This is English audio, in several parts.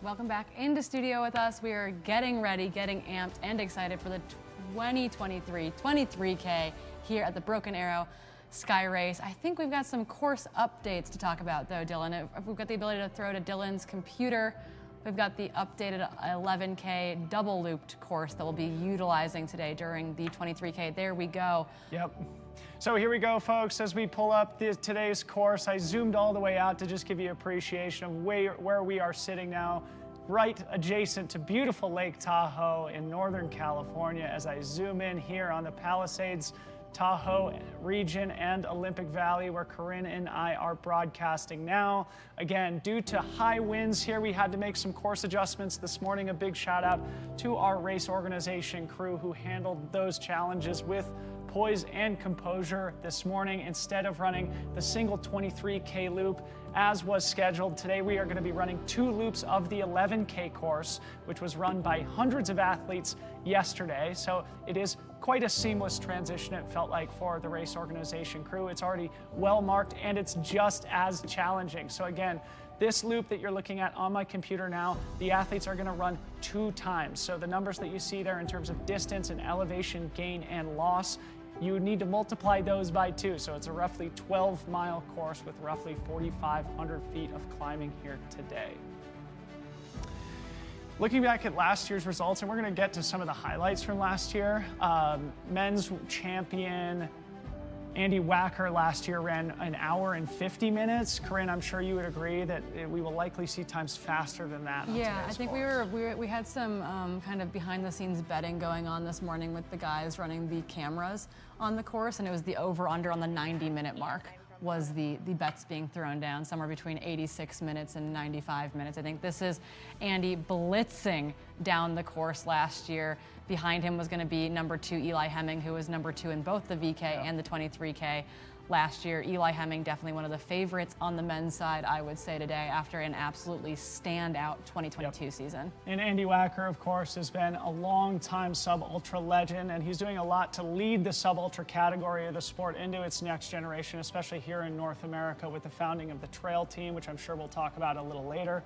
Welcome back into studio with us. We are getting ready, getting amped and excited for the 2023 23K here at the Broken Arrow Sky Race. I think we've got some course updates to talk about though, Dylan. We've got the ability to throw to Dylan's computer. We've got the updated 11K double looped course that we'll be utilizing today during the 23K. There we go. Yep. So here we go, folks. As we pull up today's course, I zoomed all the way out to just give you appreciation of where we are sitting now, right adjacent to beautiful Lake Tahoe in Northern California. As I zoom in here on the Palisades Tahoe region and Olympic Valley, where Corinne and I are broadcasting now. Again, due to high winds here, we had to make some course adjustments this morning. A big shout out to our race organization crew who handled those challenges with poise and composure this morning. Instead of running the single 23K loop as was scheduled. Today we are going to be running 2 loops of the 11K course, which was run by hundreds of athletes yesterday. So it is quite a seamless transition, it felt like, for the race organization crew. It's already well marked and it's just as challenging. So again, this loop that you're looking at on my computer now, the athletes are going to run 2 times. So the numbers that you see there in terms of distance and elevation gain and loss, you need to multiply those by 2. So it's a roughly 12-mile course with roughly 4,500 feet of climbing here today. Looking back at last year's results, and we're going to get to some of the highlights from last year, men's champion Andy Wacker last year ran an hour and 50 minutes. Corinne, I'm sure you would agree that we will likely see times faster than that. Yeah, I think we had some kind of behind-the-scenes betting going on this morning with the guys running the cameras on the course, and it was the over-under on the 90-minute mark was the bets being thrown down, somewhere between 86 minutes and 95 minutes. I think this is Andy blitzing down the course last year. Behind him was going to be number 2 Eli Hemming, who was number 2 in both the VK and the 23K last year. Eli Hemming, definitely one of the favorites on the men's side, I would say, today, after an absolutely standout 2022 season. And Andy Wacker, of course, has been a long-time sub-ultra legend, and he's doing a lot to lead the sub-ultra category of the sport into its next generation, especially here in North America with the founding of the trail team, which I'm sure we'll talk about a little later.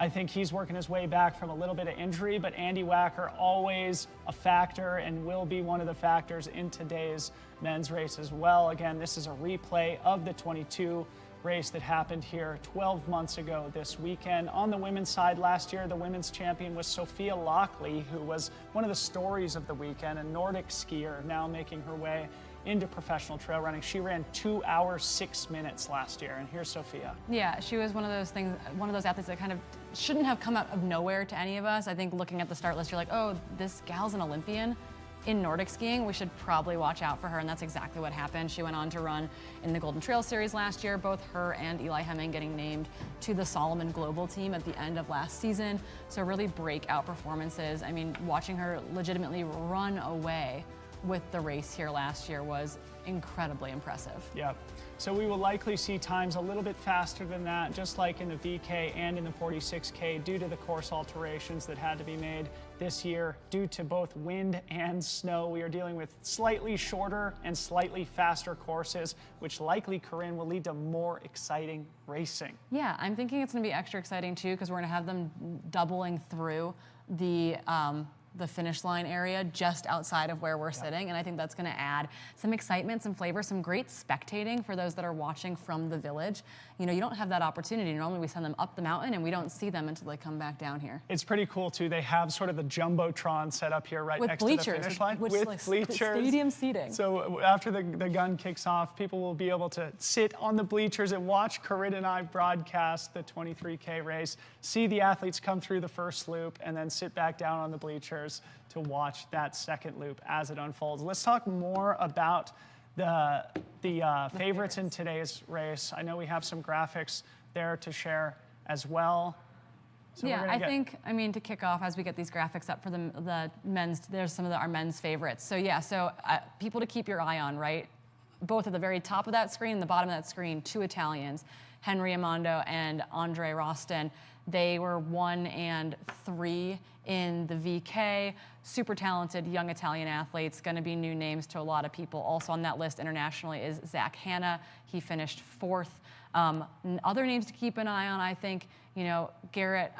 I think he's working his way back from a little bit of injury, but Andy Wacker always a factor and will be one of the factors in today's men's race as well. Again, this is a replay of the 22 race that happened here 12 months ago this weekend. On the women's side last year, the women's champion was Sophia Lockley, who was one of the stories of the weekend, a Nordic skier now making her way into professional trail running. She ran 2 hours 6 minutes last year, and here's Sophia. Yeah, she was one of those athletes that kind of shouldn't have come out of nowhere to any of us. I think looking at the start list, you're like, oh, this gal's an Olympian in Nordic skiing. We should probably watch out for her, and that's exactly what happened. She went on to run in the Golden Trail Series last year, both her and Eli Hemming getting named to the Solomon Global team at the end of last season. So really breakout performances. I mean, watching her legitimately run away with the race here last year was incredibly impressive. Yeah, so we will likely see times a little bit faster than that, just like in the VK and in the 46K, due to the course alterations that had to be made this year due to both wind and snow. We are dealing with slightly shorter and slightly faster courses, which likely, Corinne, will lead to more exciting racing. Yeah, I'm thinking it's going to be extra exciting too, because we're going to have them doubling through the finish line area just outside of where we're sitting, and I think that's going to add some excitement, some flavor, some great spectating for those that are watching from the village. You know, you don't have that opportunity. Normally we send them up the mountain and we don't see them until they come back down here. It's pretty cool too. They have sort of the Jumbotron set up here right next to the finish line. With bleachers. Stadium seating. So after the gun kicks off, people will be able to sit on the bleachers and watch Corinne and I broadcast the 23K race, see the athletes come through the first loop, and then sit back down on the bleachers to watch that second loop as it unfolds. Let's talk more about the favorites in today's race. I know we have some graphics there to share as well. So yeah, I mean, to kick off, as we get these graphics up for the men's, there's some of our men's favorites. So yeah, people to keep your eye on, right? Both at the very top of that screen and the bottom of that screen, 2 Italians, Henry Amando and Andre Roston. They were 1 and 3 in the VK. Super talented young Italian athletes, going to be new names to a lot of people. Also on that list internationally is Zach Hanna. He finished 4th. Other names to keep an eye on, I think, you know, Garrett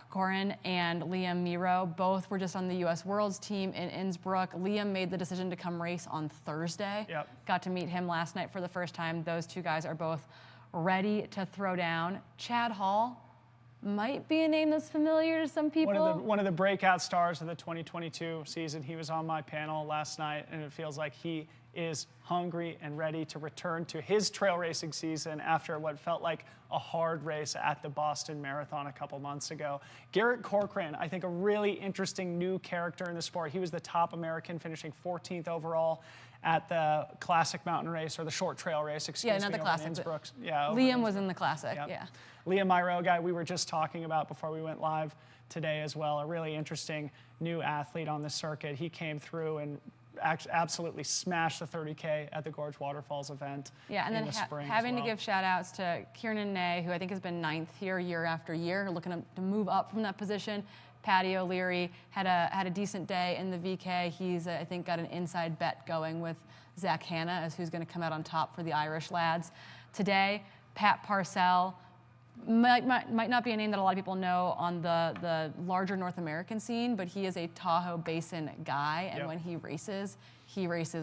Corin and Liam Miro, both were just on the U.S. Worlds team in Innsbruck. Liam made the decision to come race on Thursday. Yep. Got to meet him last night for the first time. Those 2 guys are both ready to throw down. Chad Hall might be a name that's familiar to some people. One of the breakout stars of the 2022 season. He was on my panel last night, and it feels like he is hungry and ready to return to his trail racing season after what felt like a hard race at the Boston Marathon a couple months ago. Garrett Corcoran, I think a really interesting new character in the sport. He was the top American, finishing 14th overall at the classic mountain race, or the short trail race, excuse me. Yeah, not the classic. Yeah, Liam was in the classic, yeah. Liam Miro, guy we were just talking about before we went live today as well, a really interesting new athlete on the circuit. He came through and absolutely smashed the 30K at the Gorge Waterfalls event. Yeah, and then having to give shout outs to Kieran Ney, who I think has been 9th here year after year, looking to move up from that position. Paddy O'Leary had a decent day in the VK. He's, I think, got an inside bet going with Zach Hanna as who's going to come out on top for the Irish lads. Today, Pat Parcell might not be a name that a lot of people know on the larger North American scene, but he is a Tahoe Basin guy, and when he races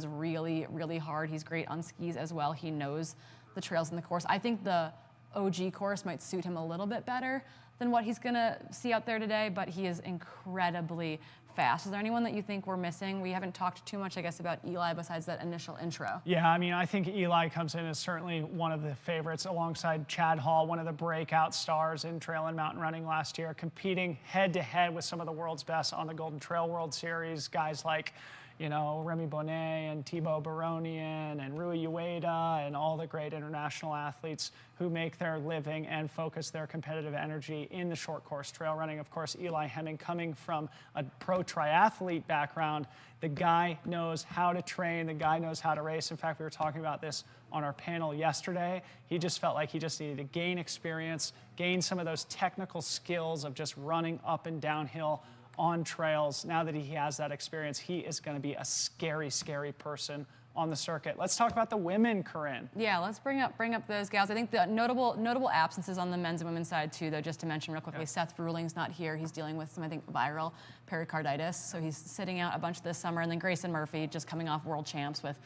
really, really hard. He's great on skis as well. He knows the trails in the course. I think the OG course might suit him a little bit better than what he's gonna see out there today, but he is incredibly fast. Is there anyone that you think we're missing? We haven't talked too much, I guess, about Eli besides that initial intro. Yeah, I mean, I think Eli comes in as certainly one of the favorites alongside Chad Hall, one of the breakout stars in trail and mountain running last year, competing head-to-head with some of the world's best on the Golden Trail World Series, guys like, you know, Remy Bonnet and Thibaut Baronian and Rui Ueda and all the great international athletes who make their living and focus their competitive energy in the short course trail running. Of course, Eli Hemming, coming from a pro triathlete background, the guy knows how to train, the guy knows how to race. In fact, we were talking about this on our panel yesterday. He just felt like he just needed to gain experience, gain some of those technical skills of just running up and downhill on trails. Now that he has that experience, he is going to be a scary, scary person on the circuit. Let's talk about the women, Corinne. Yeah, let's bring up those gals. I think the notable absences on the men's and women's side too, though, just to mention real quickly, Seth Fruling's not here. He's dealing with some, I think, viral pericarditis, so he's sitting out a bunch this summer. And then Grayson Murphy, just coming off world champs with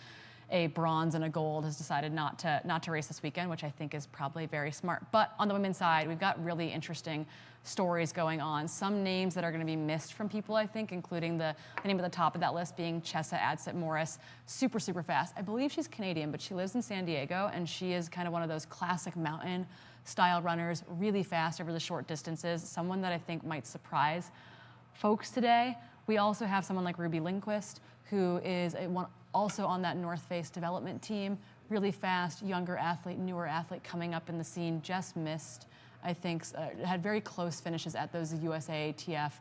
a bronze and a gold, has decided not to race this weekend, which I think is probably very smart. But on the women's side, we've got really interesting stories going on. Some names that are going to be missed from people, I think, including the name at the top of that list being Chessa Adsett-Morris, super, super fast. I believe she's Canadian, but she lives in San Diego, and she is kind of one of those classic mountain style runners, really fast over the short distances, someone that I think might surprise folks today. We also have someone like Ruby Lindquist, who is also on that North Face development team, really fast, younger athlete, newer athlete coming up in the scene, just missed, I think, had very close finishes at those USATF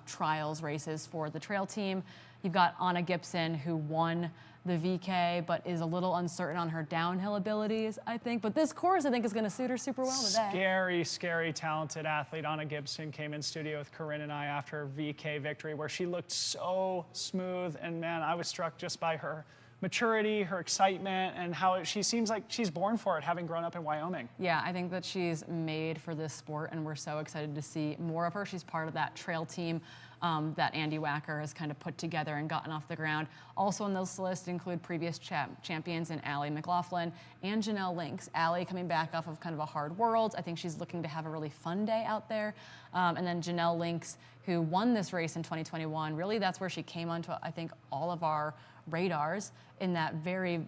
trials races for the trail team. You've got Anna Gibson, who won the VK, but is a little uncertain on her downhill abilities, I think. But this course, I think, is going to suit her super well today. Scary, scary, talented athlete. Anna Gibson came in studio with Corinne and I after her VK victory, where she looked so smooth. And man, I was struck just by her maturity, her excitement, and how she seems like she's born for it, having grown up in Wyoming. Yeah, I think that she's made for this sport, and we're so excited to see more of her. She's part of that trail team that Andy Wacker has kind of put together and gotten off the ground. Also on this list include previous champions in Allie McLaughlin and Janelle Lynx. Allie coming back off of kind of a hard Worlds. I think she's looking to have a really fun day out there. And then Janelle Lynx, who won this race in 2021. Really, that's where she came onto, I think, all of our radars in that very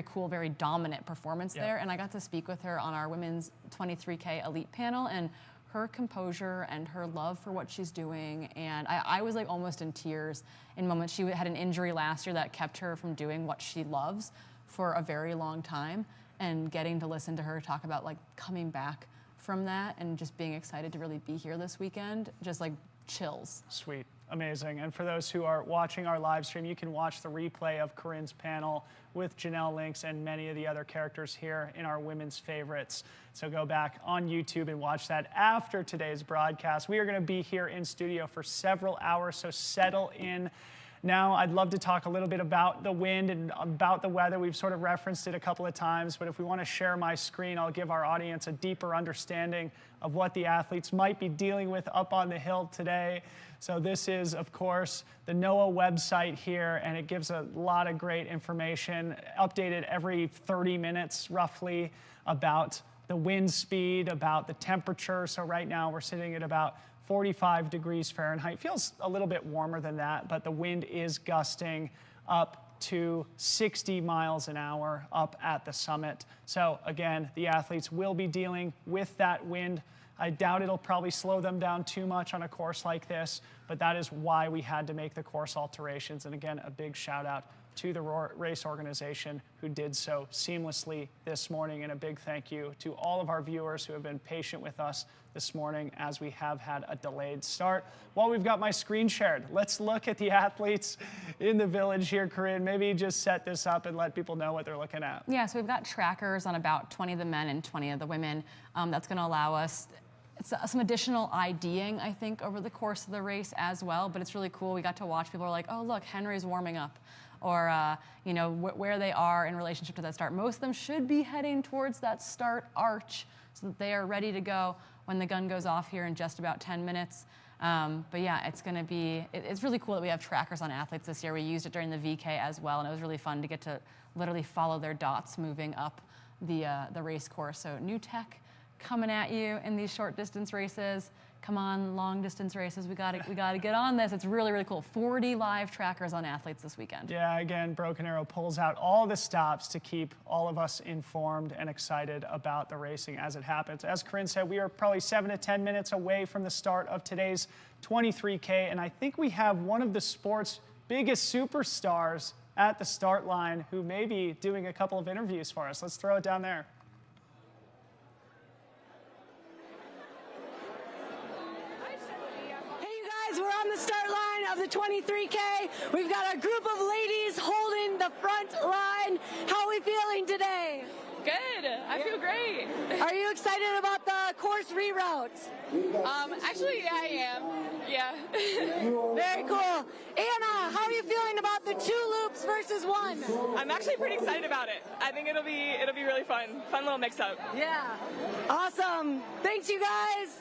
cool, very dominant performance there. And I got to speak with her on our women's 23K elite panel, and her composure and her love for what she's doing. And I was like almost in tears in moments. She had an injury last year that kept her from doing what she loves for a very long time, and getting to listen to her talk about like coming back from that and just being excited to really be here this weekend, just like chills. Sweet. Amazing. And for those who are watching our live stream, you can watch the replay of Corinne's panel with Janelle Lynx and many of the other characters here in our women's favorites. So go back on YouTube and watch that after today's broadcast. We are going to be here in studio for several hours, so settle in. Now, I'd love to talk a little bit about the wind and about the weather. We've sort of referenced it a couple of times, but if we want to share my screen, I'll give our audience a deeper understanding of what the athletes might be dealing with up on the hill today. So this is, of course, the NOAA website here, and it gives a lot of great information, updated every 30 minutes roughly, about the wind speed, about the temperature. So right now we're sitting at about 45 degrees Fahrenheit. Feels a little bit warmer than that, but the wind is gusting up to 60 miles an hour up at the summit. So again, the athletes will be dealing with that wind. I doubt it'll probably slow them down too much on a course like this, but that is why we had to make the course alterations. And again, a big shout out to the race organization who did so seamlessly this morning. And a big thank you to all of our viewers who have been patient with us this morning as we have had a delayed start. While we've got my screen shared, let's look at the athletes in the village here. Corinne, maybe just set this up and let people know what they're looking at. Yeah, so we've got trackers on about 20 of the men and 20 of the women. That's going to allow us some additional IDing, I think, over the course of the race as well. But it's really cool. We got to watch people are like, oh, look, Henry's warming up. Or, you know, where they are in relationship to that start. Most of them should be heading towards that start arch so that they are ready to go when the gun goes off here in just about 10 minutes. But yeah, it's going to be, it's really cool that we have trackers on athletes this year. We used it during the VK as well, and it was really fun to get to literally follow their dots moving up the race course. So new tech coming at you in these short distance races. Come on, long distance races, we gotta get on this. It's really, really cool. 40 live trackers on athletes this weekend. Yeah, again, Broken Arrow pulls out all the stops to keep all of us informed and excited about the racing as it happens. As Corinne said, we are probably 7 to 10 minutes away from the start of today's 23K, and I think we have one of the sport's biggest superstars at the start line who may be doing a couple of interviews for us. Let's throw it down there. We're on the start line of the 23K. We've got a group of ladies holding the front line. How are we feeling today? Good. I feel great. Are you excited about the course reroute? Actually, yeah, I am. Yeah. Very cool. Anna, how are you feeling about the 2 loops versus 1? I'm actually pretty excited about it. I think it'll be really fun. Fun little mix up. Yeah. Awesome. Thanks, you guys.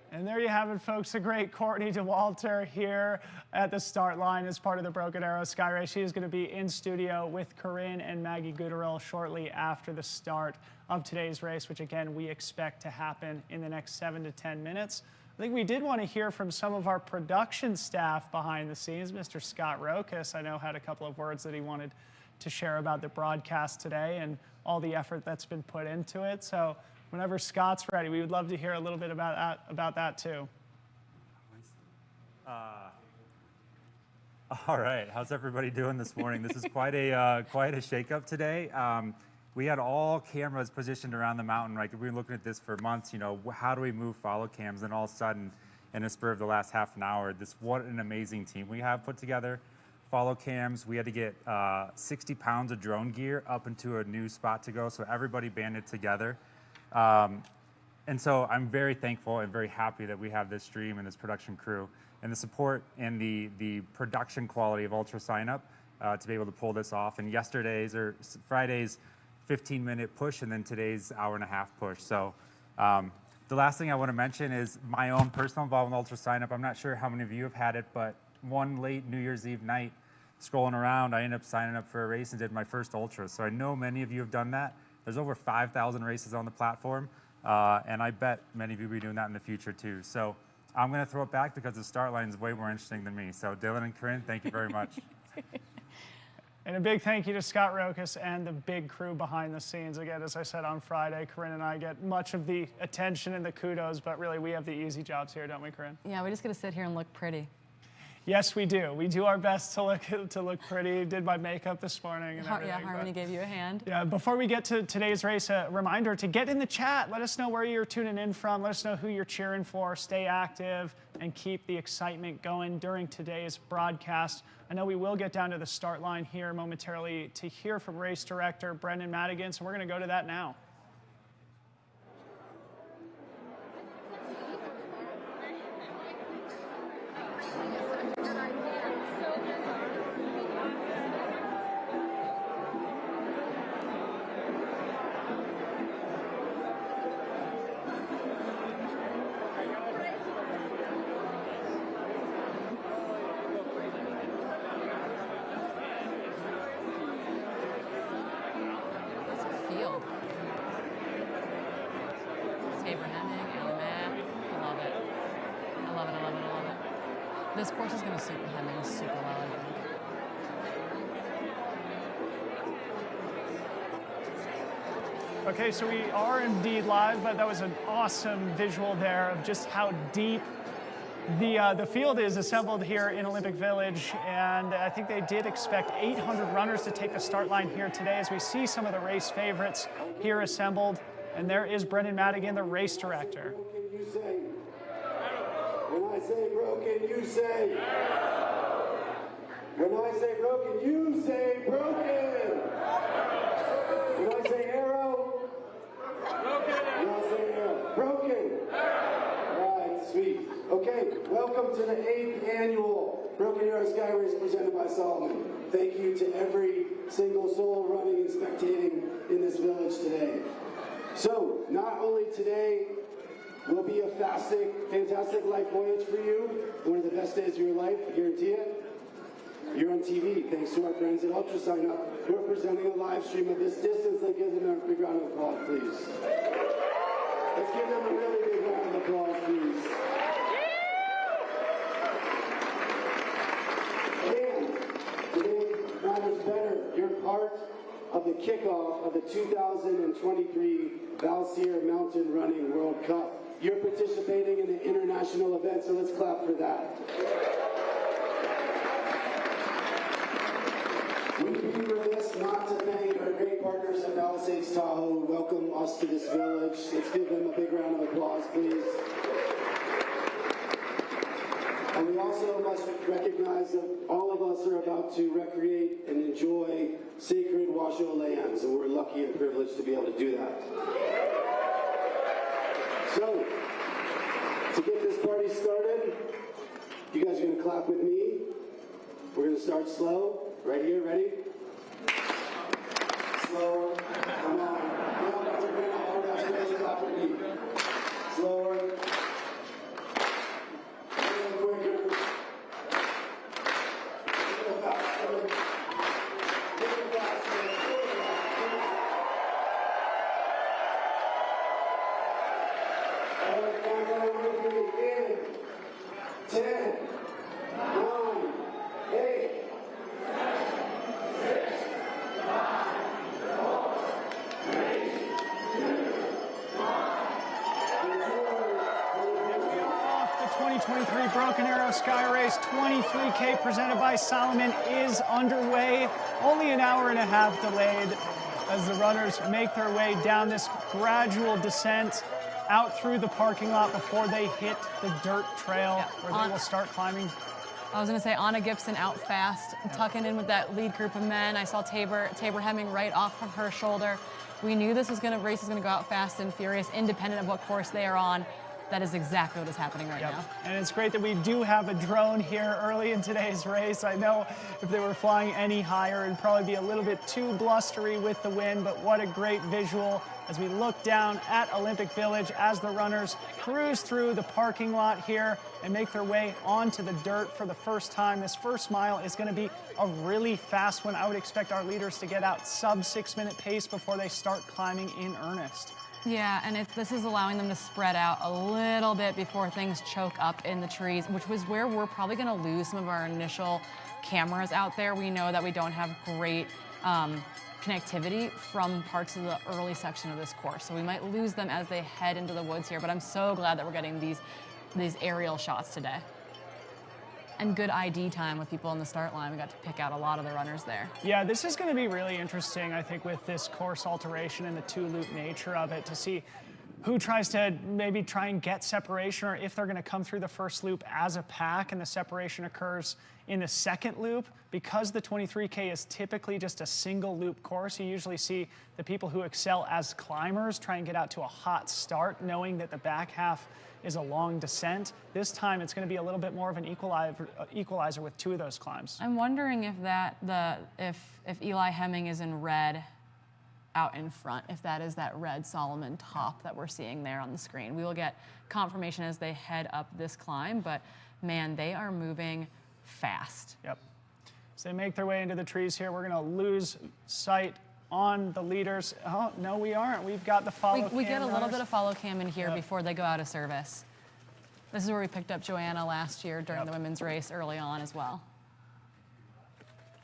And there you have it, folks. The great Courtney DeWalter here at the start line as part of the Broken Arrow Sky Race. She is going to be in studio with Corinne and Maggie Gooderell shortly after the start of today's race, which again, we expect to happen in the next 7 to 10 minutes. I think we did want to hear from some of our production staff behind the scenes. Mr. Scott Rokas, I know, had a couple of words that he wanted to share about the broadcast today and all the effort that's been put into it. So whenever Scott's ready, we would love to hear a little bit about that too. All right, how's everybody doing this morning? This is quite a shakeup today. We had all cameras positioned around the mountain. Like we've been looking at this for months. You know, how do we move follow cams? And all of a sudden, in the spur of the last half an hour, what an amazing team we have put together. Follow cams. We had to get 60 pounds of drone gear up into a new spot to go, so everybody banded together. And so I'm very thankful and very happy that we have this stream and this production crew and the support and the production quality of Ultra Sign Up to be able to pull this off. And Friday's 15-minute push and then today's hour-and-a-half push. So the last thing I want to mention is my own personal involvement with Ultra Sign Up. I'm not sure how many of you have had it, but one late New Year's Eve night scrolling around, I ended up signing up for a race and did my first Ultra. So I know many of you have done that. There's over 5,000 races on the platform, and I bet many of you will be doing that in the future too. So I'm going to throw it back because the start line is way more interesting than me. So Dylan and Corinne, thank you very much. And a big thank you to Scott Rokas and the big crew behind the scenes. Again, as I said on Friday, Corinne and I get much of the attention and the kudos, but really we have the easy jobs here, don't we, Corinne? Yeah, we just got to sit here and look pretty. Yes, we do. We do our best to look pretty. Did my makeup this morning and everything. Yeah, Harmony gave you a hand. Yeah, before we get to today's race, a reminder to get in the chat. Let us know where you're tuning in from. Let us know who you're cheering for. Stay active and keep the excitement going during today's broadcast. I know we will get down to the start line here momentarily to hear from race director Brendan Madigan, so we're going to go to that now. This course is going to suit Hemming super well, I think. Okay, so we are indeed live, but that was an awesome visual there of just how deep The field is assembled here in Olympic Village, and I think they did expect 800 runners to take the start line here today as we see some of the race favorites here assembled. And there is Brendan Madigan, the race director. You say, when I say broken, you say. When I say broken, you say broken. When I say arrow, when I say arrow, broken. All right, sweet. Okay, welcome to the 8th annual Broken Arrow Sky Race presented by Solomon. Thank you to every single soul running and spectating in this village today. So, not only today will be a fantastic life voyage for you, one of the best days of your life, I guarantee it. You're on TV, thanks to our friends at UltraSign Up, who are presenting a live stream of this distance. Let's give them a big round of applause, please. Let's give them a really big round of applause, please. Better, you're part of the kickoff of the 2023 Valsir Mountain Running World Cup. You're participating in an international event, so let's clap for that. We'd be remiss not to thank our great partners at Palisades Tahoe who welcome us to this village. Let's give them a big round of applause, please. And we also must recognize that all of us are about to recreate and enjoy sacred Washoe lands, and we're lucky and privileged to be able to do that. So, to get this party started, you guys are going to clap with me. We're going to start slow. Right here, ready? Slower. Come on. No, Dr. Green, all guys, raise your clap with me. Slower. Broken Arrow Sky Race 23K presented by Solomon is underway. Only an hour and a half delayed as the runners make their way down this gradual descent out through the parking lot before they hit the dirt trail where they will start climbing. I was going to say Anna Gibson out fast, tucking in with that lead group of men. I saw Tabor Hemming right off of her shoulder. We knew this race was going to go out fast and furious, independent of what course they are on. That is exactly what is happening right now. And it's great that we do have a drone here early in today's race. I know if they were flying any higher, it'd probably be a little bit too blustery with the wind, but what a great visual as we look down at Olympic Village as the runners cruise through the parking lot here and make their way onto the dirt for the first time. This first mile is going to be a really fast one. I would expect our leaders to get out sub 6-minute pace before they start climbing in earnest. Yeah, and this is allowing them to spread out a little bit before things choke up in the trees, which was where we're probably going to lose some of our initial cameras out there. We know that we don't have great connectivity from parts of the early section of this course, so we might lose them as they head into the woods here, but I'm so glad that we're getting these aerial shots today. And good ID time with people on the start line. We got to pick out a lot of the runners there. Yeah, this is going to be really interesting, I think, with this course alteration and the two-loop nature of it, to see who tries to maybe try and get separation, or if they're going to come through the first loop as a pack and the separation occurs in the second loop. Because the 23K is typically just a single loop course, you usually see the people who excel as climbers try and get out to a hot start, knowing that the back half is a long descent. This time it's going to be a little bit more of an equalizer with two of those climbs. I'm wondering if Eli Hemming is in red out in front, if that is that red Solomon top that we're seeing there on the screen. We will get confirmation as they head up this climb, but man, they are moving fast. Yep. As they make their way into the trees here, we're going to lose sight on the leaders. Oh, no, we aren't. We've got the follow cam. We get a little bit of follow cam in here before they go out of service. This is where we picked up Joanna last year during the women's race early on as well.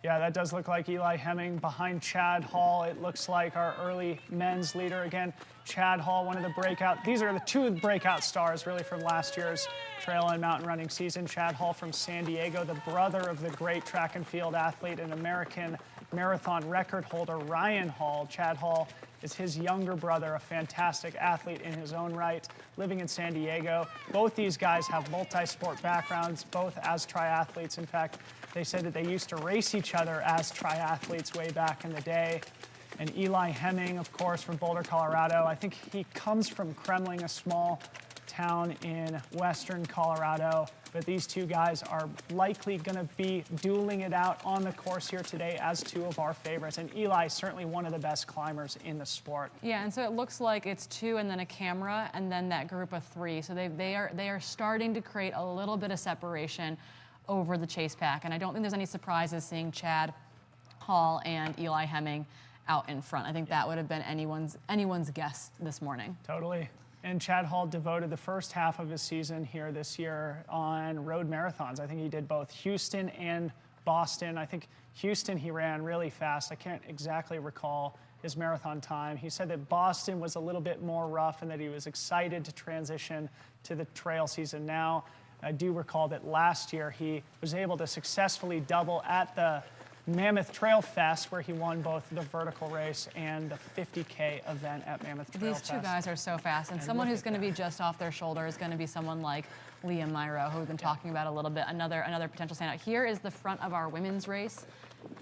Yeah, that does look like Eli Hemming behind Chad Hall. It looks like our early men's leader. Again, Chad Hall, one of the breakout. These are the two breakout stars really from last year's trail and mountain running season. Chad Hall from San Diego, the brother of the great track and field athlete and American marathon record holder Ryan Hall. Chad Hall is his younger brother, a fantastic athlete in his own right, living in San Diego. Both these guys have multi-sport backgrounds, both as triathletes. In fact, they said that they used to race each other as triathletes way back in the day. And Eli Hemming, of course, from Boulder, Colorado. I think he comes from Kremling, a small town in western Colorado. But these two guys are likely going to be dueling it out on the course here today as two of our favorites. And Eli is certainly one of the best climbers in the sport. Yeah, and so it looks like it's two and then a camera and then that group of three. So they are starting to create a little bit of separation over the chase pack. And I don't think there's any surprises seeing Chad Hall and Eli Hemming out in front. I think that would have been anyone's guess this morning. Totally. And Chad Hall devoted the first half of his season here this year on road marathons. I think he did both Houston and Boston. I think Houston he ran really fast. I can't exactly recall his marathon time. He said that Boston was a little bit more rough and that he was excited to transition to the trail season now. I do recall that last year he was able to successfully double at the Mammoth Trail Fest, where he won both the vertical race and the 50K event at Mammoth Trail Fest. These two guys are so fast, and someone who's going to be just off their shoulder is going to be someone like Leah Myro, who we've been talking about a little bit, another potential standout. Here is the front of our women's race.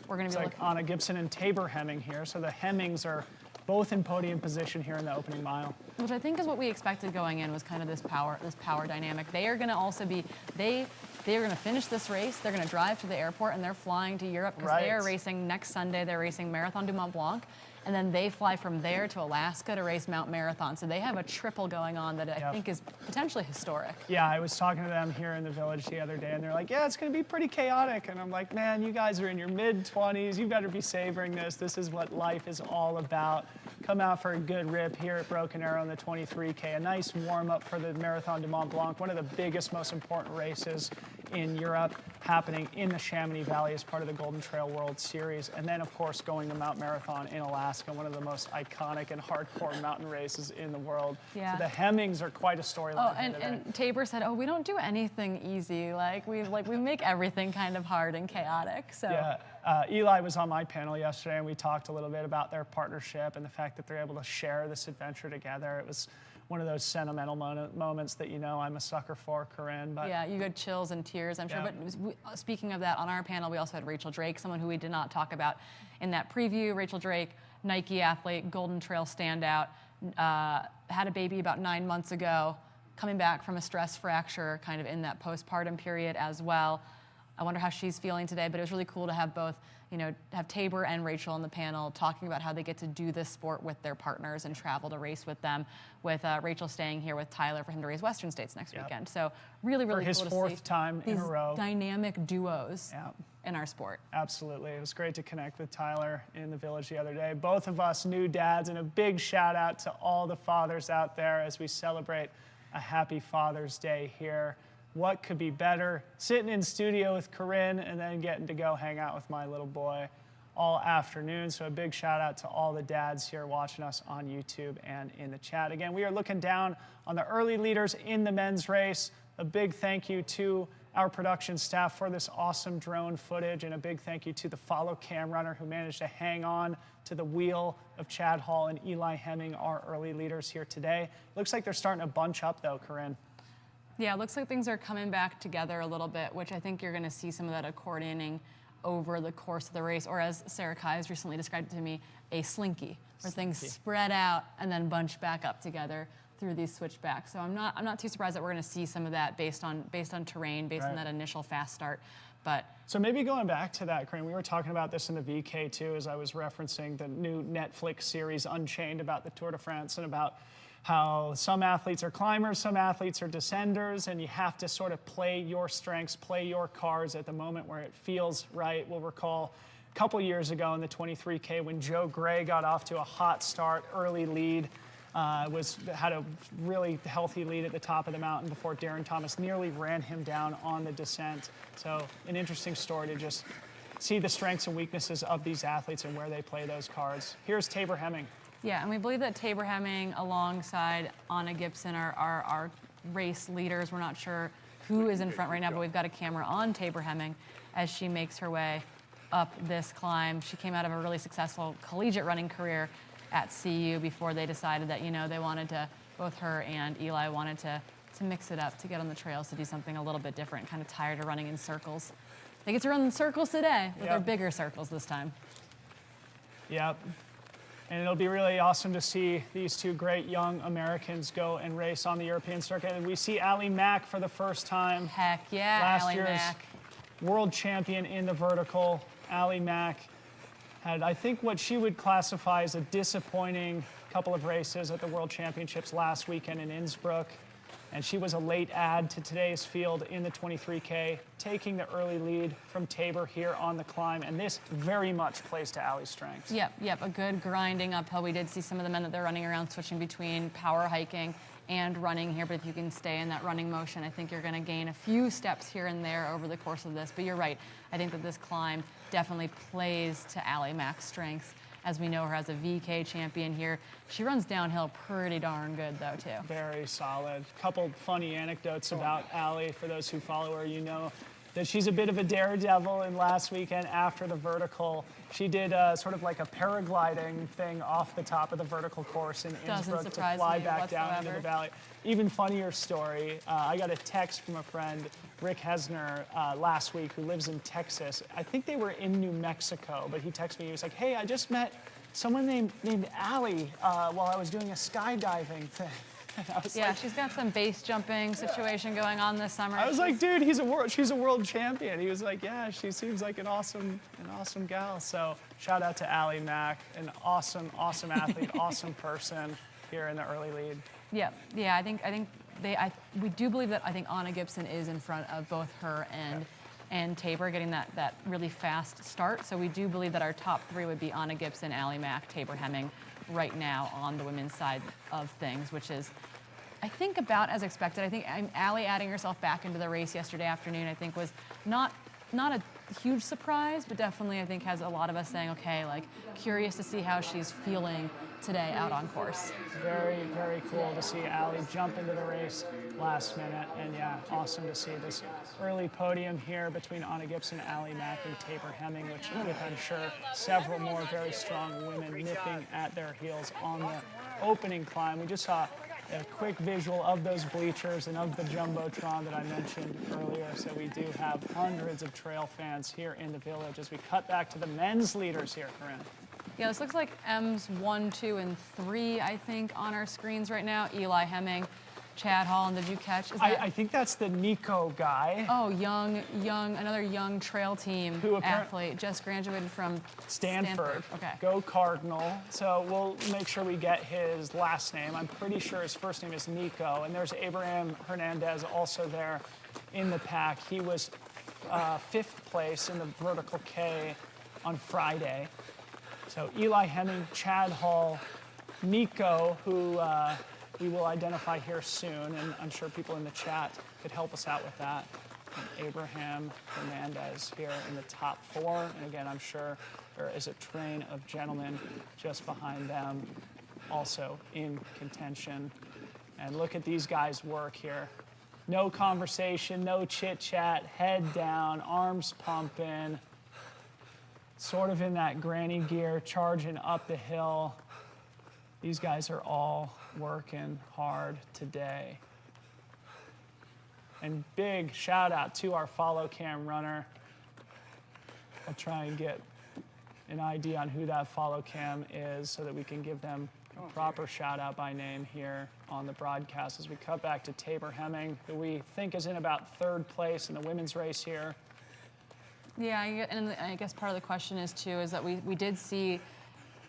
We're going to be like Anna Gibson and Tabor Hemming here, so the Hemmings are both in podium position here in the opening mile. Which I think is what we expected going in, was kind of this power dynamic. They are going to also be, they are going to finish this race, they're going to drive to the airport, and they're flying to Europe because they are racing next Sunday. They're racing Marathon du Mont Blanc, and then they fly from there to Alaska to race Mount Marathon. So they have a triple going on that I think is potentially historic. Yeah, I was talking to them here in the village the other day, and they're like, yeah, it's going to be pretty chaotic. And I'm like, man, you guys are in your mid-20s. You better be savoring this. This is what life is all about. Come out for a good rip here at Broken Arrow in the 23K. A nice warm-up for the Marathon du Mont Blanc, one of the biggest, most important races in Europe, happening in the Chamonix Valley as part of the Golden Trail World Series. And then, of course, going to Mount Marathon in Alaska, one of the most iconic and hardcore mountain races in the world. Yeah. So the Hemmings are quite a storyline. Oh, and Tabor said, oh, we don't do anything easy. We make everything kind of hard and chaotic. So. Yeah. Eli was on my panel yesterday, and we talked a little bit about their partnership and the fact that they're able to share this adventure together. It was one of those sentimental moments that, you know, I'm a sucker for, Corinne. But yeah, you got chills and tears, I'm sure. But speaking of that, on our panel, we also had Rachel Drake, someone who we did not talk about in that preview. Rachel Drake, Nike athlete, Golden Trail standout, had a baby about 9 months ago, coming back from a stress fracture kind of in that postpartum period as well. I wonder how she's feeling today, but it was really cool to have both, you know, have Tabor and Rachel on the panel talking about how they get to do this sport with their partners and travel to race with them, with Rachel staying here with Tyler for him to race Western States next weekend. So really, really cool to see. For his fourth time in a row. Dynamic duos in our sport. Absolutely. It was great to connect with Tyler in the village the other day. Both of us new dads, and a big shout out to all the fathers out there as we celebrate a happy Father's Day here. What could be better? Sitting in studio with Corinne and then getting to go hang out with my little boy all afternoon. So a big shout out to all the dads here watching us on YouTube and in the chat. Again, we are looking down on the early leaders in the men's race. A big thank you to our production staff for this awesome drone footage, and a big thank you to the follow cam runner who managed to hang on to the wheel of Chad Hall and Eli Hemming, our early leaders here today. Looks like they're starting to bunch up though, Corinne. Yeah, it looks like things are coming back together a little bit, which I think you're going to see some of that coordinating over the course of the race, or as Sarah Kai has recently described it to me, a slinky, where things spread out and then bunch back up together through these switchbacks. So I'm not too surprised that we're going to see some of that based on terrain, based on that initial fast start. But so maybe going back to that, Corinne, we were talking about this in the VK too, as I was referencing the new Netflix series Unchained about the Tour de France, and about how some athletes are climbers, some athletes are descenders, and you have to sort of play your strengths, play your cards at the moment where it feels right. We'll recall a couple years ago in the 23K when Joe Gray got off to a hot start, early lead, had a really healthy lead at the top of the mountain before Darren Thomas nearly ran him down on the descent. So an interesting story to just see the strengths and weaknesses of these athletes and where they play those cards. Here's Tabor Hemming. Yeah, and we believe that Tabor Hemming alongside Anna Gibson are our race leaders. We're not sure who is in front right now, but we've got a camera on Tabor Hemming as she makes her way up this climb. She came out of a really successful collegiate running career at CU before they decided that, you know, they wanted to, both her and Eli wanted to mix it up, to get on the trails, to do something a little bit different, kind of tired of running in circles. They get to run in circles today, but they're bigger circles this time. Yep. And it'll be really awesome to see these two great young Americans go and race on the European circuit. And we see Allie Mack for the first time. Heck yeah, Last Allie year's Mack. world champion in the vertical. Allie Mack had, I think, what she would classify as a disappointing couple of races at the World Championships last weekend in Innsbruck. And she was a late add to today's field in the 23K, taking the early lead from Tabor here on the climb. And this very much plays to Allie's strengths. Yep, a good grinding uphill. We did see some of the men that they're running around switching between power hiking and running here, but if you can stay in that running motion, I think you're gonna gain a few steps here and there over the course of this. But you're right, I think that this climb definitely plays to Allie Mack's strengths, as we know her as a VK champion here. She runs downhill pretty darn good though, too. Very solid. Couple funny anecdotes about Allie. For those who follow her, you know that she's a bit of a daredevil, and last weekend after the vertical, she did sort of like a paragliding thing off the top of the vertical course in Innsbruck to fly back down into the valley. Even funnier story, I got a text from a friend, Rick Hesner, last week, who lives in Texas. I think they were in New Mexico, but he texted me, he was like, hey, I just met someone named Allie while I was doing a skydiving thing. Yeah, she's got some base jumping situation going on this summer. I was like, dude, she's a world champion. He was like, yeah, she seems like an awesome gal. So shout out to Allie Mack, an awesome athlete, awesome person here in the early lead. Yeah, I think we do believe that I think Anna Gibson is in front of both her and Tabor, getting that really fast start. So we do believe that our top three would be Anna Gibson, Allie Mack, Tabor Hemming right now on the women's side of things, which is, I think, about as expected. I think Allie adding herself back into the race yesterday afternoon, I think, was not a huge surprise, but definitely I think has a lot of us saying, okay, like, curious to see how she's feeling today out on course. Very, very cool to see Allie jump into the race last minute. And yeah, awesome to see this early podium here between Anna Gibson, Allie Mack, and Tabor Hemming, which with, I'm sure, several more very strong women nipping at their heels on the opening climb. We just saw a quick visual of those bleachers and of the Jumbotron that I mentioned earlier. So we do have hundreds of trail fans here in the village as we cut back to the men's leaders here, Corinne. Yeah, this looks like M's 1, 2, and 3, I think, on our screens right now. Eli Hemming, Chad Holland, did you catch? I think that's the Nico guy. Oh, another young trail team athlete, just graduated from Stanford. Okay. Go Cardinal. So we'll make sure we get his last name. I'm pretty sure his first name is Nico. And there's Abraham Hernandez also there in the pack. He was 5th place in the vertical K on Friday. So Eli Hemming, Chad Hall, Nico, who we will identify here soon, and I'm sure people in the chat could help us out with that. And Abraham Hernandez here in the top 4. And again, I'm sure there is a train of gentlemen just behind them also in contention. And look at these guys work here. No conversation, no chit chat, head down, arms pumping. Sort of in that granny gear, charging up the hill. These guys are all working hard today. And big shout out to our follow cam runner. I'll try and get an idea on who that follow cam is so that we can give them a proper shout out by name here on the broadcast as we cut back to Tabor Hemming, who we think is in about 3rd place in the women's race here. Yeah, and I guess part of the question is that we did see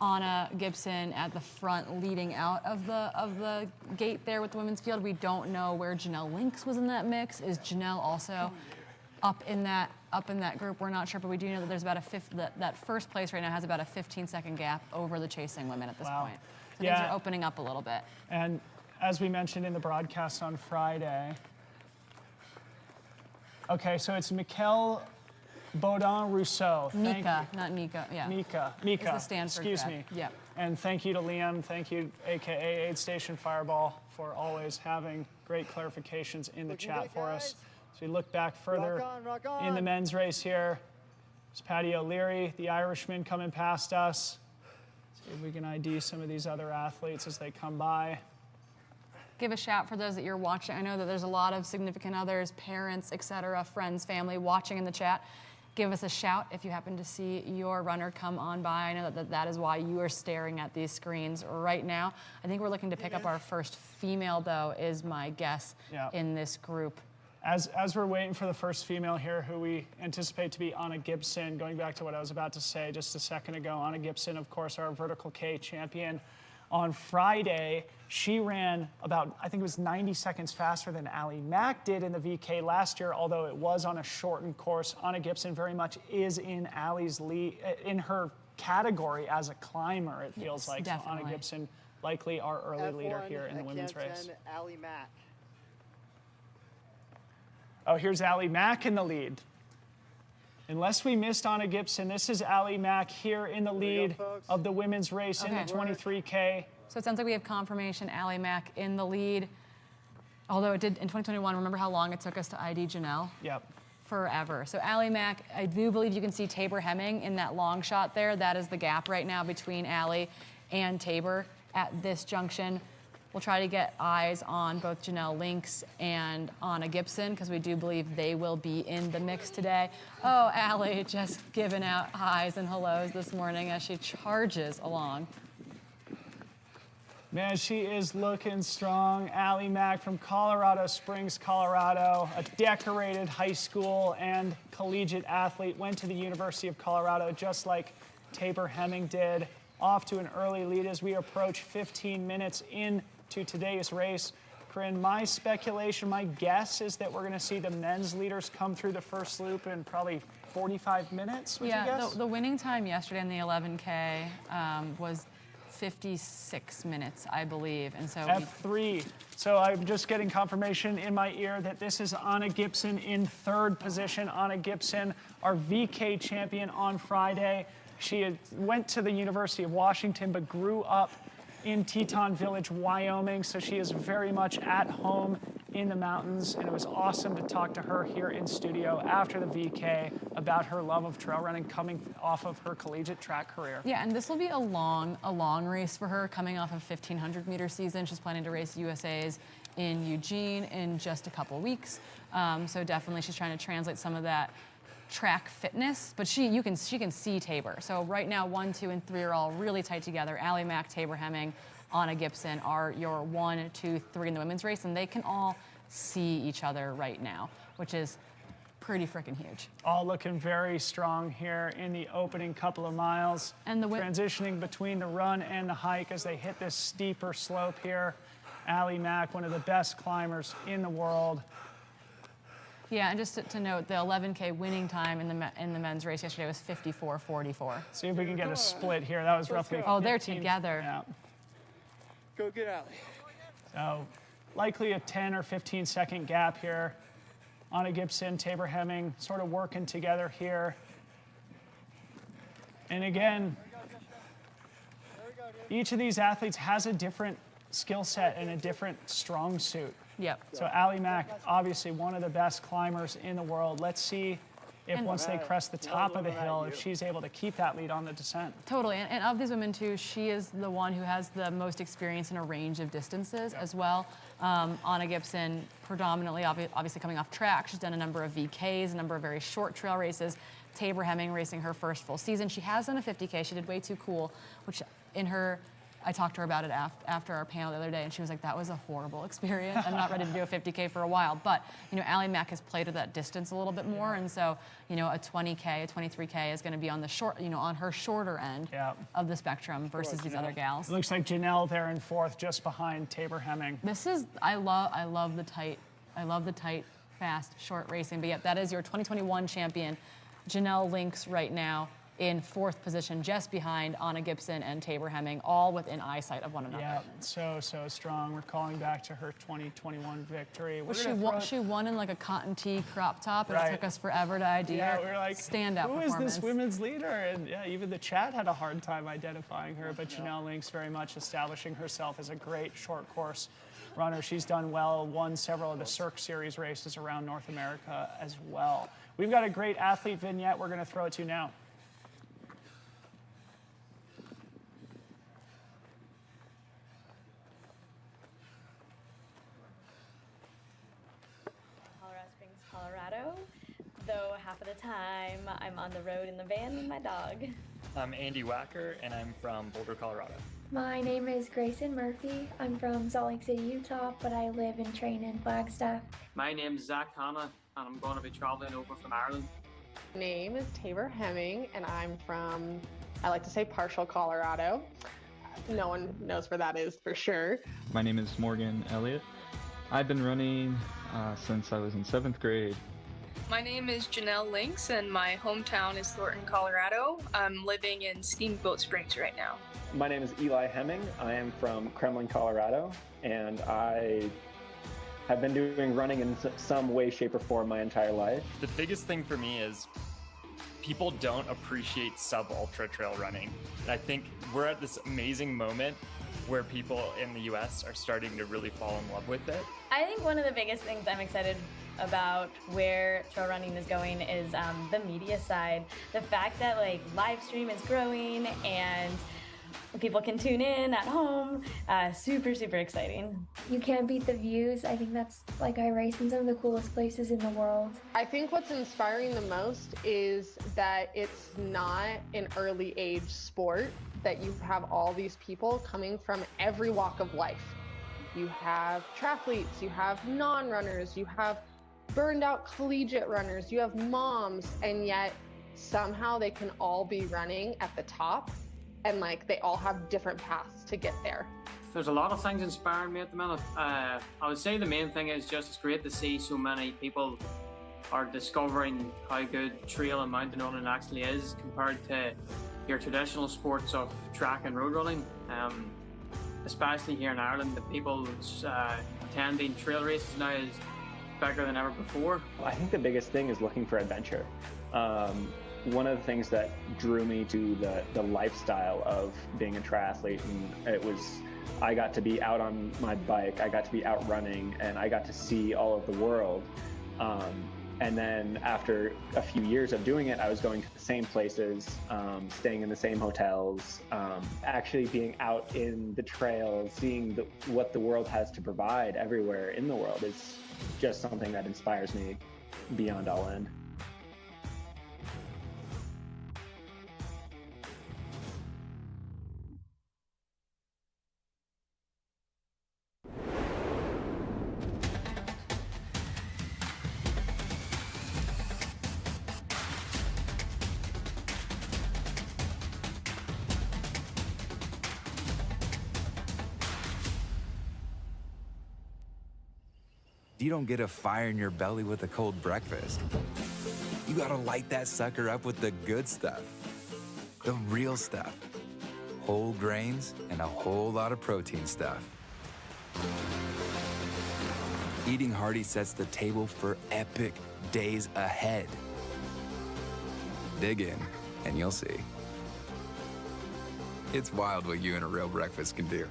Anna Gibson at the front leading out of the gate there with the women's field. We don't know where Janelle Lynx was in that mix. Is Janelle also up in that group? We're not sure, but we do know that there's about that first place right now has about a 15-second gap over the chasing women at this point. So things are opening up a little bit. And as we mentioned in the broadcast on Friday, okay, so it's Mikkel Baudin Rousseau. Thank Mika, not Nico. Yeah. Mika. Is the stand for Excuse grad. me. Yep. And thank you to Liam. Thank you, AKA Aid Station Fireball, for always having great clarifications in the chat for us. So we look back further in the men's race here. There's Paddy O'Leary, the Irishman, coming past us. See if we can ID some of these other athletes as they come by. Give a shout for those that you're watching. I know that there's a lot of significant others, parents, etc., friends, family watching in the chat. Give us a shout if you happen to see your runner come on by. I know that is why you are staring at these screens right now. I think we're looking to pick up our first female, though, is my guess in this group. As we're waiting for the first female here, who we anticipate to be Anna Gibson, going back to what I was about to say just a second ago, Anna Gibson, of course, our vertical K champion. On Friday, she ran about, I think it was 90 seconds faster than Allie Mack did in the VK last year, although it was on a shortened course. Anna Gibson very much is in Allie's lead, in her category as a climber, it feels like. Definitely. So Anna Gibson, likely our early leader here in the women's race. Allie Mack. Oh, here's Allie Mack in the lead. Unless we missed Anna Gibson, this is Allie Mack here in the lead of the women's race in the 23K. So it sounds like we have confirmation, Allie Mack in the lead. Although it did in 2021, remember how long it took us to ID Janelle? Yep. Forever. So Allie Mack, I do believe you can see Tabor Hemming in that long shot there. That is the gap right now between Allie and Tabor at this junction. We'll try to get eyes on both Janelle Lynx and Anna Gibson because we do believe they will be in the mix today. Oh, Allie just giving out highs and hellos this morning as she charges along. Man, she is looking strong. Allie Mack from Colorado Springs, Colorado, a decorated high school and collegiate athlete, went to the University of Colorado just like Tabor Hemming did. Off to an early lead as we approach 15 minutes into today's race. Corinne, my speculation, my guess is that we're going to see the men's leaders come through the first loop in probably 45 minutes, would you guess? The winning time yesterday in the 11K was 56 minutes, I believe. And so F3. So I'm just getting confirmation in my ear that this is Anna Gibson in third position. Anna Gibson, our VK champion on Friday. She went to the University of Washington, but grew up in Teton Village, Wyoming. So she is very much at home in the mountains. And it was awesome to talk to her here in studio after the VK about her love of trail running coming off of her collegiate track career. Yeah, and this will be a long race for her coming off of 1,500 meter season. She's planning to race USA's in Eugene in just a couple weeks. So definitely she's trying to translate some of that track fitness, but she can see Tabor. So right now 1, 2, and 3 are all really tight together. Allie Mack, Tabor Hemming, Anna Gibson are your 1, 2, 3 in the women's race, and they can all see each other right now, which is pretty freaking huge. All looking very strong here in the opening couple of miles. And the transitioning between the run and the hike as they hit this steeper slope here. Allie Mack, one of the best climbers in the world. Yeah, and just to note, the 11K winning time in the men's race yesterday was 54:44. See if we can get a split here. That was roughly Oh, they're 15. together. Yeah. Go get Allie. So likely a 10 or 15 second gap here. Anna Gibson, Tabor Hemming sort of working together here. And again, each of these athletes has a different skill set and a different strong suit. Yep. So Allie Mack, obviously one of the best climbers in the world. Let's see if once they crest the top of the hill, if she's able to keep that lead on the descent. Totally, and of these women too, she is the one who has the most experience in a range of distances as well. Anna Gibson, predominantly, obviously coming off track. She's done a number of VKs, a number of very short trail races. Tabor Hemming racing her first full season. She has done a 50K. She did way too cool, which in her, I talked to her about it after our panel the other day, and she was like, that was a horrible experience. I'm not ready to do a 50K for a while. But, you know, Allie Mack has played with that distance a little bit more, and so, you know, a 20K, a 23K is going to be on the short, you know, on her shorter end of the spectrum versus these other gals. It looks like Janelle there in fourth, just behind Tabor Hemming. This is, I love the tight, fast, short racing. But yeah, that is your 2021 champion, Janelle Lynx right now in 4th position, just behind Anna Gibson and Tabor Hemming, all within eyesight of one another. Yeah, so strong. We're calling back to her 2021 victory. She won in like a cotton tee crop top, and it took us forever to ID her. Yeah, we were like, standout who performance. is this women's leader? And yeah, even the chat had a hard time identifying her, but Janelle Links very much establishing herself as a great short course runner. She's done well, won several of the Cirque Series races around North America as well. We've got a great athlete vignette we're going to throw it to now. Colorado, though half of the time I'm on the road in the van with my dog. I'm Andy Wacker, and I'm from Boulder, Colorado. My name is Grayson Murphy. I'm from Salt Lake City, Utah, but I live and train in Flagstaff. My name is Zach Hanna, and I'm going to be traveling over from Ireland. My name is Tabor Hemming, and I'm from, I like to say, partial Colorado. No one knows where that is for sure. My name is Morgan Elliott. I've been running since I was in 7th grade. My name is Janelle Links, and my hometown is Thornton, Colorado. I'm living in Steamboat Springs right now. My name is Eli Hemming. I am from Kremlin, Colorado, and I have been doing running in some way, shape, or form my entire life. The biggest thing for me is people don't appreciate sub-ultra trail running. And I think we're at this amazing moment where people in the US are starting to really fall in love with it. I think one of the biggest things I'm excited about where trail running is going is the media side. The fact that like live stream is growing and people can tune in at home, super, super exciting. You can't beat the views. I think that's like I race in some of the coolest places in the world. I think what's inspiring the most is that it's not an early age sport, that you have all these people coming from every walk of life. You have triathletes, you have non-runners, you have burned out collegiate runners, you have moms, and yet somehow they can all be running at the top, and like they all have different paths to get there. There's a lot of things inspiring me at the minute. I would say the main thing is just it's great to see so many people are discovering how good trail and mountain running actually is compared to your traditional sports of track and road running. Especially here in Ireland, the people attending trail races now is bigger than ever before. I think the biggest thing is looking for adventure. One of the things that drew me to the lifestyle of being a triathlete, and it was, I got to be out on my bike, I got to be out running, and I got to see all of the world. And then after a few years of doing it, I was going to the same places, staying in the same hotels, actually being out in the trails, seeing what the world has to provide everywhere in the world is just something that inspires me beyond all end. You don't get a fire in your belly with a cold breakfast. You gotta light that sucker up with the good stuff. The real stuff. Whole grains and a whole lot of protein stuff. Eating hearty sets the table for epic days ahead. Dig in and you'll see. It's wild what you and a real breakfast can do.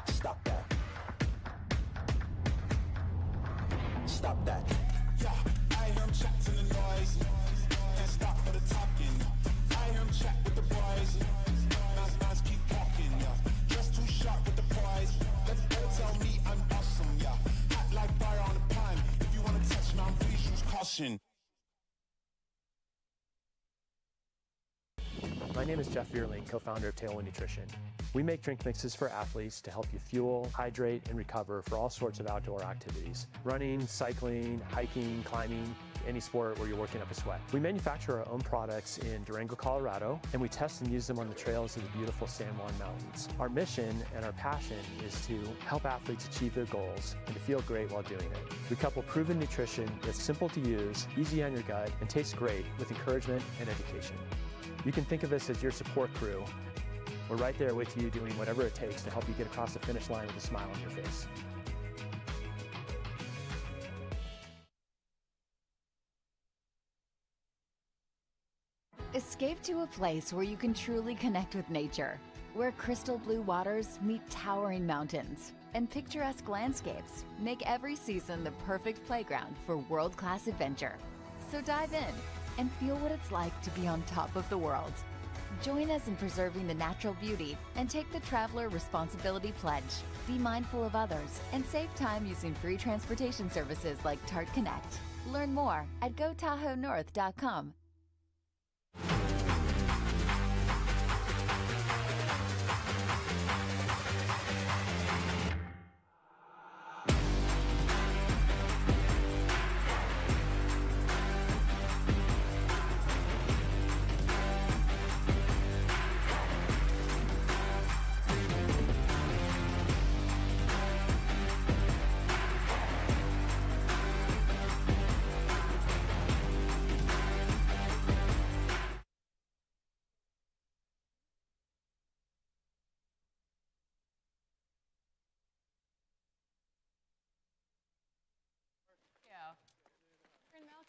Stop that. Stop that. Yeah, I hear him chat to the noise. Can't stop for the talking. I hear him chat with the boys. Nice, keep talking, yeah. Just too sharp with the prize. Let the girl tell me I'm awesome, yeah. Hot like fire on the pan. If you wanna touch me, please use caution. My name is Jeff Vierling, co-founder of Tailwind Nutrition. We make drink mixes for athletes to help you fuel, hydrate, and recover for all sorts of outdoor activities. Running, cycling, hiking, climbing, any sport where you're working up a sweat. We manufacture our own products in Durango, Colorado, and we test and use them on the trails of the beautiful San Juan Mountains. Our mission and our passion is to help athletes achieve their goals and to feel great while doing it. We couple proven nutrition that's simple to use, easy on your gut, and tastes great with encouragement and education. You can think of us as your support crew. We're right there with you doing whatever it takes to help you get across the finish line with a smile on your face. Escape to a place where you can truly connect with nature, where crystal blue waters meet towering mountains, and picturesque landscapes make every season the perfect playground for world-class adventure. So dive in and feel what it's like to be on top of the world. Join us in preserving the natural beauty and take the Traveler Responsibility Pledge. Be mindful of others and save time using free transportation services like Tart Connect. Learn more at gotahoenorth.com.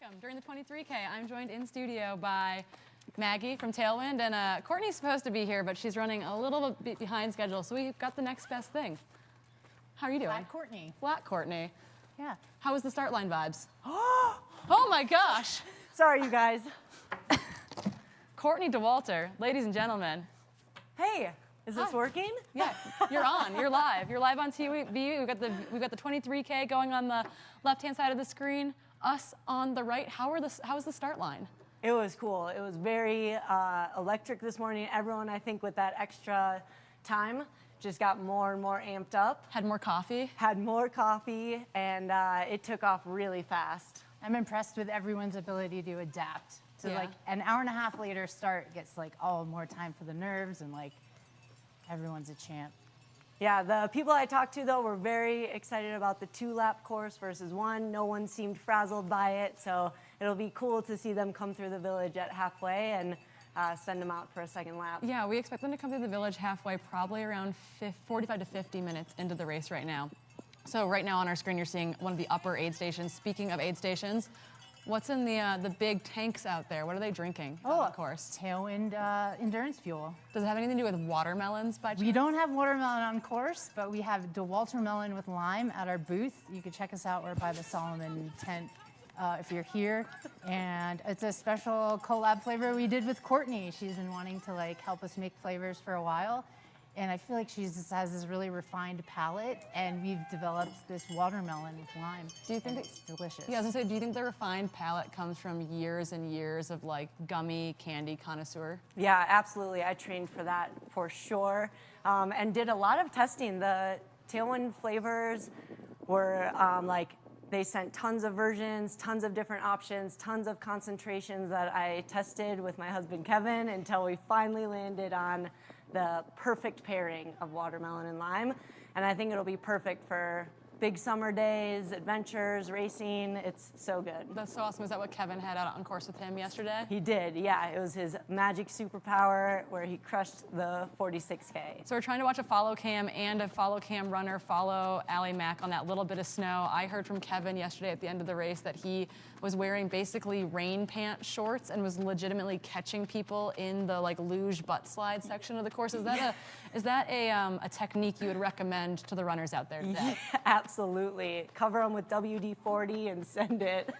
Welcome. During the 23K, I'm joined in studio by Maggie from Tailwind, and Courtney's supposed to be here, but she's running a little bit behind schedule, so we've got the next best thing. How are you doing? Flat Courtney. Flat Courtney. Yeah. How was the start line vibes? Oh my gosh. Sorry, you guys. Courtney DeWalter, ladies and gentlemen. Hey, is this working? Yeah, you're on. You're live. You're live on TV. We've got the 23K going on the left-hand side of the screen. Us on the right. How was the start line? It was cool. It was very electric this morning. Everyone, I think, with that extra time, just got more and more amped up. Had more coffee? Had more coffee, and it took off really fast. I'm impressed with everyone's ability to adapt. So like an hour and a half later start gets like all more time for the nerves, and like everyone's a champ. Yeah, the people I talked to, though, were very excited about the 2-lap course versus 1. No one seemed frazzled by it, so it'll be cool to see them come through the village at halfway and send them out for a second lap. Yeah, we expect them to come through the village halfway, probably around 45 to 50 minutes into the race right now. So right now on our screen, you're seeing one of the upper aid stations. Speaking of aid stations, what's in the big tanks out there? What are they drinking on the course? Tailwind endurance fuel. Does it have anything to do with watermelons by chance? We don't have watermelon on course, but we have DeWalter melon with lime at our booth. You can check us out. We're by the Solomon tent if you're here. And it's a special collab flavor we did with Courtney. She's been wanting to like help us make flavors for a while. And I feel like she just has this really refined palate, and we've developed this watermelon with lime. Do you think it's delicious? Yeah, I was gonna say, do you think the refined palate comes from years and years of like gummy candy connoisseur? Yeah, absolutely. I trained for that for sure, and did a lot of testing. The Tailwind flavors were they sent tons of versions, tons of different options, tons of concentrations that I tested with my husband Kevin until we finally landed on the perfect pairing of watermelon and lime. And I think it'll be perfect for big summer days, adventures, racing. It's so good. That's so awesome. Is that what Kevin had out on course with him yesterday? He did, yeah. It was his magic superpower where he crushed the 46K. So we're trying to watch a follow cam and a follow cam runner follow Allie Mack on that little bit of snow. I heard from Kevin yesterday at the end of the race that he was wearing basically rain pant shorts and was legitimately catching people in the like luge butt slide section of the course. Is that a technique you would recommend to the runners out there today? Yeah, absolutely. Cover them with WD-40 and send it.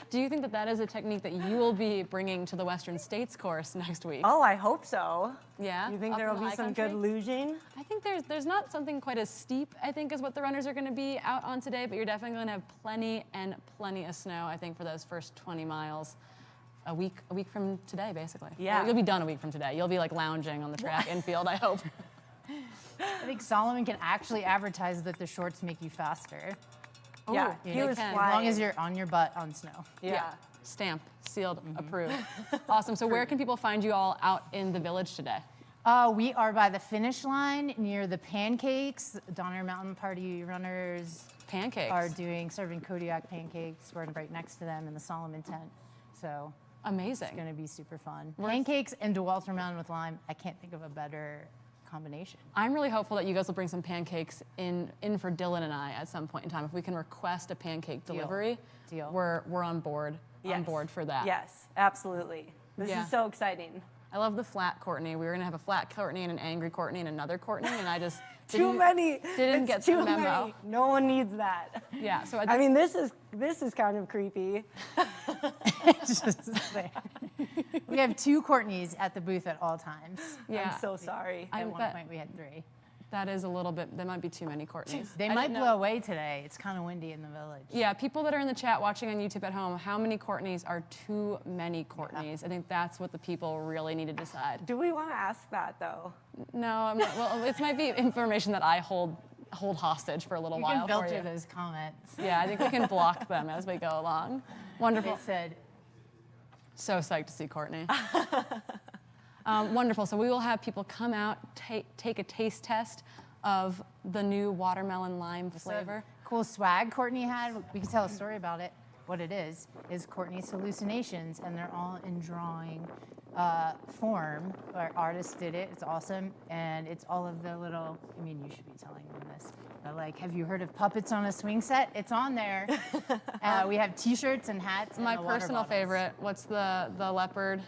Do you think that that is a technique that you will be bringing to the Western States course next week? Oh, I hope so. Yeah? You think Up there in will the be high some country? good luging? I think there's not something quite as steep, I think, as what the runners are going to be out on today, but you're definitely going to have plenty and plenty of snow, I think, for those first 20 miles. a week from today, basically. Yeah. You'll be done a week from today. You'll be like lounging on the track infield, I hope. I think Solomon can actually advertise that the shorts make you faster. Yeah, Ooh, he was As flying. long as you're on your butt on snow. Yeah. Stamp, sealed, approved. Awesome. So where can people find you all out in the village today? We are by the finish line near the pancakes. Donner Mountain Party runners Pancakes are serving Kodiak pancakes. We're right next to them in the Solomon tent. So amazing. It's going to be super fun. Pancakes and DeWalter Mountain with lime. I can't think of a better combination. I'm really hopeful that you guys will bring some pancakes in for Dylan and I at some point in time. If we can request a pancake delivery, we're on board. Yes. On board for that. Yes, absolutely. This is so exciting. I love the flat Courtney. We were gonna have a flat Courtney and an angry Courtney and another Courtney, and I just didn't get the memo. Many. No one needs that. Yeah. So I mean, this is kind of creepy. We have 2 Courtneys at the booth at all times. Yeah. I'm so sorry. At one point we had 3. That is a little bit, there might be too many Courtneys. They might blow away today. It's kind of windy in the village. Yeah, people that are in the chat watching on YouTube at home, how many Courtneys are too many Courtneys? Yeah. I think that's what the people really need to decide. Do we want to ask that though? No, I'm not, well, it might be information that I hold hostage for a little while. You can filter those comments. Yeah, I think we can block them as we go along. Wonderful. They said. So psyched to see Courtney. Wonderful. So we will have people come out, take a taste test of the new watermelon lime flavor. Cool swag Courtney had. We can tell a story about it. What it is Courtney's hallucinations, and they're all in drawing form. Our artist did it. It's awesome, and it's all of the little. I mean, you should be telling them this. But like, have you heard of puppets on a swing set? It's on there. We have T-shirts and hats. My and personal favorite. What's the leopard?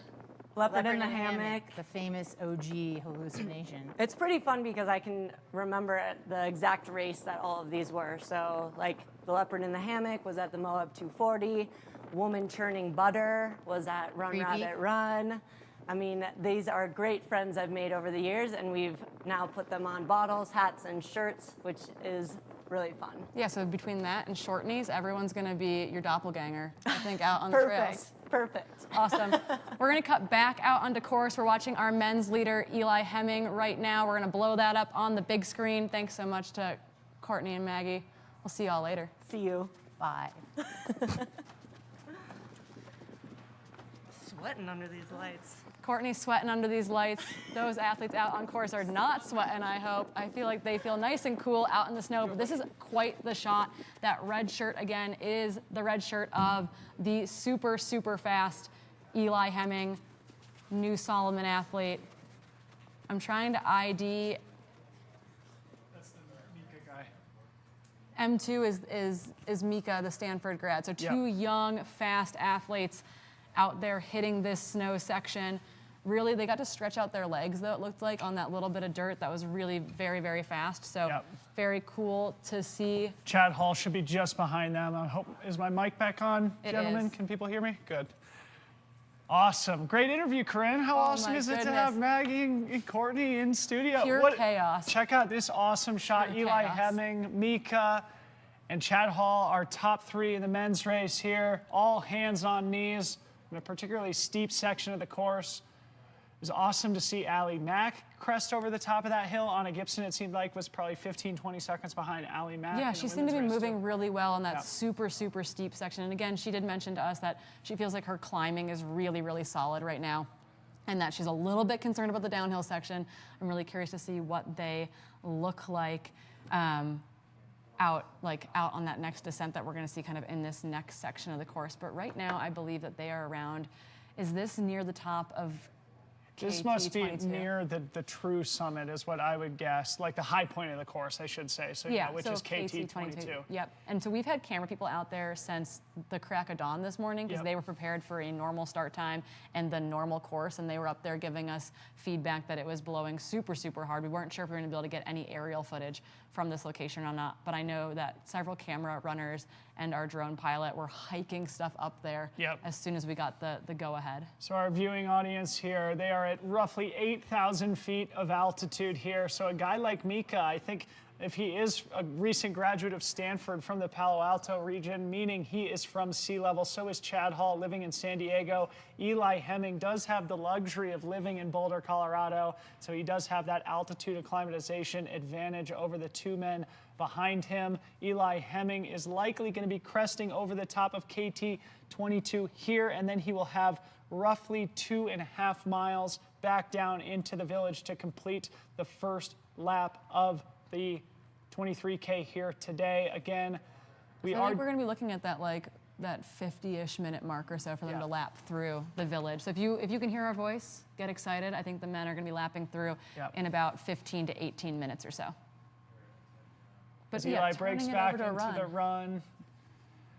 Leopard in the hammock. The famous OG hallucination. It's pretty fun because I can remember the exact race that all of these were. So like the leopard in the hammock was at the Moab 240. Woman churning butter was at Run Rabbit Run. I mean, these are great friends I've made over the years, and we've now put them on bottles, hats, and shirts, which is really fun. Yeah, so between that and short knees, everyone's gonna be your doppelganger, I think, out on the trails. Perfect. Awesome. We're gonna cut back out onto course. We're watching our men's leader, Eli Hemming, right now. We're gonna blow that up on the big screen. Thanks so much to Courtney and Maggie. We'll see y'all later. See you. Bye. Sweating under these lights. Courtney's sweating under these lights. Those athletes out on course are not sweating, I hope. I feel like they feel nice and cool out in the snow, but this is quite the shot. That red shirt, again, is the red shirt of the super, super fast Eli Hemming, new Solomon athlete. I'm trying to ID. That's the Mika guy. M2 is Mika, the Stanford grad. So two young, fast athletes out there hitting this snow section. Really, they got to stretch out their legs, though, it looked like, on that little bit of dirt that was really very, very fast. So very cool to see. Chad Hall should be just behind them. I hope, is my mic back on, gentlemen? Can people hear me? Good. Awesome. Great interview, Corinne. How awesome is it to have Maggie and Courtney in studio? Pure chaos. Check out this awesome shot. Pure Eli chaos. Hemming, Mika, and Chad Hall, our top 3 in the men's race here. All hands on knees in a particularly steep section of the course. It was awesome to see Allie Mack crest over the top of that hill. Anna Gibson, it seemed like, was probably 15, 20 seconds behind Allie Mack. Yeah, she seemed to be moving really well on that super, super steep section. And again, she did mention to us that she feels like her climbing is really, really solid right now, and that she's a little bit concerned about the downhill section. I'm really curious to see what they look like out on that next descent that we're going to see kind of in this next section of the course. But right now, I believe that they are around, is this near the top of This must be near the true summit is what I would guess, like the high point of the course, I should say. So yeah, which is KT 22. Yep. And so we've had camera people out there since the crack of dawn this morning because they were prepared for a normal start time and the normal course, and they were up there giving us feedback that it was blowing super, super hard. We weren't sure if we were going to be able to get any aerial footage from this location or not, but I know that several camera runners and our drone pilot were hiking stuff up there as soon as we got the go-ahead. So our viewing audience here, they are at roughly 8,000 feet of altitude here. So a guy like Mika, I think if he is a recent graduate of Stanford from the Palo Alto region, meaning he is from sea level. So is Chad Hall, living in San Diego. Eli Hemming does have the luxury of living in Boulder, Colorado, so he does have that altitude acclimatization advantage over the two men behind him. Eli Hemming is likely going to be cresting over the top of KT 22 here, and then he will have roughly 2.5 miles back down into the village to complete the first lap of the 23K here today. Again, I think we're going to be looking at that that 50-ish minute mark or so for them to lap through the village. So if you can hear our voice, get excited. I think the men are going to be lapping through in about 15 to 18 minutes or so. But as Eli breaks back into the run.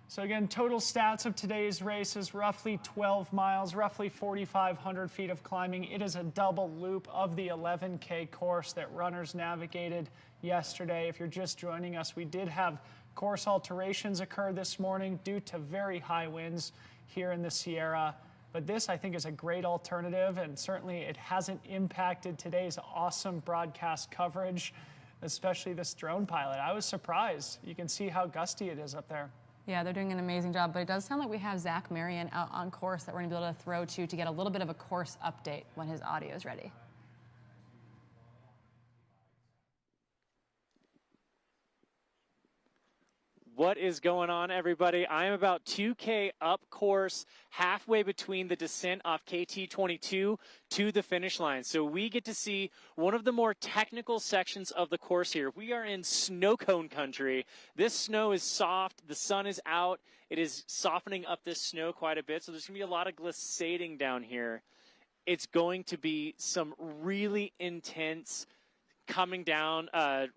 So again, total stats of today's race is roughly 12 miles, roughly 4,500 feet of climbing. It is a double loop of the 11K course that runners navigated yesterday. If you're just joining us, we did have course alterations occur this morning due to very high winds here in the Sierra. But this, I think, is a great alternative, and certainly it hasn't impacted today's awesome broadcast coverage, especially this drone pilot. I was surprised. You can see how gusty it is up there. Yeah, they're doing an amazing job, but it does sound like we have Zach Marion out on course that we're going to be able to throw to get a little bit of a course update when his audio is ready. What is going on, everybody? I am about 2K up course, halfway between the descent off KT 22 to the finish line. So we get to see one of the more technical sections of the course here. We are in snow cone country. This snow is soft. The sun is out. It is softening up this snow quite a bit. So there's going to be a lot of glissading down here. It's going to be some really intense coming down,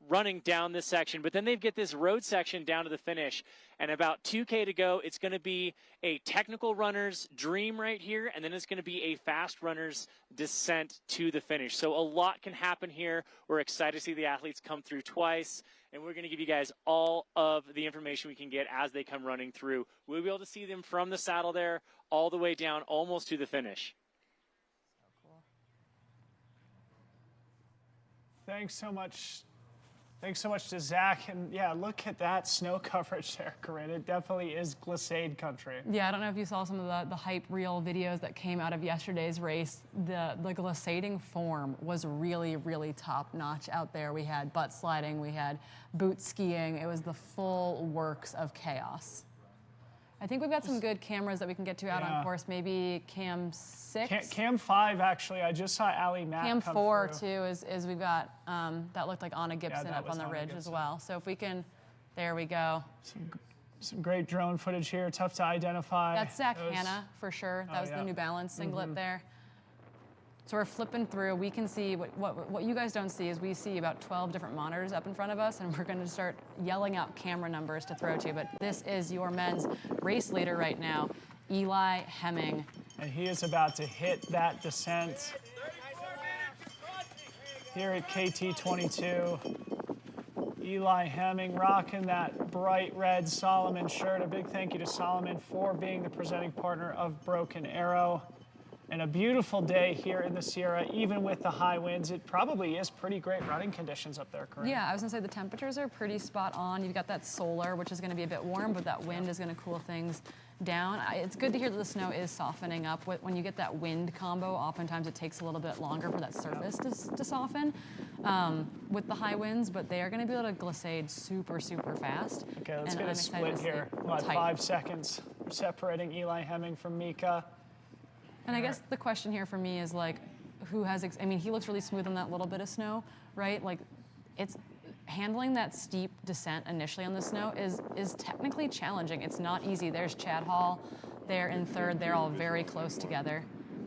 running down this section, but then they get this road section down to the finish, and about 2K to go. It's going to be a technical runner's dream right here, and then it's going to be a fast runner's descent to the finish. So a lot can happen here. We're excited to see the athletes come through twice, and we're going to give you guys all of the information we can get as they come running through. We'll be able to see them from the saddle there all the way down almost to the finish. Thanks so much. Thanks so much to Zach. And yeah, look at that snow coverage there, Corinne. It definitely is glissade country. Yeah, I don't know if you saw some of the hype reel videos that came out of yesterday's race. The glissading form was really, really top notch out there. We had butt sliding, we had boot skiing. It was the full works of chaos. I think we've got some good cameras that we can get to out on course. Maybe cam 6. Cam 5, actually. I just saw Allie Matt Cam come 4 through. too is we've got that looked like Anna Gibson up on the ridge as well. So if we can, there we go. Some great drone footage here. Tough to identify. That's Zach Hanna for sure. That was the New Balance singlet there. So we're flipping through. We can see what you guys don't see is we see about 12 different monitors up in front of us, and we're going to start yelling out camera numbers to throw to. But this is your men's race leader right now, Eli Hemming. And he is about to hit that descent here at KT 22. Eli Hemming rocking that bright red Solomon shirt. A big thank you to Solomon for being the presenting partner of Broken Arrow. And a beautiful day here in the Sierra, even with the high winds. It probably is pretty great running conditions up there, Corinne. Yeah, I was gonna say the temperatures are pretty spot on. You've got that solar, which is gonna be a bit warm, but that wind is gonna cool things down. It's good to hear that the snow is softening up. When you get that wind combo, oftentimes it takes a little bit longer for that surface to soften with the high winds, but they are gonna be able to glissade super, super fast. Okay, let's get a split here. About 5 seconds separating Eli Hemming from Mika. And I guess the question here for me is like, who has, I mean, he looks really smooth on that little bit of snow, right? Like, it's handling that steep descent initially on the snow is technically challenging. It's not easy. There's Chad Hall there in third. They're all very close together.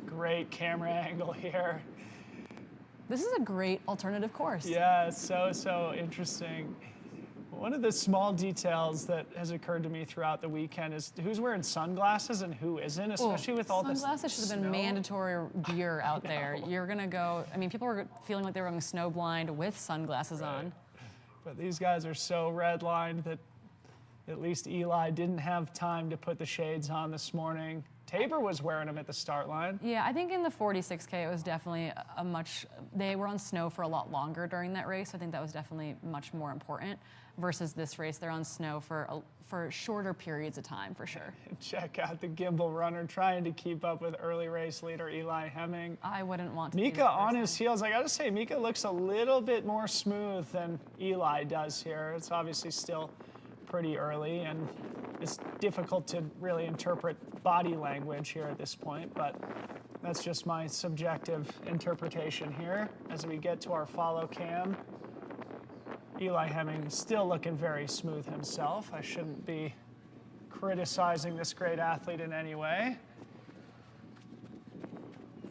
Great camera angle here. This is a great alternative course. Yeah, so interesting. One of the small details that has occurred to me throughout the weekend is who's wearing sunglasses and who isn't, especially with all this sunglasses should have been mandatory gear out there. You're gonna go, I mean, people were feeling like they were going snow blind with sunglasses on. But these guys are so redlined that at least Eli didn't have time to put the shades on this morning. Tabor was wearing them at the start line. Yeah, I think in the 46K, it was definitely they were on snow for a lot longer during that race. I think that was definitely much more important versus this race. They're on snow for shorter periods of time, for sure. Check out the gimbal runner trying to keep up with early race leader Eli Hemming. I wouldn't want to. Mika on his heels. I gotta say, Mika looks a little bit more smooth than Eli does here. It's obviously still pretty early, and it's difficult to really interpret body language here at this point, but that's just my subjective interpretation here. As we get to our follow cam, Eli Hemming still looking very smooth himself. I shouldn't be criticizing this great athlete in any way.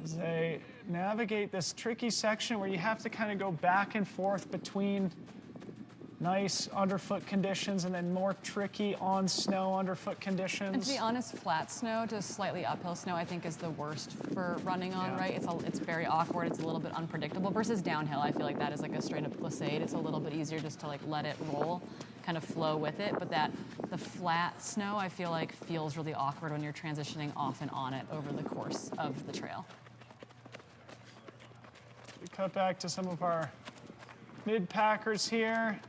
As they navigate this tricky section where you have to kind of go back and forth between nice underfoot conditions and then more tricky on snow underfoot conditions. And to be honest, flat snow to slightly uphill snow, I think, is the worst for running on, right? It's very awkward. It's a little bit unpredictable versus downhill. I feel like that is like a straight up glissade. It's a little bit easier just to like let it roll, kind of flow with it. But the flat snow, I feel like feels really awkward when you're transitioning off and on it over the course of the trail. We cut back to some of our mid-packers here.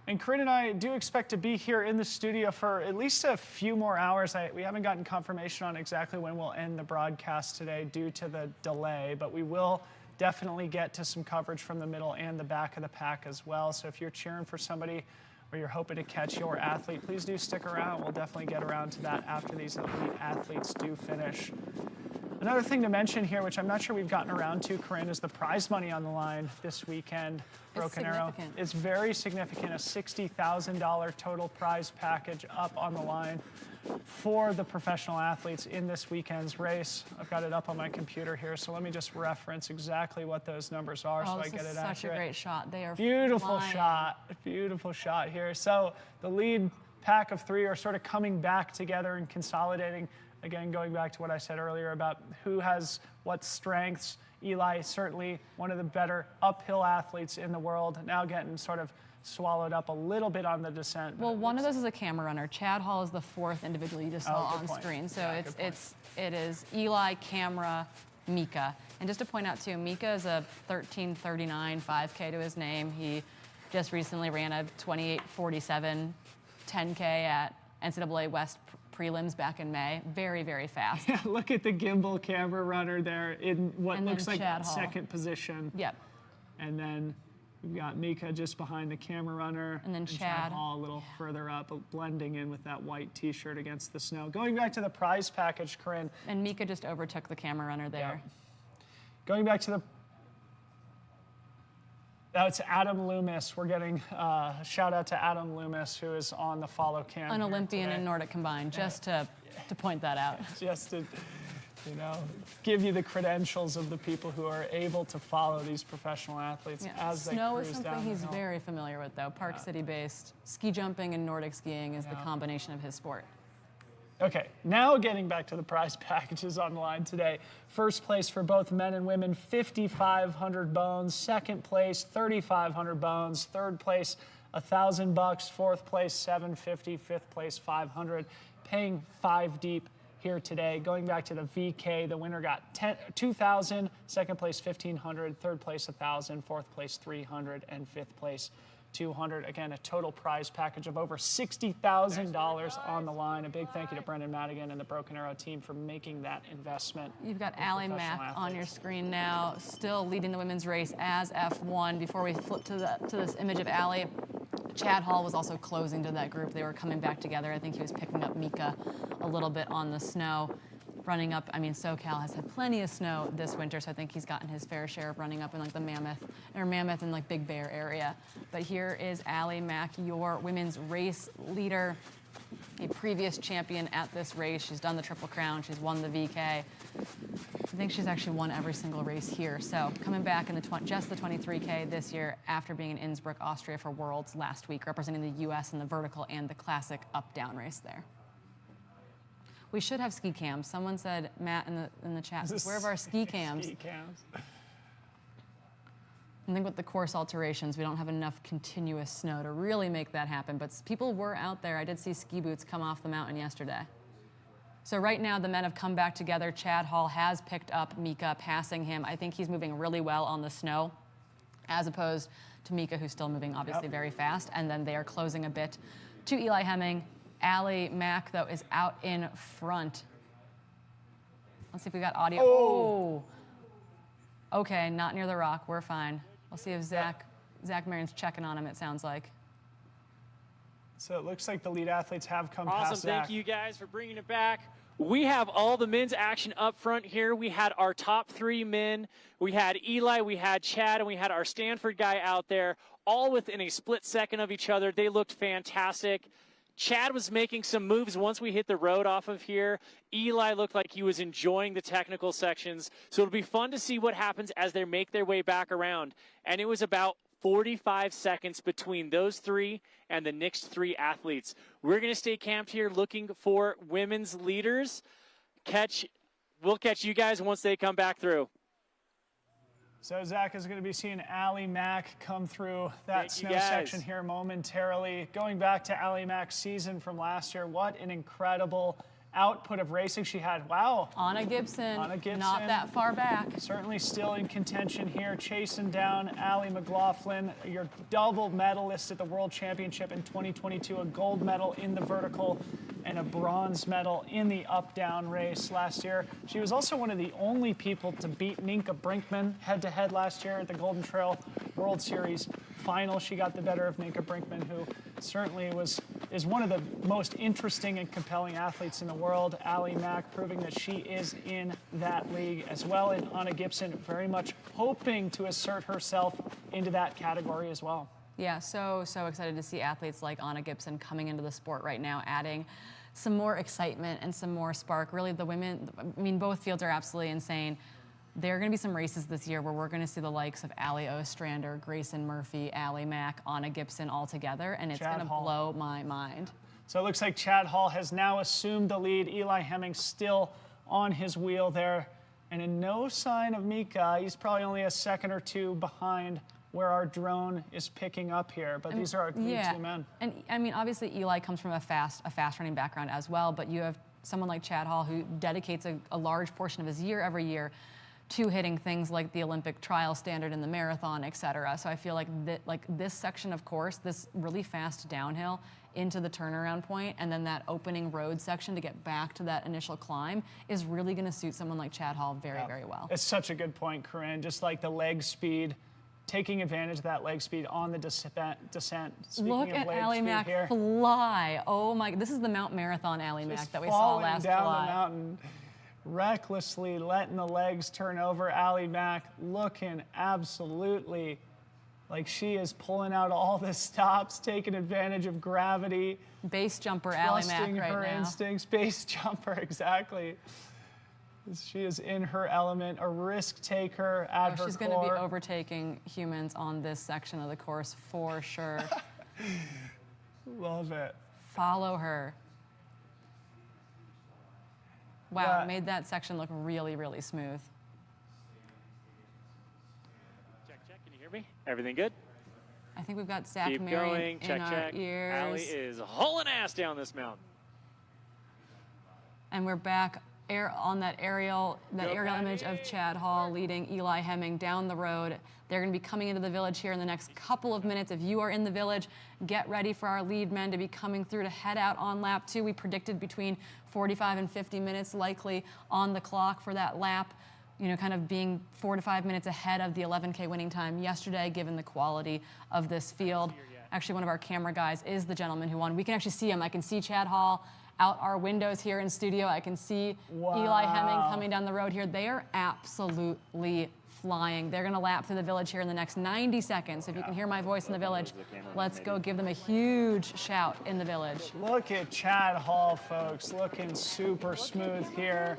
And Corinne and I do expect to be here in the studio for at least a few more hours. We haven't gotten confirmation on exactly when we'll end the broadcast today due to the delay, but we will definitely get to some coverage from the middle and the back of the pack as well. So if you're cheering for somebody or you're hoping to catch your athlete, please do stick around. We'll definitely get around to that after these elite athletes do finish. Another thing to mention here, which I'm not sure we've gotten around to, Corinne, is the prize money on the line this weekend. Broken Arrow. It's very significant, a $60,000 total prize package up on the line for the professional athletes in this weekend's race. I've got it up on my computer here, so let me just reference exactly what those numbers are so I get it accurate. Such a great shot. They are beautiful flying. Beautiful shot here. So the lead pack of three are sort of coming back together and consolidating. Again, going back to what I said earlier about who has what strengths. Eli, certainly one of the better uphill athletes in the world, now getting sort of swallowed up a little bit on the descent. Well, one of those is a camera runner. Chad Hall is the fourth individual you just saw on screen. So it is Eli, camera, Mika. And just to point out too, Mika is a 13:39 5K to his name. He just recently ran a 28:47 10K at NCAA West prelims back in May. Very, very fast. Yeah, look at the gimbal camera runner there in what looks like second position. Yep. And then we've got Mika just behind the camera runner. And then Chad Hall a little further up, blending in with that white t-shirt against the snow. Going back to the prize package, Corinne. And Mika just overtook the camera runner there. Yeah. Going back to the That's Adam Loomis. We're getting a shout out to Adam Loomis, who is on the follow cam. An Olympian in Nordic combined, just to point that out. Just to, give you the credentials of the people who are able to follow these professional athletes as they cruise down. Snow is something he's very familiar with, though. Park City based. Ski jumping and Nordic skiing is the combination of his sport. Okay, now getting back to the prize packages on the line today. First place for both men and women, 5,500 bones. Second place, 3,500 bones. Third place, $1,000. Fourth place, $750. Fifth place, $500. Paying 5 deep here today. Going back to the VK, the winner got $2,000. Second place, $1,500. Third place, $1,000. Fourth place, $300. And fifth place, $200. Again, a total prize package of over $60,000 on the line. A big thank you to Brendan Madigan and the Broken Arrow team for making that investment. You've got Allie Mack on your screen now, still leading the women's race as F1. Before we flip to this image of Allie, Chad Hall was also closing to that group. They were coming back together. I think he was picking up Mika a little bit on the snow. Running up, SoCal has had plenty of snow this winter, so I think he's gotten his fair share of running up in like the Mammoth and like Big Bear area. But here is Allie Mack, your women's race leader, a previous champion at this race. She's done the Triple Crown, she's won the VK. I think she's actually won every single race here. So coming back in just the 23K this year after being in Innsbruck, Austria for Worlds last week, representing the US in the vertical and the classic up-down race there. We should have ski cams. Someone said, Matt in the chat, where are our ski cams? Ski cams. I think with the course alterations, we don't have enough continuous snow to really make that happen, but people were out there. I did see ski boots come off the mountain yesterday. So right now, the men have come back together. Chad Hall has picked up Mika, passing him. I think he's moving really well on the snow, as opposed to Mika, who's still moving obviously very fast. And then they are closing a bit to Eli Hemming. Allie Mack, though, is out in front. Let's see if we got audio. Oh. Okay, not near the rock. We're fine. We'll see if Zach Marion's checking on him, it sounds like. So it looks like the lead athletes have come Awesome, past Zach. thank you guys for bringing it back. We have all the men's action up front here. We had our top 3 men. We had Eli, we had Chad, and we had our Stanford guy out there, all within a split second of each other. They looked fantastic. Chad was making some moves once we hit the road off of here. Eli looked like he was enjoying the technical sections. So it'll be fun to see what happens as they make their way back around. And it was about 45 seconds between those 3 and the next 3 athletes. We're going to stay camped here looking for women's leaders. We'll catch you guys once they come back through. So Zach is going to be seeing Allie Mack come through that snow section here momentarily. Going back to Allie Mack's season from last year, what an incredible output of racing she had. Wow. Anna Gibson, not that far back. Certainly still in contention here, chasing down Allie McLaughlin, your double medalist at the World Championship in 2022, a gold medal in the vertical and a bronze medal in the up-down race last year. She was also one of the only people to beat Minka Brinkman head-to-head last year at the Golden Trail World Series final. She got the better of Minka Brinkman, who certainly is one of the most interesting and compelling athletes in the world. Allie Mack proving that she is in that league as well, and Anna Gibson very much hoping to assert herself into that category as well. Yeah, so excited to see athletes like Anna Gibson coming into the sport right now, adding some more excitement and some more spark. Really, the women, I mean, both fields are absolutely insane. There are going to be some races this year where we're going to see the likes of Allie Ostrander, Grayson Murphy, Allie Mack, Anna Gibson all together, and it's going to blow my mind. So it looks like Chad Hall has now assumed the lead. Eli Hemming still on his wheel there. And in no sign of Mika. He's probably only a second or 2 behind where our drone is picking up here. But these are our lead 2 men. And I mean, obviously Eli comes from a fast running background as well, but you have someone like Chad Hall who dedicates a large portion of his year every year to hitting things like the Olympic trial standard in the marathon, et cetera. So I feel like this section of course, this really fast downhill into the turnaround point, and then that opening road section to get back to that initial climb is really going to suit someone like Chad Hall very, very well. It's such a good point, Corinne. Just like the leg speed, taking advantage of that leg speed on the descent. Look at Allie Mack fly. Oh my, this is the Mount Marathon Allie Mack that we saw last down July. The mountain, recklessly letting the legs turn over. Allie Mack looking absolutely like she is pulling out all the stops, taking advantage of gravity. Base jumper Allie Mack right now. Trusting her instincts, base jumper, exactly. She is in her element, a risk taker at her core. She's going to be overtaking humans on this section of the course for sure. Love it. Follow her. Wow, made that section look really, really smooth. Check, can you hear me? Everything good? I think we've got Zach Keep Marion going. Check, in our ears. Allie is hauling ass down this mountain. And we're back on that aerial image of Chad Hall leading Eli Hemming down the road. They're going to be coming into the village here in the next couple of minutes. If you are in the village, get ready for our lead men to be coming through to head out on lap 2. We predicted between 45 and 50 minutes likely on the clock for that lap, you know, kind of being 4 to 5 minutes ahead of the 11K winning time yesterday, given the quality of this field. Actually, one of our camera guys is the gentleman who won. We can actually see him. I can see Chad Hall out our windows here in studio. I can see Eli Hemming coming down the road here. They are absolutely flying. They're going to lap through the village here in the next 90 seconds. If you can hear my voice in the village, let's go give them a huge shout in the village. Look at Chad Hall, folks, looking super smooth here.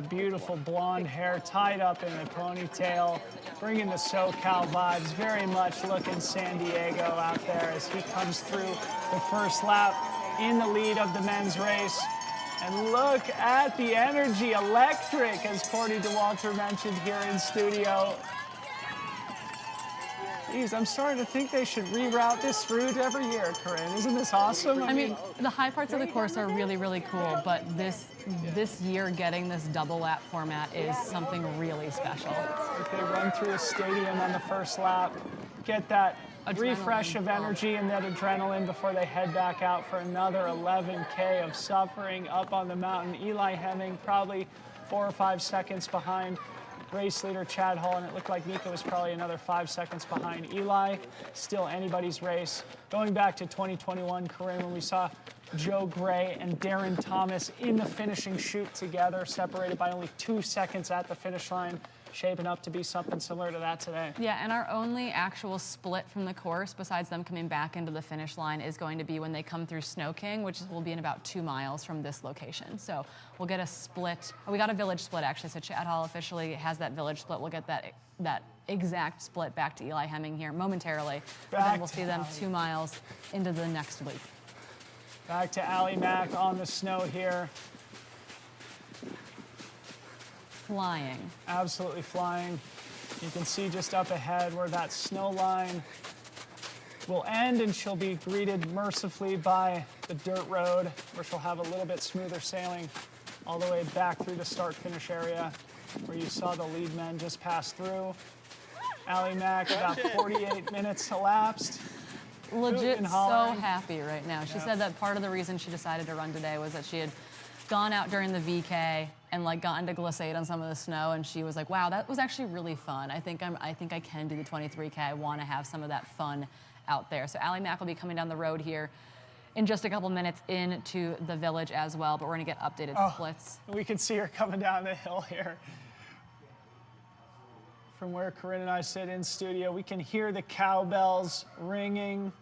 Beautiful blonde hair tied up in a ponytail, bringing the SoCal vibes, very much looking San Diego out there as he comes through the first lap in the lead of the men's race. And look at the energy, electric, as Courtney DeWalter mentioned here in studio. Geez, I'm starting to think they should reroute this route every year, Corinne. Isn't this awesome? I mean, the high parts of the course are really, really cool, but this year getting this double lap format is something really special. They run through a stadium on the first lap, get that refresh of energy and that adrenaline before they head back out for another 11K of suffering up on the mountain. Eli Hemming probably 4 or 5 seconds behind race leader Chad Hall, and it looked like Mika was probably another 5 seconds behind Eli. Still anybody's race. Going back to 2021, Corinne, when we saw Joe Gray and Darren Thomas in the finishing chute together, separated by only 2 seconds at the finish line, shaping up to be something similar to that today. Yeah, and our only actual split from the course, besides them coming back into the finish line, is going to be when they come through Snow King, which will be in about 2 miles from this location. So we'll get a split. Oh, we got a village split, actually. So Chad Hall officially has that village split. We'll get that exact split back to Eli Hemming here momentarily. But then we'll see them 2 miles into the next week. Back to Allie Mack on the snow here. Flying. Absolutely flying. You can see just up ahead where that snow line will end, and she'll be greeted mercifully by the dirt road, where she'll have a little bit smoother sailing all the way back through the start-finish area where you saw the lead men just pass through. Allie Mack, about 48 minutes elapsed. Legit so happy right now. She said that part of the reason she decided to run today was that she had gone out during the VK and like gotten to glissade on some of the snow, and she was like, wow, that was actually really fun. I think I can do the 23K. I want to have some of that fun out there. So Allie Mack will be coming down the road here in just a couple minutes into the village as well, but we're gonna get updated splits. We can see her coming down the hill here. From where Corinne and I sit in studio, we can hear the cowbells ringing.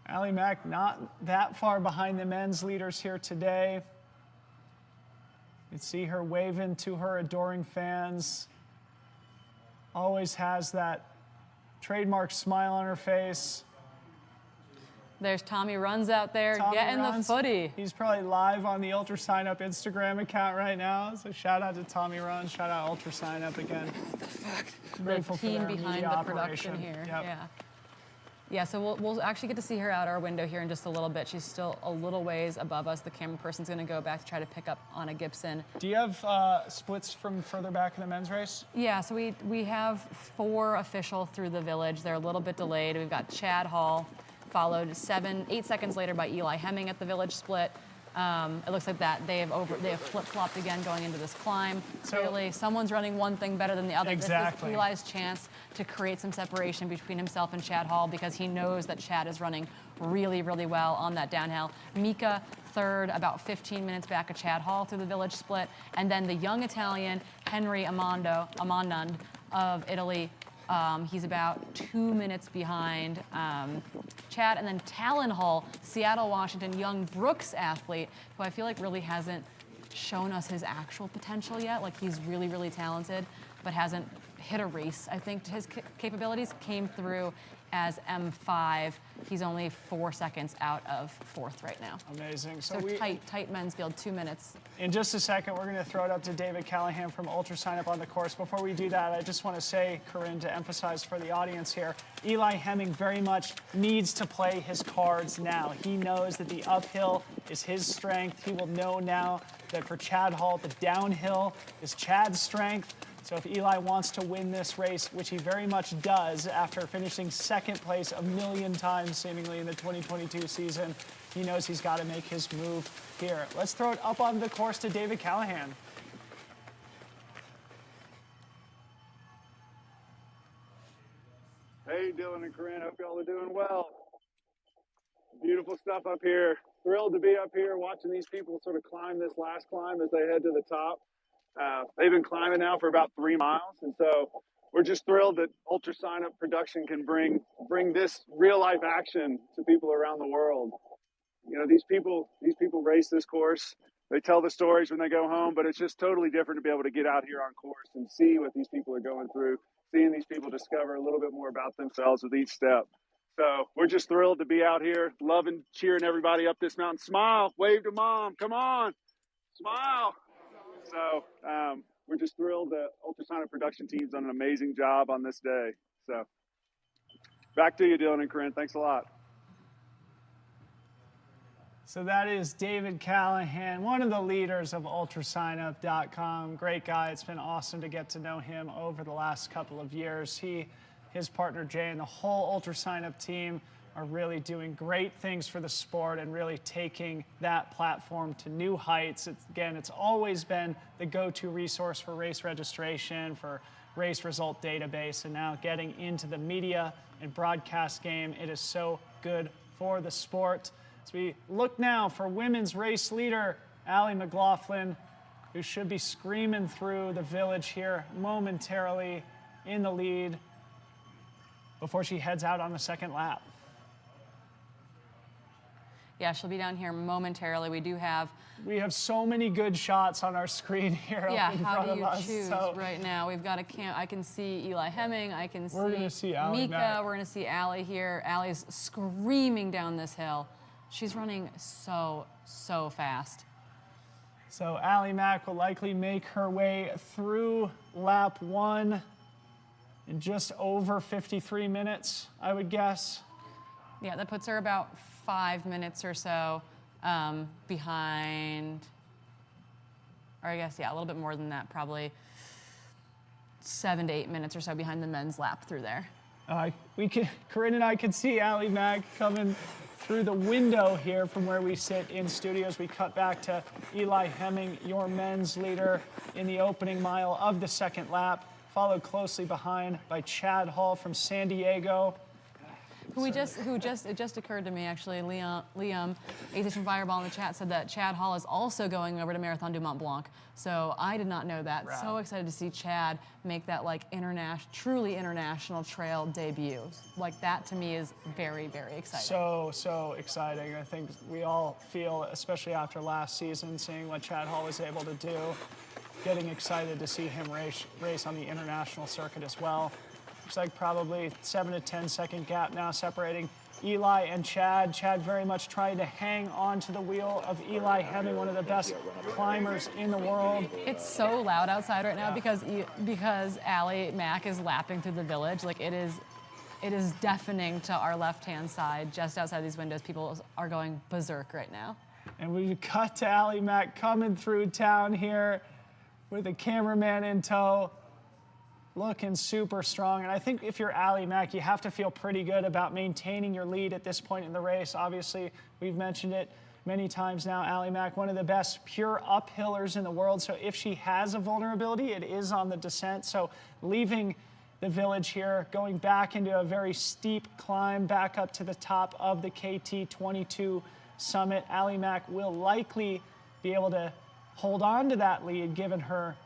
Allie Mack not that far behind the men's leaders here today. You can see her waving to her adoring fans. Always has that trademark smile on her face. There's Tommy Runs out there getting the footy. He's probably live on the Ultra Sign Up Instagram account right now. So shout out to Tommy Runs, shout out Ultra Sign Up again. What the fuck? The team behind the production here. Yep. Yeah. Yeah, so we'll actually get to see her out our window here in just a little bit. She's still a little ways above us. The camera person's gonna go back to try to pick up Anna Gibson. Do you have splits from further back in the men's race? Yeah, so we have 4 official through the village. They're a little bit delayed. We've got Chad Hall, followed 8 seconds later by Eli Hemming at the village split. It looks like that they have flip-flopped again going into this climb. Clearly, someone's running one thing better than the other. Exactly. This is Eli's chance to create some separation between himself and Chad Hall, because he knows that Chad is running really, really well on that downhill. Mika third, about 15 minutes back of Chad Hall through the village split. And then the young Italian, Henry Amandand of Italy, he's about 2 minutes behind Chad. And then Talon Hall, Seattle, Washington, young Brooks athlete, who I feel like really hasn't shown us his actual potential yet. Like, he's really, really talented, but hasn't hit a race. I think his capabilities came through as M5. He's only 4 seconds out of 4th right now. Amazing. So tight men's field, 2 minutes. In just a second, we're going to throw it up to David Callahan from Ultra Sign Up on the course. Before we do that, I just want to say, Corinne, to emphasize for the audience here, Eli Hemming very much needs to play his cards now. He knows that the uphill is his strength. He will know now that for Chad Hall, the downhill is Chad's strength. So if Eli wants to win this race, which he very much does after finishing 2nd place 1,000,000 times seemingly in the 2022 season, he knows he's got to make his move here. Let's throw it up on the course to David Callahan. Hey, Dylan and Corinne, hope y'all are doing well. Beautiful stuff up here. Thrilled to be up here watching these people sort of climb this last climb as they head to the top. They've been climbing now for about 3 miles, and so we're just thrilled that Ultra Sign Up production can bring this real life action to people around the world. You know, these people race this course. They tell the stories when they go home, but it's just totally different to be able to get out here on course and see what these people are going through, seeing these people discover a little bit more about themselves with each step. So we're just thrilled to be out here, loving, cheering everybody up this mountain. Smile, wave to mom, come on, smile. So we're just thrilled that Ultra Sign Up production team's done an amazing job on this day. So back to you, Dylan and Corinne. Thanks a lot. So that is David Callahan, one of the leaders of ultrasignup.com. Great guy. It's been awesome to get to know him over the last couple of years. He, his partner Jay, and the whole UltraSignup team are really doing great things for the sport and really taking that platform to new heights. Again, it's always been the go-to resource for race registration, for race result database, and now getting into the media and broadcast game. It is so good for the sport. As we look now for women's race leader, Allie McLaughlin, who should be screaming through the village here momentarily in the lead before she heads out on the second lap. Yeah, she'll be down here momentarily. We have so many good shots on our screen here. Yeah, up in how front do of you us, choose so. right now? We've got I can see Eli Hemming. I can We're gonna see Allie Mika. Mack. We're going to see Allie here. Allie's screaming down this hill. She's running so fast. So Allie Mack will likely make her way through lap 1 in just over 53 minutes, I would guess. Yeah, that puts her about 5 minutes or so behind, or I guess, yeah, a little bit more than that, probably 7 to 8 minutes or so behind the men's lap through there. Corinne and I can see Allie Mack coming through the window here from where we sit in studios. We cut back to Eli Hemming, your men's leader in the opening mile of the second lap, followed closely behind by Chad Hall from San Diego. It just occurred to me actually, Liam, Aviation Fireball in the chat said that Chad Hall is also going over to Marathon du Mont Blanc. So I did not know that. Right. So excited to see Chad make that like truly international trail debut. Like that to me is very, very exciting. So exciting. I think we all feel, especially after last season, seeing what Chad Hall was able to do, getting excited to see him race on the international circuit as well. Looks like probably 7 to 10 second gap now separating Eli and Chad. Chad very much trying to hang on to the wheel of Eli Hemming, one of the best climbers in the world. It's so loud outside right now because Allie Mack is lapping through the village. Like it is deafening to our left-hand side. Just outside these windows, people are going berserk right now. And we cut to Allie Mack coming through town here with a cameraman in tow. Looking super strong, and I think if you're Allie Mack, you have to feel pretty good about maintaining your lead at this point in the race. Obviously, we've mentioned it many times now, Allie Mack, one of the best pure uphillers in the world, so if she has a vulnerability, it is on the descent. So leaving the village here, going back into a very steep climb back up to the top of the KT22 summit, Allie Mack will likely be able to hold on to that lead given her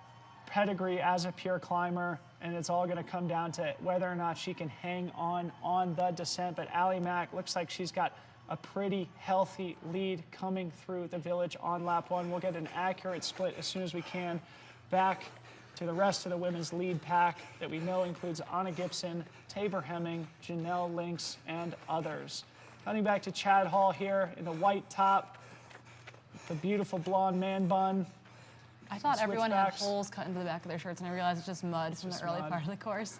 pedigree as a pure climber, and it's all going to come down to whether or not she can hang on the descent. But Allie Mack looks like she's got a pretty healthy lead coming through the village on lap 1. We'll get an accurate split as soon as we can back to the rest of the women's lead pack that we know includes Anna Gibson, Tabor Hemming, Janelle Lynx, and others. Cutting back to Chad Hall here in the white top, the beautiful blonde man bun. I thought everyone had holes cut into the back of their shirts, and I realized it's just mud from the early part of the course.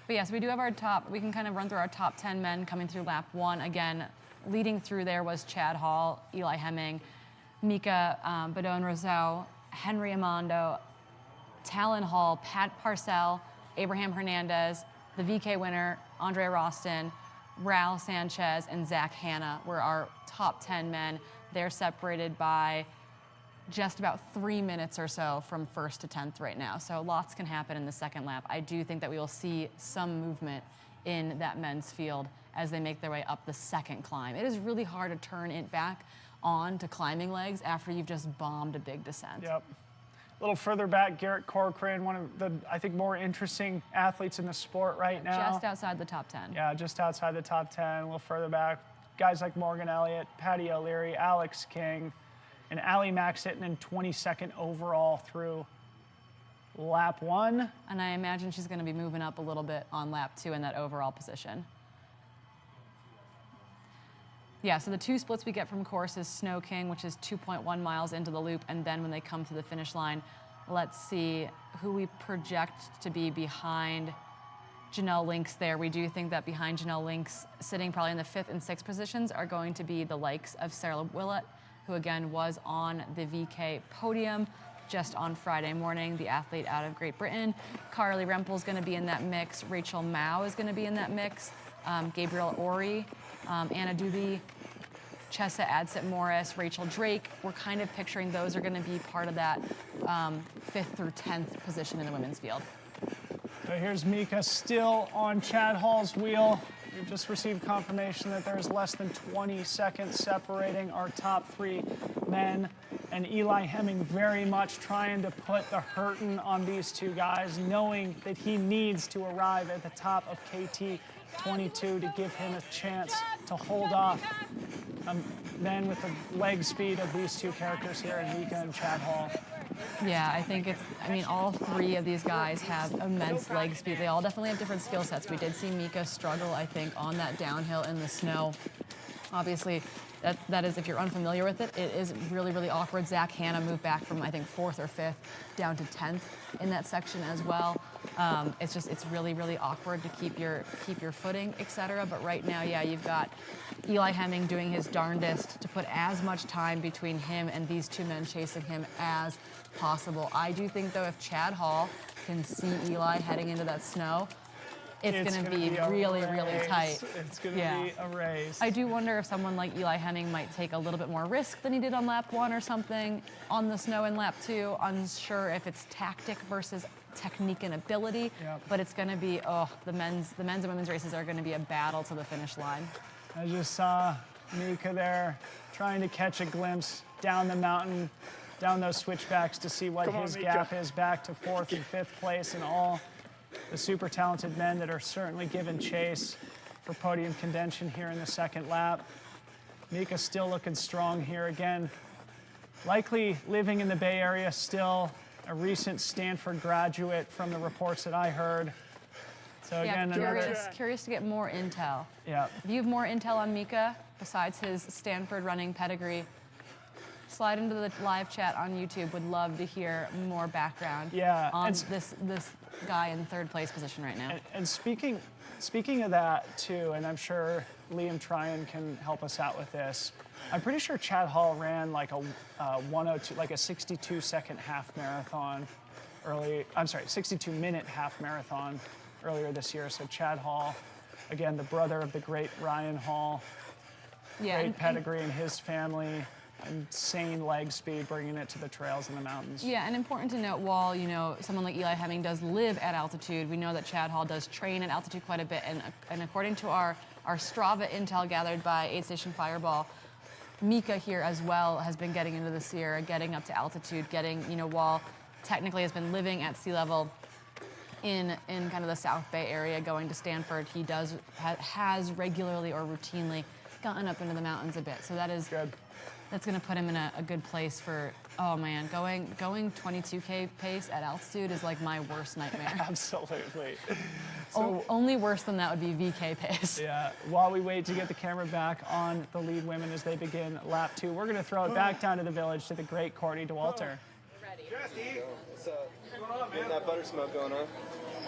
But yes, we do have our top. We can kind of run through our top 10 men coming through lap 1. Again, leading through there was Chad Hall, Eli Hemming, Mika Badone-Rousseau, Henry Amando, Talon Hall, Pat Parcell, Abraham Hernandez, the VK winner, Andre Roston, Raul Sanchez, and Zach Hanna were our top 10 men. They're separated by just about 3 minutes or so from 1st to 10th right now. So lots can happen in the second lap. I do think that we will see some movement in that men's field as they make their way up the second climb. It is really hard to turn it back on to climbing legs after you've just bombed a big descent. Yep. A little further back, Garrett Corcoran, one of the, I think, more interesting athletes in the sport right now. Just outside the top 10. Yeah, just outside the top 10. A little further back, guys like Morgan Elliott, Patty O'Leary, Alex King, and Allie Mack sitting in 22nd overall through lap 1. And I imagine she's going to be moving up a little bit on lap 2 in that overall position. Yeah, so the 2 splits we get from course is Snow King, which is 2.1 miles into the loop, and then when they come to the finish line, let's see who we project to be behind Janelle Links there. We do think that behind Janelle Links, sitting probably in the 5th and 6th positions, are going to be the likes of Sarah Willett, who again was on the VK podium just on Friday morning, the athlete out of Great Britain. Carly Rempel's going to be in that mix. Rachel Mao is going to be in that mix. Gabrielle Ori, Anna Doobie, Chessa Adsit-Morris, Rachel Drake. We're kind of picturing those are going to be part of that 5th through 10th position in the women's field. So here's Mika still on Chad Hall's wheel. We've just received confirmation that there's less than 20 seconds separating our top 3 men. And Eli Hemming very much trying to put the hurtin' on these 2 guys, knowing that he needs to arrive at the top of KT 22 to give him a chance to hold off men with the leg speed of these 2 characters here in Mika and Chad Hall. Yeah, I think all 3 of these guys have immense leg speed. They all definitely have different skill sets. We did see Mika struggle, I think, on that downhill in the snow. Obviously, that is, if you're unfamiliar with it, it is really, really awkward. Zach Hanna moved back from, I think, 4th or 5th down to 10th in that section as well. It's really, really awkward to keep your footing, etc. But right now, yeah, you've got Eli Hemming doing his darndest to put as much time between him and these 2 men chasing him as possible. I do think, though, if Chad Hall can see Eli heading into that snow, it's going to be really, really tight. It's going to be a race. I do wonder if someone like Eli Hemming might take a little bit more risk than he did on lap 1 or something on the snow in lap 2. Unsure if it's tactic versus technique and ability, but it's going to be, the men's and women's races are going to be a battle to the finish line. I just saw Mika there trying to catch a glimpse down the mountain, down those switchbacks to see what his gap is back to 4th and 5th place, and all the super talented men that are certainly giving chase for podium contention here in the 2nd lap. Mika still looking strong here again. Likely living in the Bay Area still, a recent Stanford graduate from the reports that I heard. So again, curious to get more intel. Yeah. If you have more intel on Mika, besides his Stanford running pedigree, slide into the live chat on YouTube. Would love to hear more background on this guy in 3rd place position right now. And speaking of that too, and I'm sure Liam Tryon can help us out with this. I'm pretty sure Chad Hall ran like a 102, like a 62-second half marathon 62-minute half marathon earlier this year. So Chad Hall, again, the brother of the great Ryan Hall, great pedigree in his family. Insane leg speed, bringing it to the trails and the mountains. Yeah, and important to note, while someone like Eli Hemming does live at altitude, we know that Chad Hall does train at altitude quite a bit, and according to our Strava intel gathered by Aid Station Fireball, Mika here as well has been getting into the Sierra, getting up to altitude, getting, while technically has been living at sea level in kind of the South Bay area, going to Stanford, he has regularly or routinely gotten up into the mountains a bit. So that is good. That's going to put him in a good place for, going 22K pace at altitude is like my worst nightmare. Absolutely. So, only worse than that would be VK pace. Yeah. While we wait to get the camera back on the lead women as they begin lap 2, we're going to throw it back down to the village to the great Courtney DeWalter. Ready. Jesse, what's up? Getting that butter smoke going on.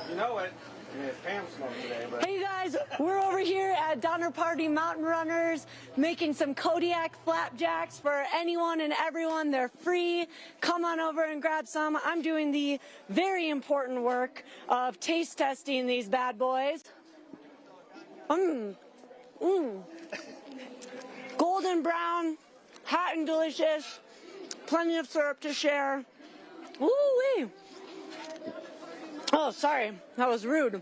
You know it. I mean, it's Pam smoke today, but... Hey guys, we're over here at Donner Party Mountain Runners making some Kodiak flapjacks for anyone and everyone. They're free. Come on over and grab some. I'm doing the very important work of taste testing these bad boys. Golden brown, hot and delicious, plenty of syrup to share. Woo-wee. Oh, sorry, that was rude.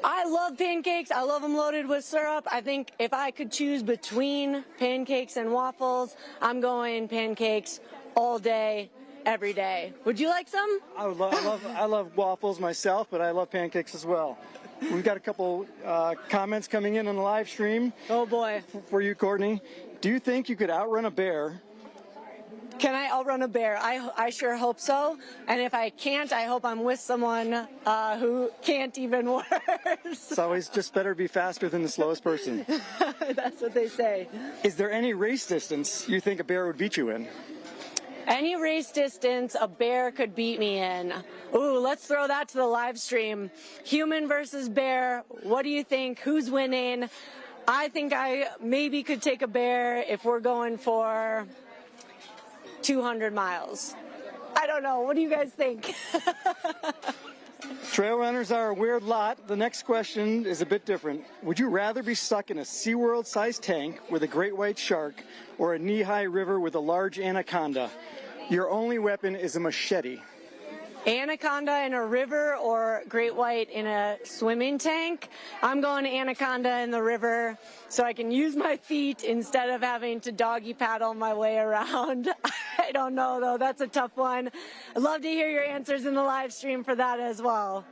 I love pancakes. I love them loaded with syrup. I think if I could choose between pancakes and waffles, I'm going pancakes all day, every day. Would you like some? I love waffles myself, but I love pancakes as well. We've got a couple comments coming in on the live stream. Oh boy. For you, Courtney. Do you think you could outrun a bear? Can I outrun a bear? I sure hope so. And if I can't, I hope I'm with someone who can't even worse. It's always just better to be faster than the slowest person. That's what they say. Is there any race distance you think a bear would beat you in? Any race distance a bear could beat me in. Ooh, let's throw that to the live stream. Human versus bear. What do you think? Who's winning? I think I maybe could take a bear if we're going for 200 miles. I don't know. What do you guys think? Trail runners are a weird lot. The next question is a bit different. Would you rather be stuck in a SeaWorld-sized tank with a great white shark or a knee-high river with a large anaconda? Your only weapon is a machete. Anaconda in a river or great white in a swimming tank? I'm going anaconda in the river so I can use my feet instead of having to doggy paddle my way around. I don't know though, that's a tough one. I'd love to hear your answers in the live stream for that as well.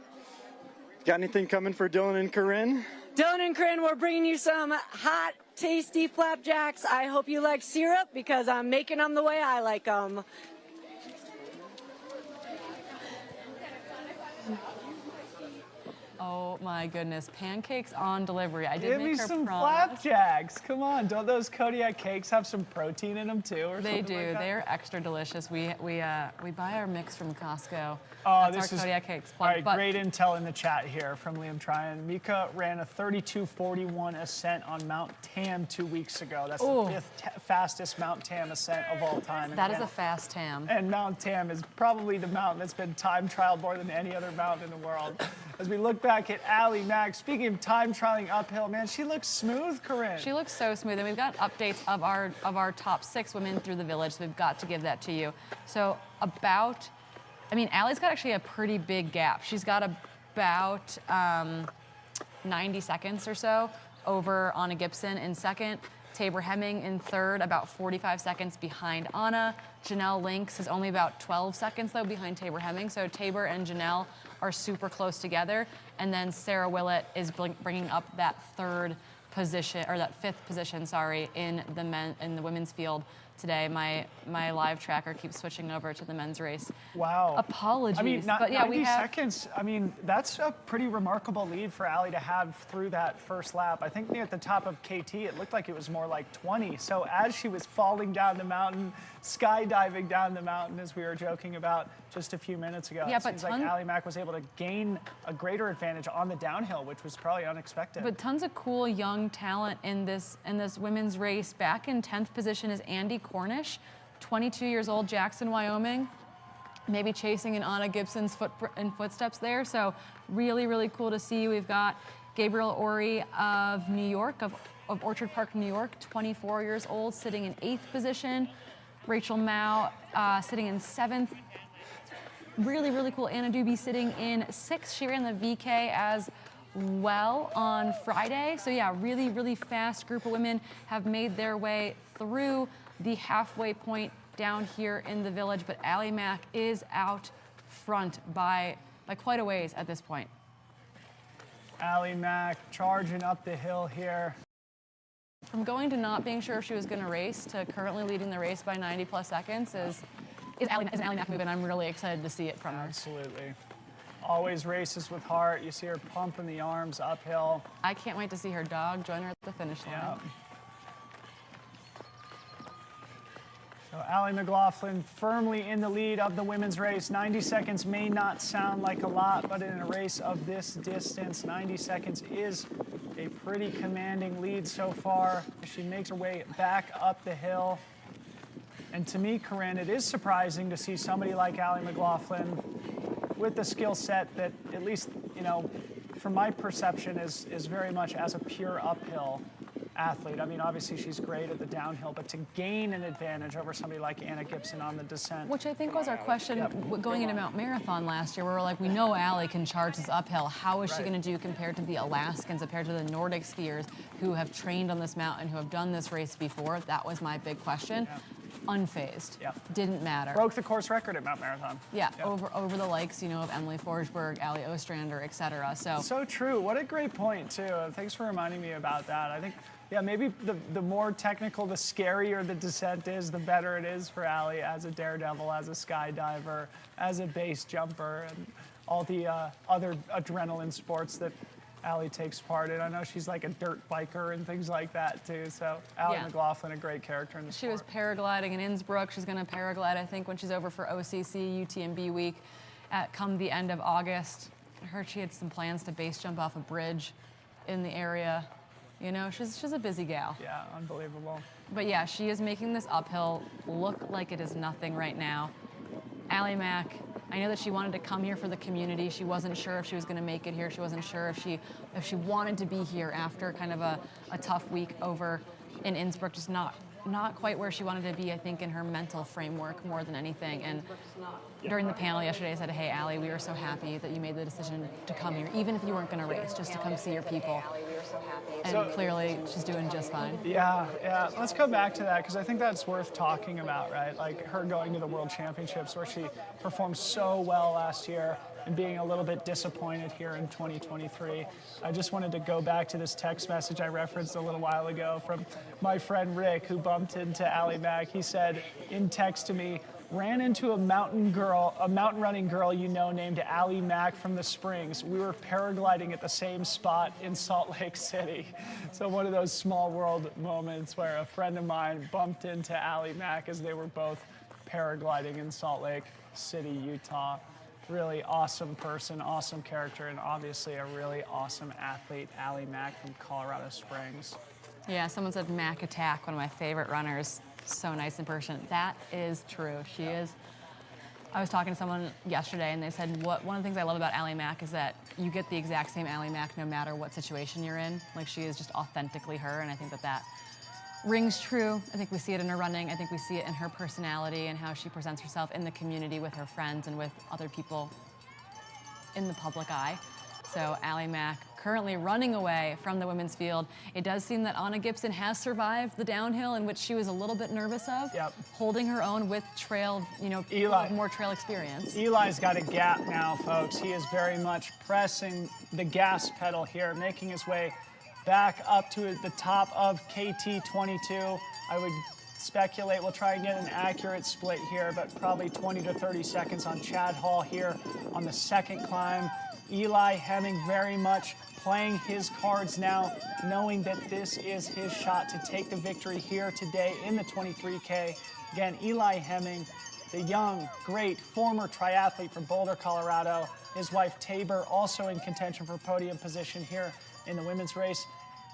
Got anything coming for Dylan and Corinne? Dylan and Corinne, we're bringing you some hot, tasty flapjacks. I hope you like syrup because I'm making them the way I like them. Oh my goodness, pancakes on delivery. I did Give make me her some promise. flapjacks. Come on, don't those Kodiak cakes have some protein in them too? Or They something do. like that? They're extra delicious. We buy our mix from Costco. Oh, That's our Kodiak cakes. All right, great intel in the chat here from Liam Tryon. Mika ran a 32:41 ascent on Mount Tam 2 weeks ago. That's Ooh. the fifth fastest Mount Tam ascent of all time. That is a fast Tam. And Mount Tam is probably the mountain that's been time trialed more than any other mountain in the world. As we look back at Allie Mack, speaking of time trialing uphill, man, she looks smooth, Corinne. She looks so smooth, and we've got updates of our top 6 women through the village, so we've got to give that to you. So Allie's got actually a pretty big gap. She's got about 90 seconds or so over Anna Gibson in second. Tabor Hemming in third, about 45 seconds behind Anna. Janelle Lynx is only about 12 seconds, though, behind Tabor Hemming. So Tabor and Janelle are super close together. And then Sarah Willett is bringing up that fifth position, in the women's field today. My live tracker keeps switching over to the men's race. Wow. Apologies. I mean, but yeah, 90 seconds. I mean, that's a pretty remarkable lead for Allie to have through that first lap. I think near at the top of KT, it looked like it was more like 20. So as she was falling down the mountain, skydiving down the mountain, as we were joking about just a few minutes ago, it seems like Allie Mack was able to gain a greater advantage on the downhill, which was probably unexpected. But tons of cool young talent in this women's race. Back in 10th position is Andy Cornish, 22 years old, Jackson, Wyoming. Maybe chasing in Anna Gibson's footsteps there. So really, really cool to see. We've got Gabriel Ori of New York, of Orchard Park, New York, 24 years old, sitting in 8th position. Rachel Mao sitting in 7th. Really, really cool. Anna Doobie sitting in 6th. She ran the VK as well on Friday. So yeah, really, really fast group of women have made their way through the halfway point down here in the village, but Allie Mack is out front by quite a ways at this point. Allie Mack charging up the hill here. From going to not being sure if she was going to race to currently leading the race by 90 plus seconds is an Allie Mack move, and I'm really excited to see it from her. Absolutely. Always races with heart. You see her pumping the arms uphill. I can't wait to see her dog join her at the finish line. Yeah. So Allie McLaughlin firmly in the lead of the women's race. 90 seconds may not sound like a lot, but in a race of this distance, 90 seconds is a pretty commanding lead so far as she makes her way back up the hill. And to me, Corinne, it is surprising to see somebody like Allie McLaughlin with the skill set that, at least, from my perception, is very much as a pure uphill athlete. I mean, obviously she's great at the downhill, but to gain an advantage over somebody like Anna Gibson on the descent. Which I think was our question going into Mount Marathon last year, where we're like, we know Allie can charge this uphill. How is she going to do compared to the Alaskans, compared to the Nordic skiers who have trained on this mountain, who have done this race before? That was my big question. Yeah. Unfazed. Yeah. Didn't matter. Broke the course record at Mount Marathon. Yeah, over the likes, of Emily Forsberg, Allie Ostrander, et cetera. So true. What a great point, too. Thanks for reminding me about that. I think, maybe the more technical, the scarier the descent is, the better it is for Allie as a daredevil, as a skydiver, as a base jumper, and all the other adrenaline sports that Allie takes part in. I know she's like a dirt biker and things like that too. So Allie McLaughlin, a great character in the She was paragliding in Innsbruck. She's going to paraglide, I think, when she's over for OCC UTMB week come the end of August. I heard she had some plans to base jump off a bridge in the area. You know, she's a busy gal. Yeah, unbelievable. But yeah, she is making this uphill look like it is nothing right now. Allie Mack, I know that she wanted to come here for the community. She wasn't sure if she was going to make it here. She wasn't sure if she wanted to be here after kind of a tough week over in Innsbruck, just not quite where she wanted to be, I think, in her mental framework more than anything. And during the panel yesterday, I said, hey, Allie, we were so happy that you made the decision to come here, even if you weren't going to race, just to come see your people. And clearly, she's doing just fine. Yeah. Let's go back to that, because I think that's worth talking about, right? Like her going to the World Championships, where she performed so well last year, and being a little bit disappointed here in 2023. I just wanted to go back to this text message I referenced a little while ago from my friend Rick, who bumped into Allie Mack. He said in text to me, ran into a mountain running girl you know named Allie Mack from the Springs. We were paragliding at the same spot in Salt Lake City. So one of those small world moments where a friend of mine bumped into Allie Mack as they were both paragliding in Salt Lake City, Utah. Really awesome person, awesome character, and obviously a really awesome athlete, Allie Mack from Colorado Springs. Yeah, someone said Mack Attack, one of my favorite runners. So nice in person. That is true. She is. I was talking to someone yesterday, and they said one of the things I love about Allie Mack is that you get the exact same Allie Mack no matter what situation you're in. Like, she is just authentically her, and I think that rings true. I think we see it in her running. I think we see it in her personality and how she presents herself in the community with her friends and with other people in the public eye. So Allie Mack currently running away from the women's field. It does seem that Anna Gibson has survived the downhill, in which she was a little bit nervous of, holding her own with trail, more trail experience. Eli's got a gap now, folks. He is very much pressing the gas pedal here, making his way back up to the top of KT22. I would speculate we'll try and get an accurate split here, but probably 20 to 30 seconds on Chad Hall here on the second climb. Eli Hemming very much playing his cards now, knowing that this is his shot to take the victory here today in the 23K. Again, Eli Hemming, the young, great former triathlete from Boulder, Colorado. His wife Tabor also in contention for podium position here in the women's race,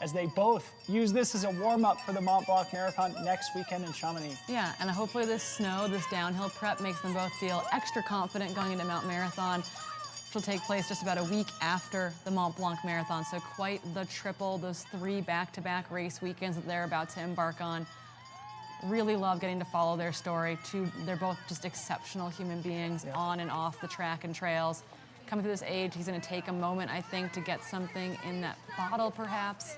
as they both use this as a warm-up for the Mont Blanc Marathon next weekend in Chamonix. Yeah, and hopefully this snow, this downhill prep makes them both feel extra confident going into Mount Marathon, which will take place just about a week after the Mont Blanc Marathon. So quite the triple, those 3 back-to-back race weekends that they're about to embark on. Really love getting to follow their story. They're both just exceptional human beings on and off the track and trails. Coming through this age, he's going to take a moment, I think, to get something in that bottle, perhaps.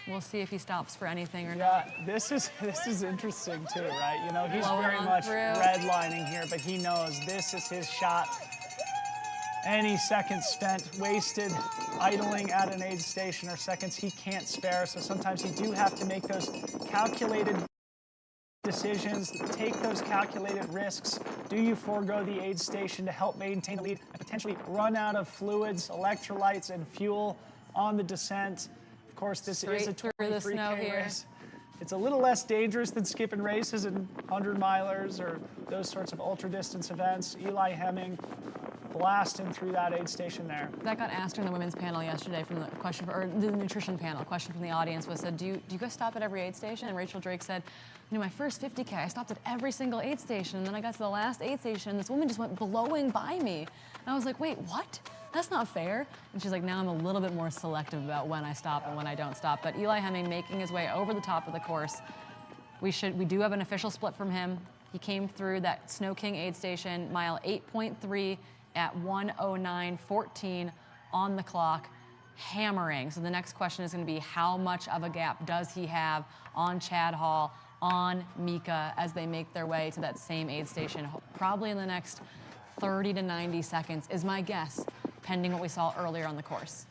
We'll see if he stops for anything or not. Yeah, this is interesting too, right? You know, he's very much redlining here, but he knows this is his shot. Any seconds spent wasted idling at an aid station are seconds he can't spare. So sometimes you do have to make those calculated decisions, take those calculated risks. Do you forego the aid station to help maintain the lead and potentially run out of fluids, electrolytes, and fuel on the descent? Of course, this is a 23K race. It's a little less dangerous than skipping races and 100-milers or those sorts of ultra-distance events. Eli Hemming blasting through that aid station there. That got asked in the women's panel yesterday from the question, or the nutrition panel. A question from the audience was, said, do you guys stop at every aid station? And Rachel Drake said, my first 50K, I stopped at every single aid station. And then I got to the last aid station, and this woman just went blowing by me. And I was like, wait, what? That's not fair. And she's like, now I'm a little bit more selective about when I stop and when I don't stop. But Eli Hemming making his way over the top of the course. We do have an official split from him. He came through that Snow King aid station, mile 8.3 at 1:09:14 on the clock, hammering. So the next question is going to be, how much of a gap does he have on Chad Hall, on Mika, as they make their way to that same aid station? Probably in the next 30 to 90 seconds is my guess, pending what we saw earlier on the course.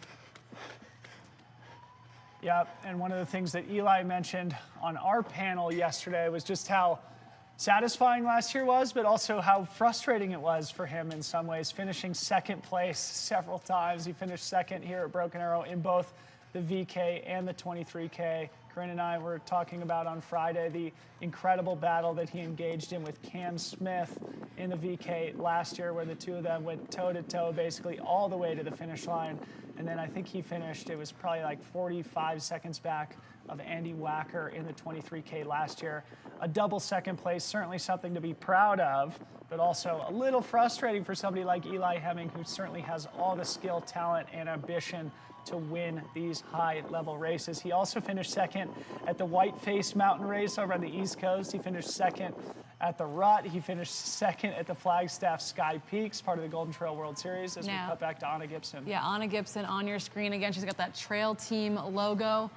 Yep, and one of the things that Eli mentioned on our panel yesterday was just how satisfying last year was, but also how frustrating it was for him in some ways, finishing second place several times. He finished second here at Broken Arrow in both the VK and the 23K. Corinne and I were talking about on Friday the incredible battle that he engaged in with Cam Smith in the VK last year, where the two of them went toe-to-toe basically all the way to the finish line. And then I think he finished, it was probably like 45 seconds back of Andy Wacker in the 23K last year. A double second place, certainly something to be proud of, but also a little frustrating for somebody like Eli Hemming, who certainly has all the skill, talent, and ambition to win these high-level races. He also finished second at the Whiteface Mountain Race over on the East Coast. He finished second at the Rut. He finished second at the Flagstaff Sky Peaks, part of the Golden Trail World Series, as we cut back to Anna Gibson. Yeah, Anna Gibson on your screen again. She's got that Trail Team logo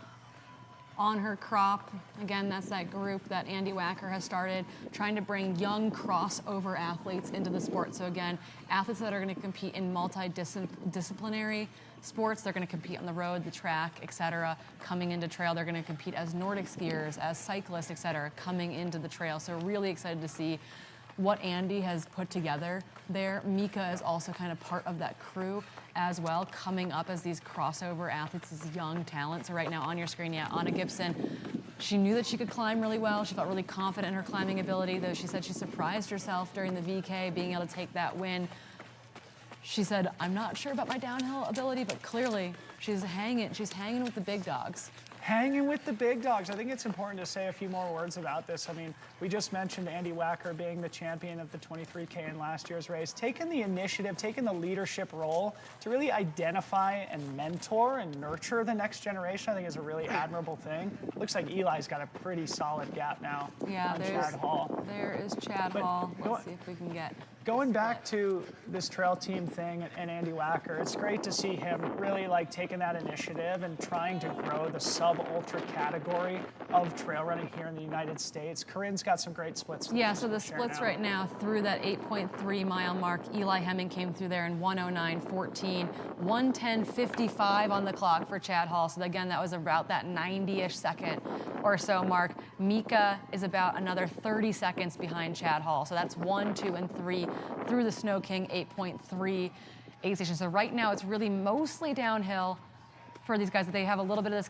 on her crop. Again, that's that group that Andy Wacker has started, trying to bring young crossover athletes into the sport. So again, athletes that are going to compete in multidisciplinary sports. They're going to compete on the road, the track, etc. Coming into trail, they're going to compete as Nordic skiers, as cyclists, etc. Coming into the trail. So really excited to see what Andy has put together there. Mika is also kind of part of that crew as well, coming up as these crossover athletes, these young talents. So right now on your screen, yeah, Anna Gibson, she knew that she could climb really well. She felt really confident in her climbing ability, though she said she surprised herself during the VK, being able to take that win. She said, I'm not sure about my downhill ability, but clearly she's hanging with the big dogs. Hanging with the big dogs. I think it's important to say a few more words about this. I mean, we just mentioned Andy Wacker being the champion of the 23K in last year's race, taking the initiative, taking the leadership role to really identify and mentor and nurture the next generation. I think is a really admirable thing. Looks like Eli's got a pretty solid gap now on Chad Hall. There is Chad Hall. Let's see if we can get... Going back to this trail team thing and Andy Wacker, it's great to see him really like taking that initiative and trying to grow the sub-ultra category of trail running here in the United States. Corinne's got some great splits. Yeah, so the splits right now through that 8.3 mile mark, Eli Hemming came through there in 109.14, 110.55 on the clock for Chad Hall. So again, that was about that 90-ish second or so mark. Mika is about another 30 seconds behind Chad Hall. So that's 1, 2, and 3 through the Snow King 8.3 aid station. So right now it's really mostly downhill for these guys. They have a little bit of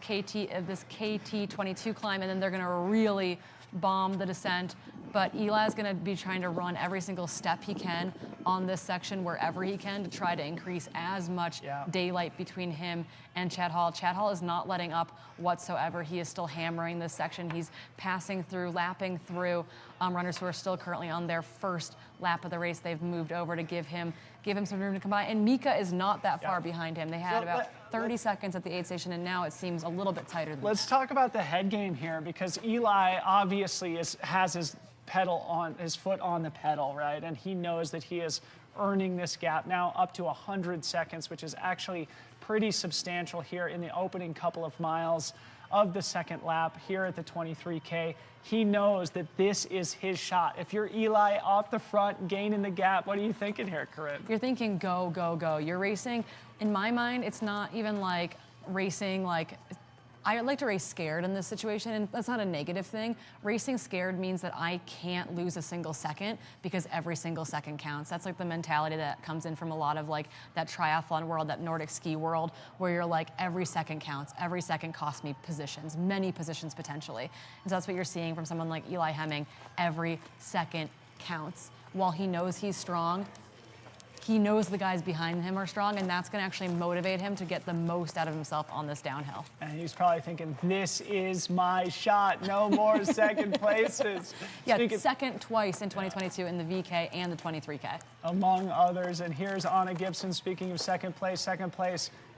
this KT 22 climb, and then they're going to really bomb the descent. But Eli is going to be trying to run every single step he can on this section wherever he can to try to increase as much daylight between him and Chad Hall. Chad Hall is not letting up whatsoever. He is still hammering this section. He's passing through, lapping through runners who are still currently on their first lap of the race. They've moved over to give him some room to come by. And Mika is not that far behind him. They had about 30 seconds at the aid station, and now it seems a little bit tighter than Let's talk about the head game here, because Eli obviously has his foot on the pedal, right? And he knows that he is earning this gap now up to 100 seconds, which is actually pretty substantial here in the opening couple of miles of the second lap here at the 23K. He knows that this is his shot. If you're Eli off the front, gaining the gap, what are you thinking here, Corinne? You're thinking go, go, go. You're racing. In my mind, it's not even like racing like... I like to race scared in this situation, and that's not a negative thing. Racing scared means that I can't lose a single second because every single second counts. That's like the mentality that comes in from a lot of like that triathlon world, that Nordic ski world, where you're like, every second counts, every second costs me positions, many positions potentially. And so that's what you're seeing from someone like Eli Hemming. Every second counts. While he knows he's strong, he knows the guys behind him are strong, and that's going to actually motivate him to get the most out of himself on this downhill. And he's probably thinking, this is my shot. No more second places. Yeah, second twice in 2022 in the VK and the 23K. Among others. And here's Anna Gibson, speaking of second place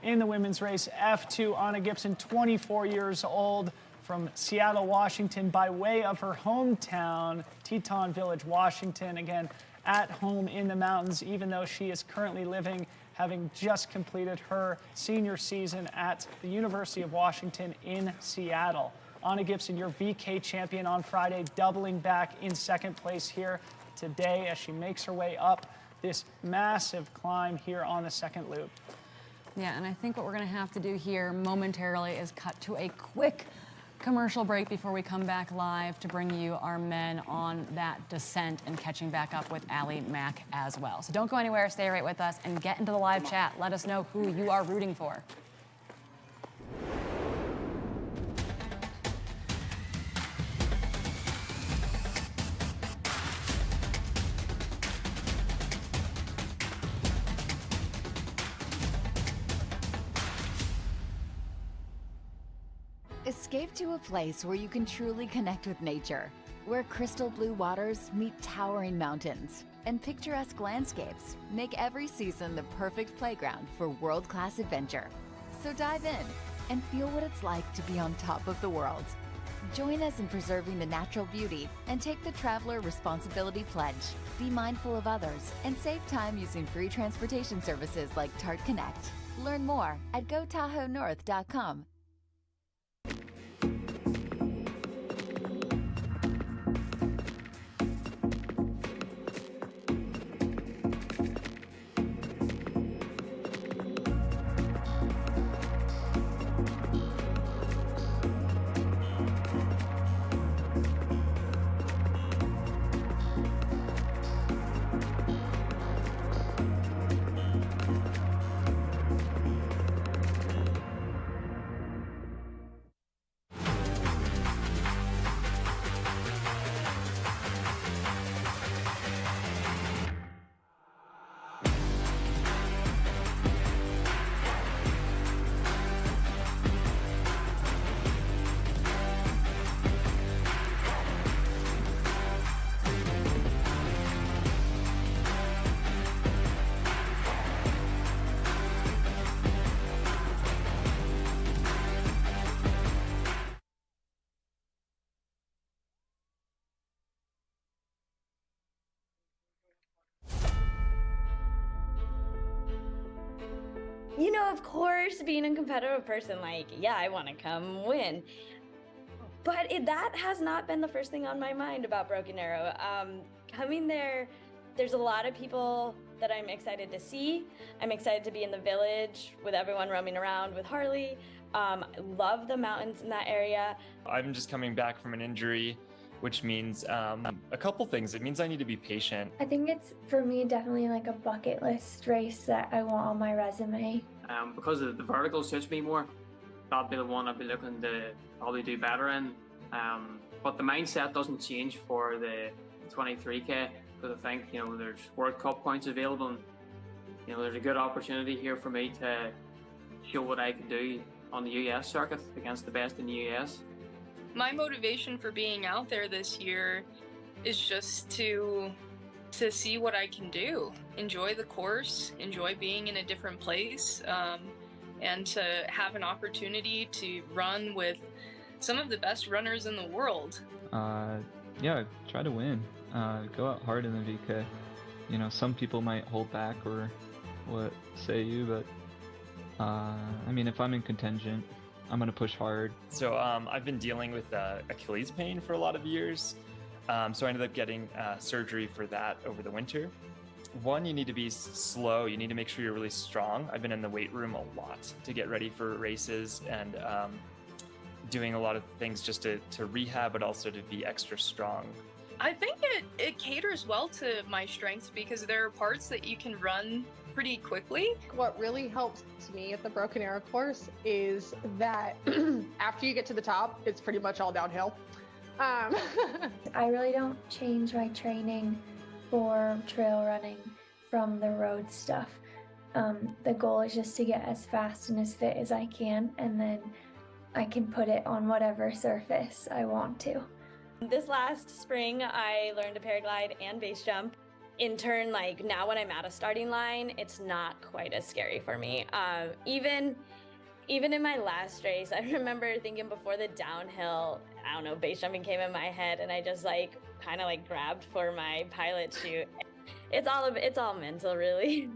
in the women's race. F2, Anna Gibson, 24 years old, from Seattle, Washington, by way of her hometown, Teton Village, Washington. Again, at home in the mountains, even though she is currently having just completed her senior season at the University of Washington in Seattle. Anna Gibson, your VK champion on Friday, doubling back in second place here today as she makes her way up this massive climb here on the second loop. Yeah, and I think what we're going to have to do here momentarily is cut to a quick commercial break before we come back live to bring you our men on that descent and catching back up with Allie Mack as well. So don't go anywhere, stay right with us and get into the live chat. Let us know who you are rooting for. Escape to a place where you can truly connect with nature, where crystal blue waters meet towering mountains, and picturesque landscapes make every season the perfect playground for world-class adventure. So dive in and feel what it's like to be on top of the world. Join us in preserving the natural beauty and take the Traveler Responsibility Pledge. Be mindful of others and save time using free transportation services like Tart Connect. Learn more at gotahoenorth.com. You know, of course, being a competitive person, like, yeah, I want to come win. But that has not been the first thing on my mind about Broken Arrow. Coming there, there's a lot of people that I'm excited to see. I'm excited to be in the village with everyone roaming around with Harley. Love the mountains in that area. I'm just coming back from an injury, which means a couple things. It means I need to be patient. I think it's, for me, definitely like a bucket list race that I want on my resume. Because the vertical suits me more, that'll be the one I'll be looking to probably do better in. But the mindset doesn't change for the 23K, because I think, you know, there's World Cup points available, and, you know, there's a good opportunity here for me to show what I can do on the US circuit against the best in the US. My motivation for being out there this year is just to see what I can do, enjoy the course, enjoy being in a different place, and to have an opportunity to run with some of the best runners in the world. Yeah, try to win. Go out hard in the VK. You know, some people might hold back or what say you, but I mean, if I'm in contingent, I'm gonna push hard. So I've been dealing with Achilles pain for a lot of years. So I ended up getting surgery for that over the winter. One, you need to be slow. You need to make sure you're really strong. I've been in the weight room a lot to get ready for races and doing a lot of things just to rehab, but also to be extra strong. I think it caters well to my strengths because there are parts that you can run pretty quickly. What really helps me at the Broken Arrow course is that after you get to the top, it's pretty much all downhill. I really don't change my training for trail running from the road stuff. The goal is just to get as fast and as fit as I can, and then I can put it on whatever surface I want to. This last spring, I learned to paraglide and base jump. In turn, like now when I'm at a starting line, it's not quite as scary for me. Even in my last race, I remember thinking before the downhill, I don't know, base jumping came in my head, and I just like kind of like grabbed for my pilot chute. It's all mental, really.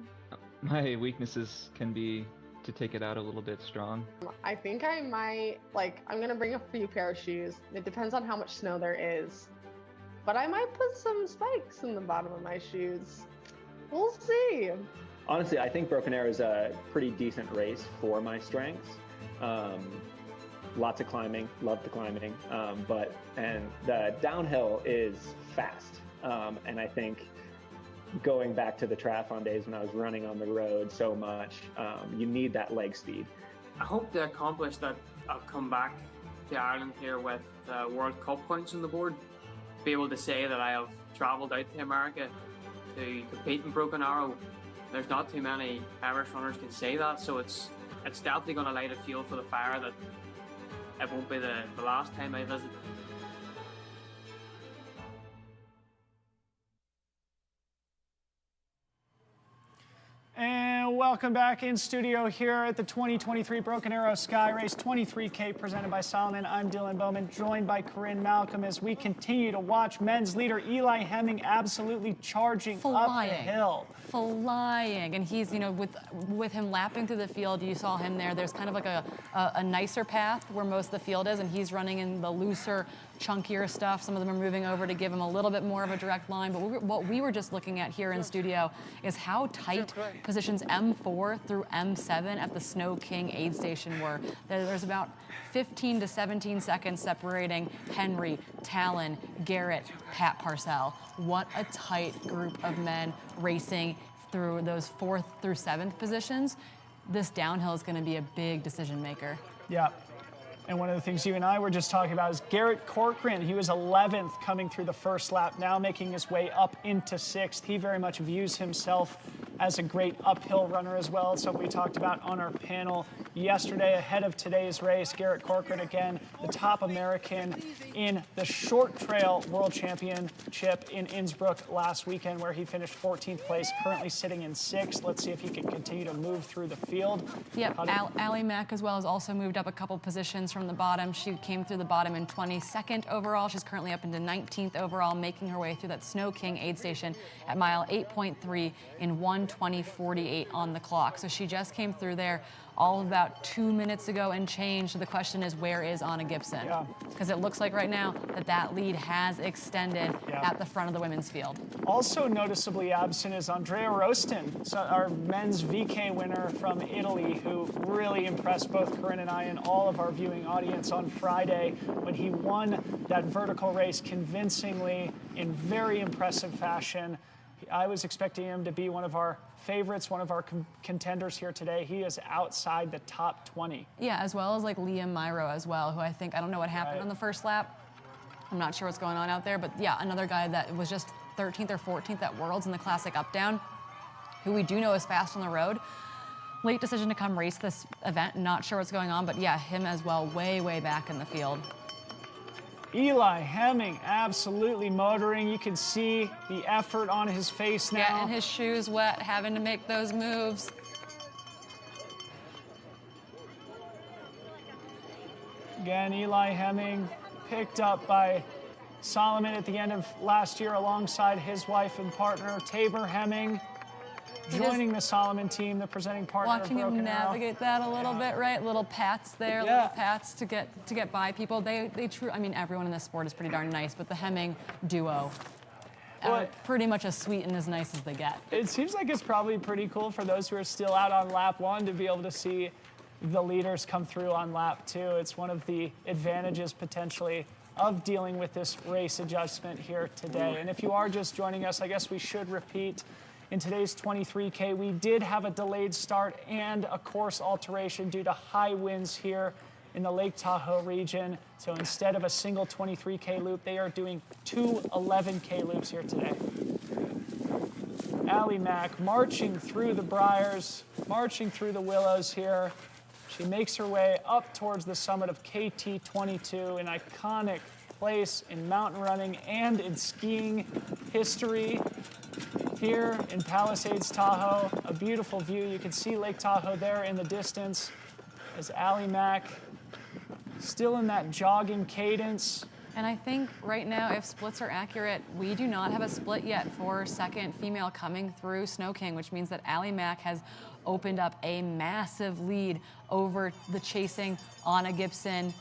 My weaknesses can be to take it out a little bit strong. I think I might, I'm gonna bring a few pair of shoes. It depends on how much snow there is. But I might put some spikes in the bottom of my shoes. We'll see. Honestly, I think Broken Arrow is a pretty decent race for my strengths. lots of climbing, love the climbing, and the downhill is fast. And I think going back to the triathlon days when I was running on the road so much, you need that leg speed. I hope to accomplish that. I'll come back to Ireland here with World Cup points on the board. Be able to say that I have travelled out to America to compete in Broken Arrow. There's not too many Irish runners can say that, so it's definitely going to light a fuel for the fire that it won't be the last time I visit. And welcome back in studio here at the 2023 Broken Arrow Sky Race 23K presented by Salomon. I'm Dylan Bowman, joined by Corinne Malcolm as we continue to watch men's leader Eli Hemming absolutely charging up the hill. Flying, and he's, you know, with him lapping through the field, you saw him there. There's kind of like a nicer path where most of the field is, and he's running in the looser, chunkier stuff. Some of them are moving over to give him a little bit more of a direct line, but what we were just looking at here in studio is how tight positions M4 through M7 at the Snow King aid station were. There's about 15 to 17 seconds separating Henry, Talon, Garrett, Pat Parcell. What a tight group of men racing through those 4th through 7th positions. This downhill is going to be a big decision maker. Yeah. And one of the things you and I were just talking about is Garrett Corcoran. He was 11th coming through the first lap, now making his way up into 6th. He very much views himself as a great uphill runner as well. It's something we talked about on our panel yesterday ahead of today's race. Garrett Corcoran, again, the top American in the short trail world championship in Innsbruck last weekend, where he finished 14th place, currently sitting in 6th. Let's see if he can continue to move through the field. Yep, Allie Mack as well has also moved up a couple positions from the bottom. She came through the bottom in 22nd overall. She's currently up into 19th overall, making her way through that Snow King aid station at mile 8.3 in 1:20:48 on the clock. So she just came through there all about 2 minutes ago and changed. So the question is, where is Anna Gibson? Because it looks like right now that lead has extended at the front of the women's field. Also noticeably absent is Andrea Rostin, so our men's VK winner from Italy, who really impressed both Corinne and I and all of our viewing audience on Friday when he won that vertical race convincingly in very impressive fashion. I was expecting him to be one of our favorites, one of our contenders here today. He is outside the top 20. Yeah, as well as like Liam Myro as well, who I don't know what happened on the first lap. I'm not sure what's going on out there, but yeah, another guy that was just 13th or 14th at Worlds in the Classic Up-Down, who we do know is fast on the road. Late decision to come race this event, not sure what's going on, but yeah, him as well, way, way back in the field. Eli Hemming absolutely motoring. You can see the effort on his face now. Getting his shoes wet, having to make those moves. Again, Eli Hemming picked up by Solomon at the end of last year alongside his wife and partner, Tabor Hemming, joining the Solomon team, the presenting partner Watching of Broken him navigate that a little bit, right? Little pats there, little pats to get by people. I mean, everyone in this sport is pretty darn nice, but the Hemming duo are pretty much as sweet and as nice as they get. It seems like it's probably pretty cool for those who are still out on lap 1 to be able to see the leaders come through on lap 2. It's one of the advantages potentially of dealing with this race adjustment here today. And if you are just joining us, I guess we should repeat. In today's 23K, we did have a delayed start and a course alteration due to high winds here in the Lake Tahoe region. So instead of a single 23K loop, they are doing 2 11K loops here today. Allie Mack marching through the briars, marching through the willows here. She makes her way up towards the summit of KT22, an iconic place in mountain running and in skiing history. Here in Palisades Tahoe, a beautiful view. You can see Lake Tahoe there in the distance as Allie Mack still in that jogging cadence. And I think right now, if splits are accurate, we do not have a split yet for second female coming through Snow King, which means that Allie Mack has opened up a massive lead over the chasing Anna Gibson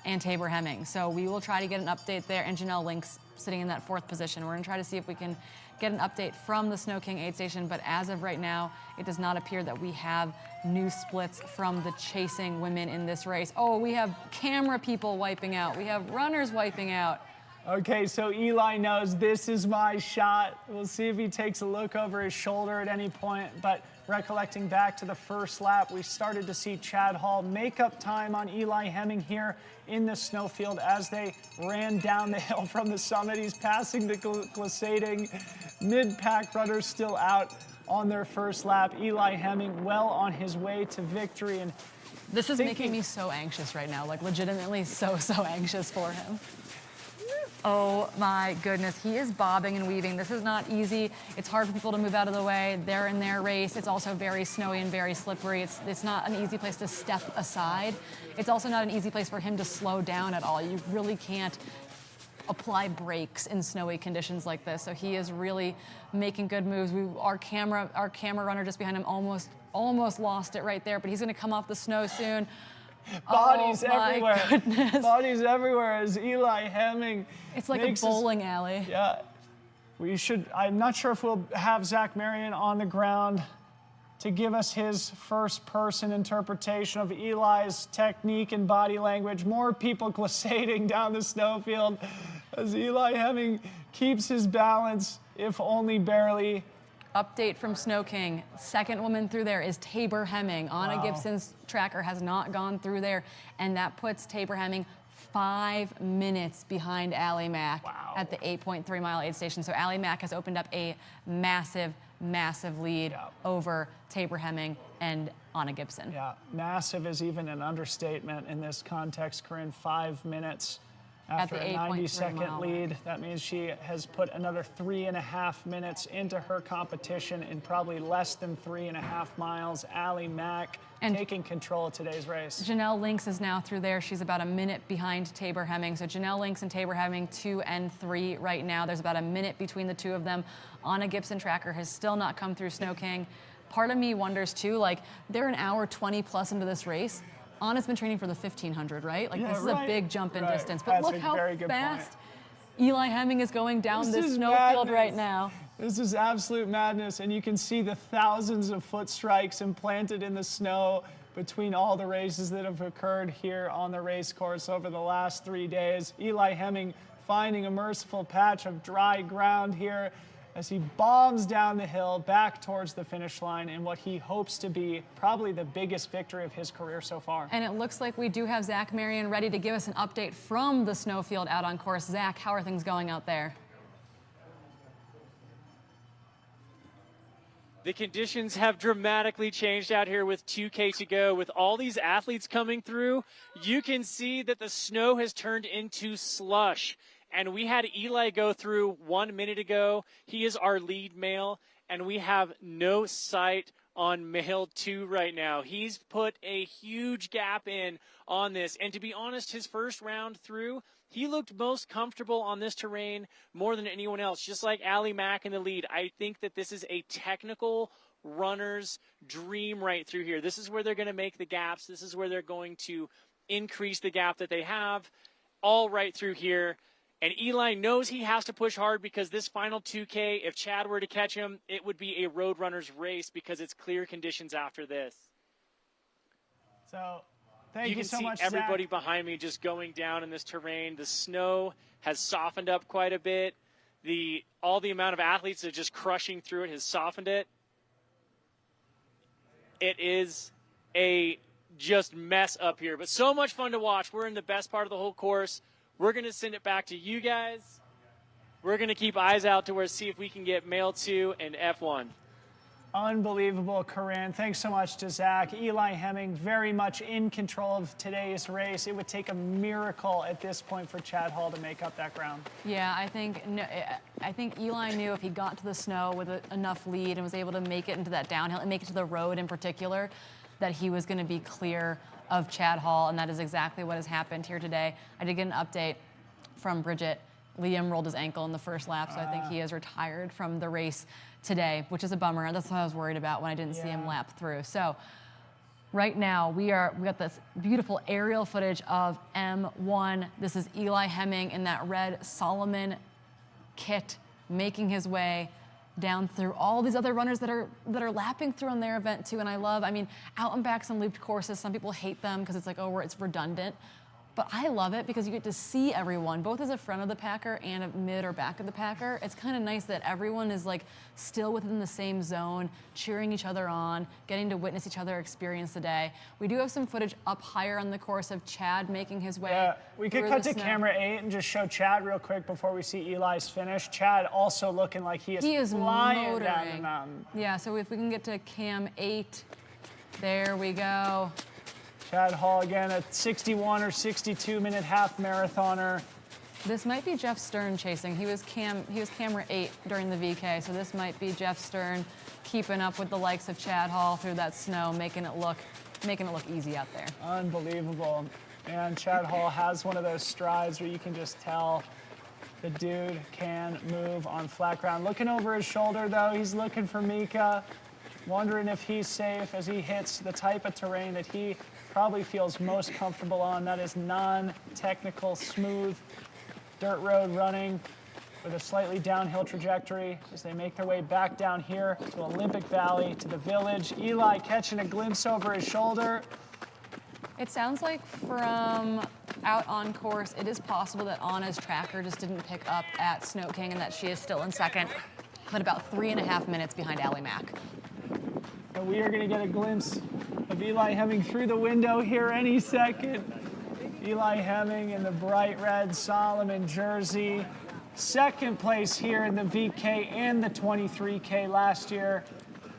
and Tabor Hemming. So we will try to get an update there, and Janelle Links sitting in that 4th position. We're gonna try to see if we can get an update from the Snow King aid station, but as of right now, it does not appear that we have new splits from the chasing women in this race. Oh, we have camera people wiping out. We have runners wiping out. Okay, so Eli knows this is my shot. We'll see if he takes a look over his shoulder at any point. But recollecting back to the first lap, we started to see Chad Hall make up time on Eli Hemming here in the snowfield as they ran down the hill from the summit. He's passing the glissading mid-pack runners still out on their first lap. Eli Hemming well on his way to victory. And this is making me so anxious right now, like legitimately so anxious for him. Oh my goodness, he is bobbing and weaving. This is not easy. It's hard for people to move out of the way. They're in their race. It's also very snowy and very slippery. It's not an easy place to step aside. It's also not an easy place for him to slow down at all. You really can't apply brakes in snowy conditions like this. So he is really making good moves. Our camera runner just behind him almost lost it right there, but he's gonna come off the snow soon. Bodies everywhere. Goodness. Bodies everywhere as Eli Hemming. It's like a bowling alley. Yeah. I'm not sure if we'll have Zach Marion on the ground to give us his first person interpretation of Eli's technique and body language. More people glissading down the snowfield as Eli Hemming keeps his balance, if only barely. Update from Snow King. Second woman through there is Tabor Hemming. Anna Gibson's tracker has not gone through there, and that puts Tabor Hemming 5 minutes behind Allie Mack at the 8.3 mile aid station. So Allie Mack has opened up a massive lead over Tabor Hemming and Anna Gibson. Yeah, massive is even an understatement in this context, Corinne. 5 minutes after a 90-second lead. That means she has put another 3.5 minutes into her competition in probably less than 3.5 miles. Allie Mack taking control of today's race. Janelle Lynx is now through there. She's about a minute behind Tabor Hemming. So Janelle Lynx and Tabor Hemming 2 and 3 right now. There's about a minute between the two of them. Anna Gibson tracker has still not come through Snow King. Part of me wonders too, like they're an hour 20 plus into this race. Anna's been training for the 1500, right? Like this is a big jump in distance. But look how fast Eli Hemming is going down this snowfield right now. This is absolute madness, and you can see the thousands of foot strikes implanted in the snow between all the races that have occurred here on the race course over the last 3 days. Eli Hemming finding a merciful patch of dry ground here as he bombs down the hill back towards the finish line in what he hopes to be probably the biggest victory of his career so far. And it looks like we do have Zach Marion ready to give us an update from the snowfield out on course. Zach, how are things going out there? The conditions have dramatically changed out here with 2K to go. With all these athletes coming through, you can see that the snow has turned into slush. And we had Eli go through 1 minute ago. He is our lead male, and we have no sight on male 2 right now. He's put a huge gap in on this. And to be honest, his first round through, he looked most comfortable on this terrain more than anyone else, just like Allie Mack in the lead. I think that this is a technical runner's dream right through here. This is where they're going to make the gaps. This is where they're going to increase the gap that they have, all right through here. And Eli knows he has to push hard because this final 2K, if Chad were to catch him, it would be a road runner's race because it's clear conditions after this. So, thank you so much, Zach. You can see everybody behind me just going down in this terrain. The snow has softened up quite a bit. All the amount of athletes that are just crushing through it has softened it. It is a just mess up here, but so much fun to watch. We're in the best part of the whole course. We're going to send it back to you guys. We're going to keep eyes out to see if we can get male 2 and F1. Unbelievable, Corinne. Thanks so much to Zach. Eli Hemming very much in control of today's race. It would take a miracle at this point for Chad Hall to make up that ground. Yeah, I think Eli knew if he got to the snow with enough lead and was able to make it into that downhill and make it to the road in particular, that he was going to be clear of Chad Hall, and that is exactly what has happened here today. I did get an update from Bridget. Liam rolled his ankle in the first lap, so I think he is retired from the race today, which is a bummer. That's what I was worried about when I didn't see him lap through. So right now we got this beautiful aerial footage of M1. This is Eli Hemming in that red Salomon kit, making his way down through all these other runners that are lapping through on their event too. And I love, I mean, out and backs and looped courses, some people hate them because it's like, oh, it's redundant. But I love it because you get to see everyone, both as a front of the packer and a mid or back of the packer. It's kind of nice that everyone is like still within the same zone, cheering each other on, getting to witness each other experience the day. We do have some footage up higher on the course of Chad making his way. Yeah, we could cut to camera 8 and just show Chad real quick before we see Eli's finish. Chad also looking like he is flying down the mountain. Yeah, so if we can get to cam 8, there we go. Chad Hall again, a 61 or 62 minute half marathoner. This might be Jeff Stern chasing. He was camera 8 during the VK, so this might be Jeff Stern keeping up with the likes of Chad Hall through that snow, making it look easy out there. Unbelievable. And Chad Hall has one of those strides where you can just tell the dude can move on flat ground. Looking over his shoulder though, he's looking for Mika, wondering if he's safe as he hits the type of terrain that he probably feels most comfortable on. That is non-technical, smooth dirt road running with a slightly downhill trajectory as they make their way back down here to Olympic Valley, to the village. Eli catching a glimpse over his shoulder. It sounds like from out on course, it is possible that Anna's tracker just didn't pick up at Snow King and that she is still in second, but about 3.5 minutes behind Allie Mack. And we are going to get a glimpse of Eli Hemming through the window here any second. Eli Hemming in the bright red Solomon jersey. Second place here in the VK and the 23K last year.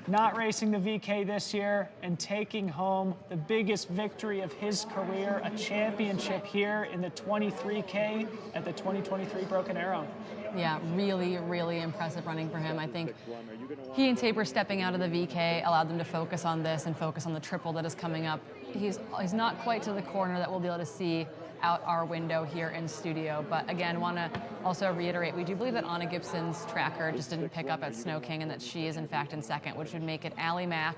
Not racing the VK this year and taking home the biggest victory of his career, a championship here in the 23K at the 2023 Broken Arrow. Yeah, really, really impressive running for him. I think he and Tabor stepping out of the VK allowed them to focus on this and focus on the triple that is coming up. He's not quite to the corner that we'll be able to see out our window here in studio. But again, want to also reiterate, we do believe that Anna Gibson's tracker just didn't pick up at Snow King and that she is in fact in second, which would make it Allie Mack.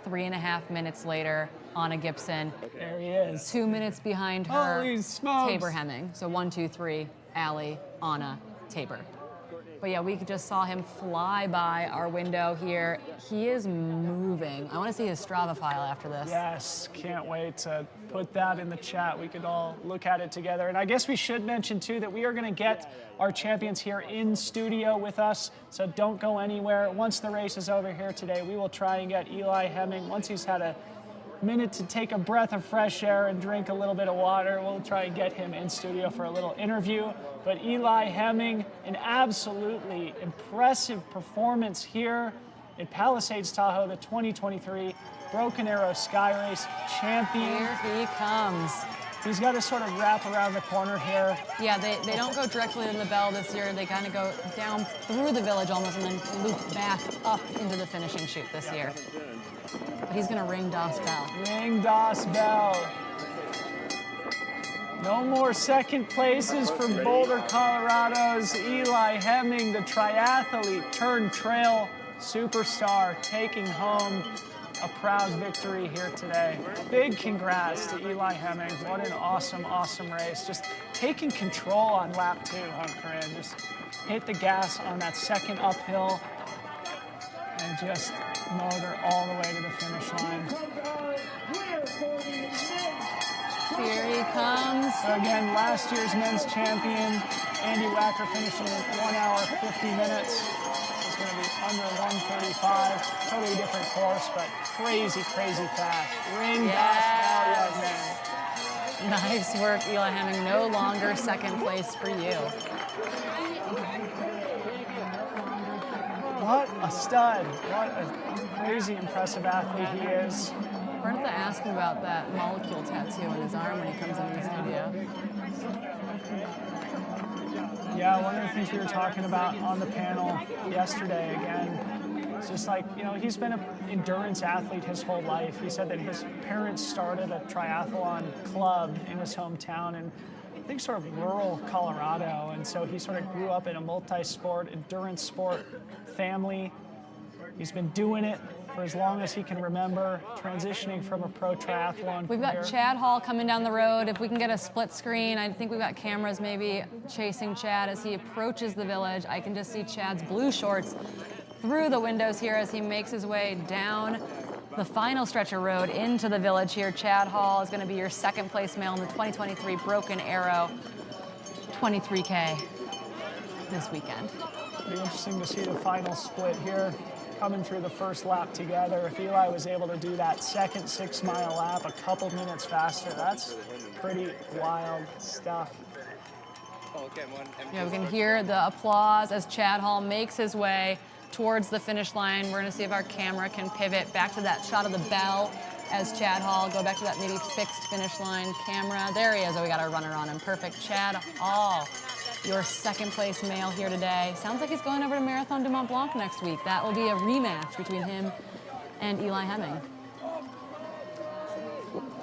3.5 minutes later, Anna Gibson. There he is. 2 minutes behind her, Holy smokes. Tabor Hemming. So 1, 2, 3, Allie, Anna, Tabor. But yeah, we just saw him fly by our window here. He is moving. I want to see his Strava file after this. Yes, can't wait to put that in the chat. We could all look at it together. And I guess we should mention too that we are going to get our champions here in studio with us. So don't go anywhere. Once the race is over here today, we will try and get Eli Hemming. Once he's had a minute to take a breath of fresh air and drink a little bit of water, we'll try and get him in studio for a little interview. But Eli Hemming, an absolutely impressive performance here at Palisades Tahoe, the 2023 Broken Arrow Sky Race champion. Here he comes. He's got to sort of wrap around the corner here. Yeah, they don't go directly to the bell this year. They kind of go down through the village almost and then loop back up into the finishing chute this year. But he's going to ring Das Bell. Ring Das Bell. No more second places for Boulder, Colorado's Eli Hemming, the triathlete turned trail superstar, taking home a proud victory here today. Big congrats to Eli Hemming. What an awesome, awesome race. Just taking control on lap 2, huh, Corinne? Just hit the gas on that second uphill and just motor all the way to the finish line. Here he comes. So again, last year's men's champion, Andy Wacker, finishing in 1 hour, 50 minutes. It's going to be under 1:35. Totally different course, but crazy, crazy fast. Ring Das Bell, young man. Nice work, Eli Hemming. No longer second place for you. What a stud. What a crazy, impressive athlete he is. We're going to ask him about that molecule tattoo on his arm when he comes into the studio. Yeah, one of the things we were talking about on the panel yesterday, again, it's just like, you know, he's been an endurance athlete his whole life. He said that his parents started a triathlon club in his hometown in, I think, sort of rural Colorado. And so he sort of grew up in a multi-sport, endurance sport family. He's been doing it for as long as he can remember, transitioning from a pro triathlon. We've got Chad Hall coming down the road. If we can get a split screen, I think we've got cameras maybe chasing Chad as he approaches the village. I can just see Chad's blue shorts through the windows here as he makes his way down the final stretch of road into the village here. Chad Hall is going to be your second place male in the 2023 Broken Arrow 23K this weekend. It'll be interesting to see the final split here, coming through the first lap together. If Eli was able to do that second 6 mile lap a couple minutes faster, that's pretty wild stuff. Yeah, we can hear the applause as Chad Hall makes his way towards the finish line. We're gonna see if our camera can pivot back to that shot of the bell as Chad Hall, go back to that maybe fixed finish line camera. There he is, oh, we got our runner on him. Perfect, Chad Hall, your second place male here today. Sounds like he's going over to Marathon du Mont Blanc next week. That will be a rematch between him and Eli Hemming.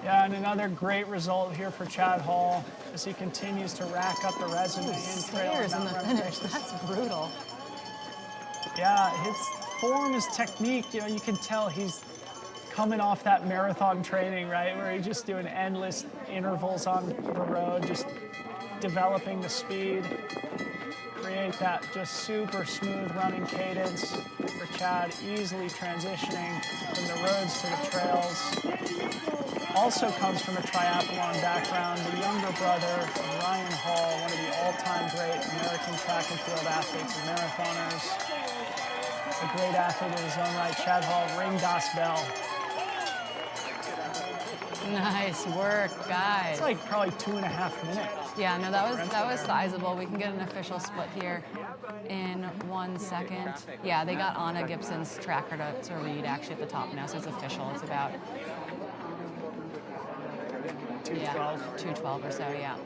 Yeah, and another great result here for Chad Hall as he continues to rack up the resume in trail. Stairs in the finish, that's brutal. Yeah, his form, his technique, you know, you can tell he's coming off that marathon training, right, where he's just doing endless intervals on the road, just developing the speed, create that just super smooth running cadence for Chad, easily transitioning from the roads to the trails. Also comes from a triathlon background, the younger brother, Ryan Hall, one of the all-time great American track and field athletes and marathoners. A great athlete in his own right, Chad Hall, ring das bell. Nice work, guys. It's like probably 2.5 minutes. Yeah, no, that was sizable. We can get an official split here in 1 second. Yeah, they got Anna Gibson's tracker to read actually at the top now, so it's official. It's about 2:12 or so, yeah.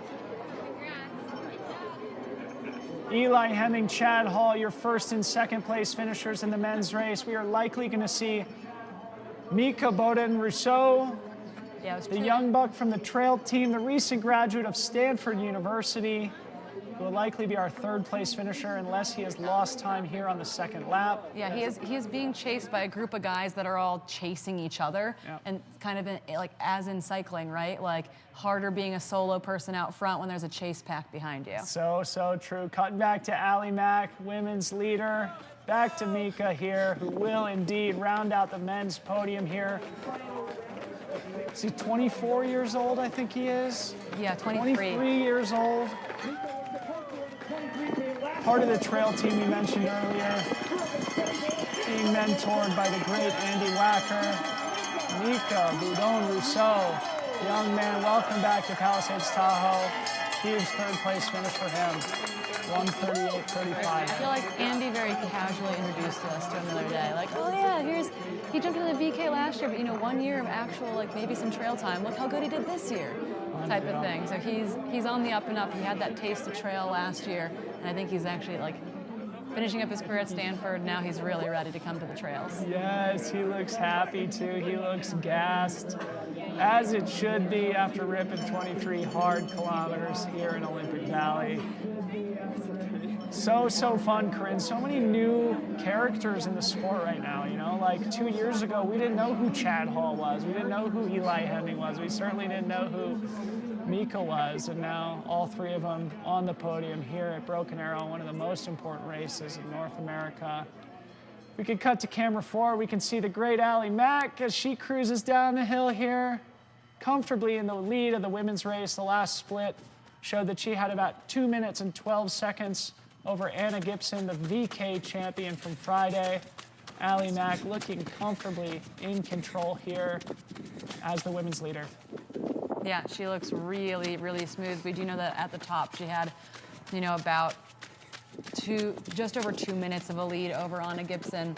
Eli Hemming, Chad Hall, your first and second place finishers in the men's race. We are likely going to see Mika Bowden-Rousseau, the young buck from the trail team, the recent graduate of Stanford University, who will likely be our third place finisher unless he has lost time here on the second lap. Yeah, he is being chased by a group of guys that are all chasing each other, and kind of like as in cycling, right? Like harder being a solo person out front when there's a chase pack behind you. So true. Cutting back to Allie Mack, women's leader. Back to Mika here, who will indeed round out the men's podium here. Is he 24 years old, I think he is? Yeah, 23. 23 years old. Part of the trail team we mentioned earlier. Being mentored by the great Andy Wacker. Mika Bowden-Rousseau. Young man, welcome back to Palisades Tahoe. Huge third place finish for him. 1:38.35. I feel like Andy very casually introduced us to him the other day. Like, oh yeah, he jumped into the VK last year, but you know, 1 year of actual, like maybe some trail time. Look how good he did this year, type of thing. So he's on the up and up. He had that taste of trail last year, and I think he's actually like finishing up his career at Stanford. Now he's really ready to come to the trails. Yes, he looks happy too. He looks gassed, as it should be after ripping 23 hard kilometers here in Olympic Valley. So fun, Corinne. So many new characters in the sport right now, you know? Like 2 years ago, we didn't know who Chad Hall was. We didn't know who Eli Hemming was. We certainly didn't know who Mika was. And now all three of them on the podium here at Broken Arrow, one of the most important races in North America. We can cut to camera 4. We can see the great Allie Mack as she cruises down the hill here, comfortably in the lead of the women's race. The last split showed that she had about 2 minutes and 12 seconds over Anna Gibson, the VK champion from Friday. Allie Mack looking comfortably in control here as the women's leader. Yeah, she looks really, really smooth. We do know that at the top she had, you know, about just over 2 minutes of a lead over Anna Gibson.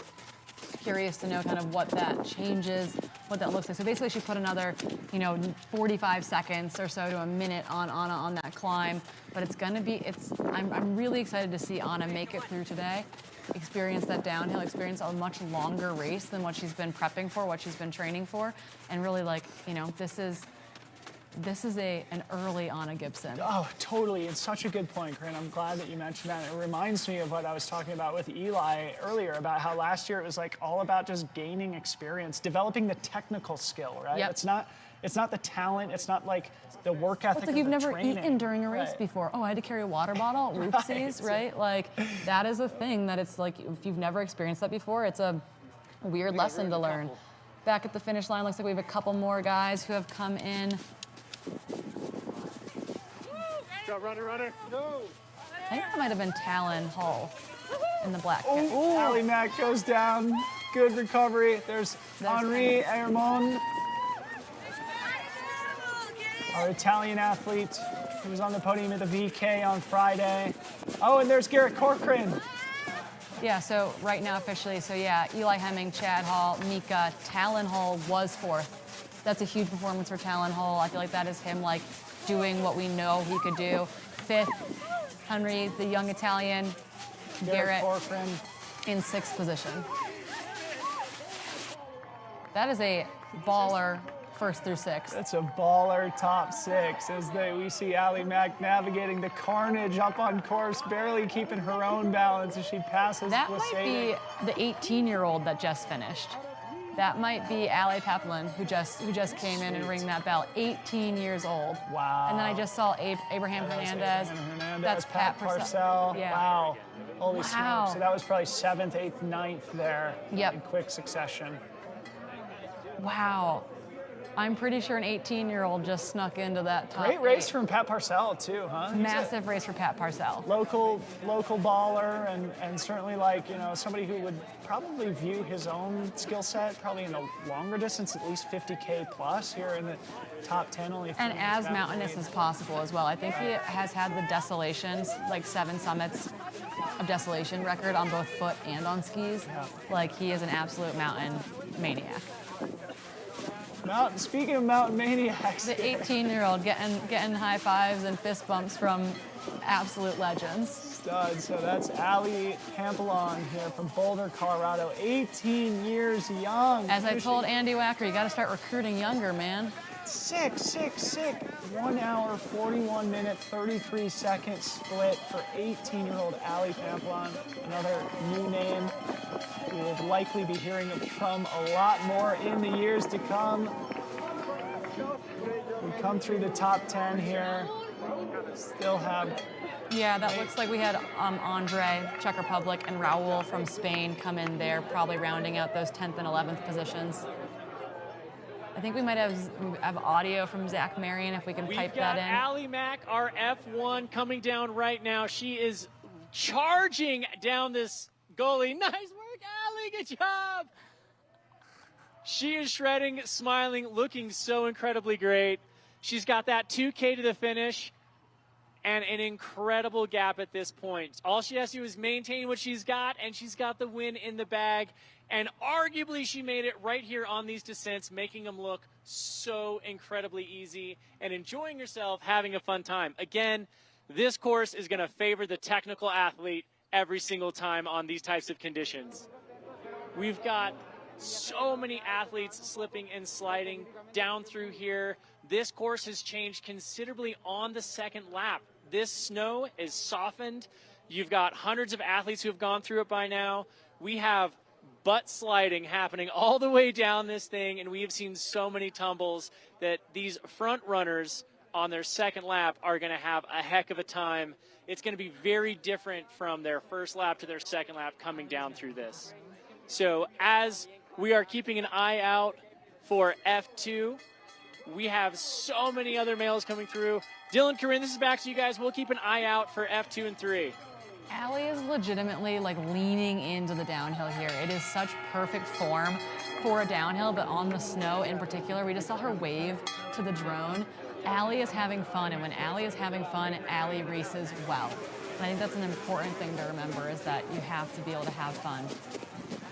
Curious to know kind of what that changes, what that looks like. So basically she put another, you know, 45 seconds or so to a minute on Anna on that climb. But it's gonna be, I'm really excited to see Anna make it through today, experience that downhill, experience a much longer race than what she's been prepping for, what she's been training for. And really, like, you know, this is this is an early Anna Gibson. Oh, totally. It's such a good point, Corinne. I'm glad that you mentioned that. It reminds me of what I was talking about with Eli earlier, about how last year it was like all about just gaining experience, developing the technical skill, right? Yep. It's not the talent. It's not like the work ethic. It's like you've never eaten during a race before. Oh, I had to carry a water bottle. Oopsies, right? Like that is a thing that it's like if you've never experienced that before, it's a weird lesson to learn. Back at the finish line, looks like we have a couple more guys who have come in. Go, runner. No. I think that might have been Talon Hull in the black. Oh, Ali Mack goes down. Good recovery. There's Henri Hermon, our Italian athlete who was on the podium at the VK on Friday. Oh, and there's Garrett Corcoran. Yeah, so right now officially, so yeah, Eli Hemming, Chad Hall, Mika, Talon Hull was fourth. That's a huge performance for Talon Hull. I feel like that is him like doing what we know he could do. Fifth, Henry, the young Italian, Garrett Corcoran in sixth position. That is a baller first through sixth. That's a baller top six as we see Ali Mack navigating the carnage up on course, barely keeping her own balance as she passes. That might be the 18-year-old that just finished. That might be Ali Paplin who just came in and ring that bell. 18 years old. Wow. And then I just saw Abraham Hernandez. That's Pat Parcell. Yeah. Wow. Holy Wow. smokes. So that was probably 7th, 8th, 9th there Yep. in quick succession. Wow. I'm pretty sure an 18-year-old just snuck into that top Great race 8. from Pat Parcell too, huh? Massive race for Pat Parcell. Local baller and certainly like, you know, somebody who would probably view his own skill set probably in a longer distance, at least 50K plus here in the top 10 only. And as mountainous as possible as well. I think he has had the Desolations, like 7 summits of Desolation record on both foot and on skis. Yeah. Like he is an absolute mountain maniac. Speaking of mountain maniacs. The 18-year-old getting high fives and fist bumps from absolute legends. Stud. So that's Ali Pampelon here from Boulder, Colorado, 18 years young. As I told Andy Wacker, you got to start recruiting younger, man. Sick. 1 hour, 41 minute, 33 second split for 18-year-old Ali Pampelon. Another new name we will likely be hearing from a lot more in the years to come. We come through the top 10 here. Still have... Yeah, that looks like we had Andre, Czech Republic, and Raul from Spain come in there, probably rounding out those 10th and 11th positions. I think we might have audio from Zach Marion if we can pipe that in. We've got Ali Mack, our F1, coming down right now. She is charging down this gully. Nice work, Ali. Good job. She is shredding, smiling, looking so incredibly great. She's got that 2K to the finish and an incredible gap at this point. All she has to do is maintain what she's got, and she's got the win in the bag. And arguably, she made it right here on these descents, making them look so incredibly easy and enjoying herself, having a fun time. Again, this course is going to favor the technical athlete every single time on these types of conditions. We've got so many athletes slipping and sliding down through here. This course has changed considerably on the second lap. This snow is softened. You've got hundreds of athletes who have gone through it by now. We have butt sliding happening all the way down this thing, and we have seen so many tumbles that these front runners on their second lap are going to have a heck of a time. It's going to be very different from their first lap to their second lap coming down through this. So as we are keeping an eye out for F2, we have so many other males coming through. Dylan, Corinne, this is back to you guys. We'll keep an eye out for F2 and 3. Ali is legitimately like leaning into the downhill here. It is such perfect form for a downhill, but on the snow in particular, we just saw her wave to the drone. Ali is having fun, and when Ali is having fun, Ali races well. And I think that's an important thing to remember, is that you have to be able to have fun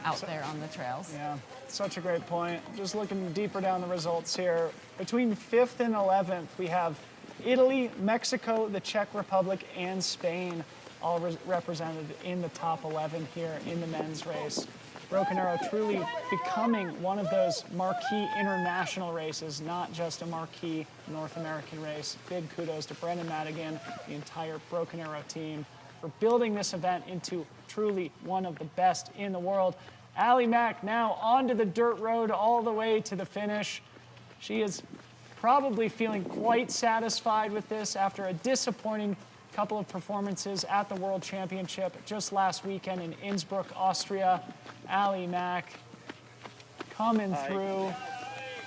out there on the trails. Yeah, such a great point. Just looking deeper down the results here. Between 5th and 11th, we have Italy, Mexico, the Czech Republic, and Spain all represented in the top 11 here in the men's race. Broken Arrow truly becoming one of those marquee international races, not just a marquee North American race. Big kudos to Brendan Madigan, the entire Broken Arrow team, for building this event into truly one of the best in the world. Allie Mack now onto the dirt road all the way to the finish. She is probably feeling quite satisfied with this after a disappointing couple of performances at the World Championship just last weekend in Innsbruck, Austria. Allie Mack coming through.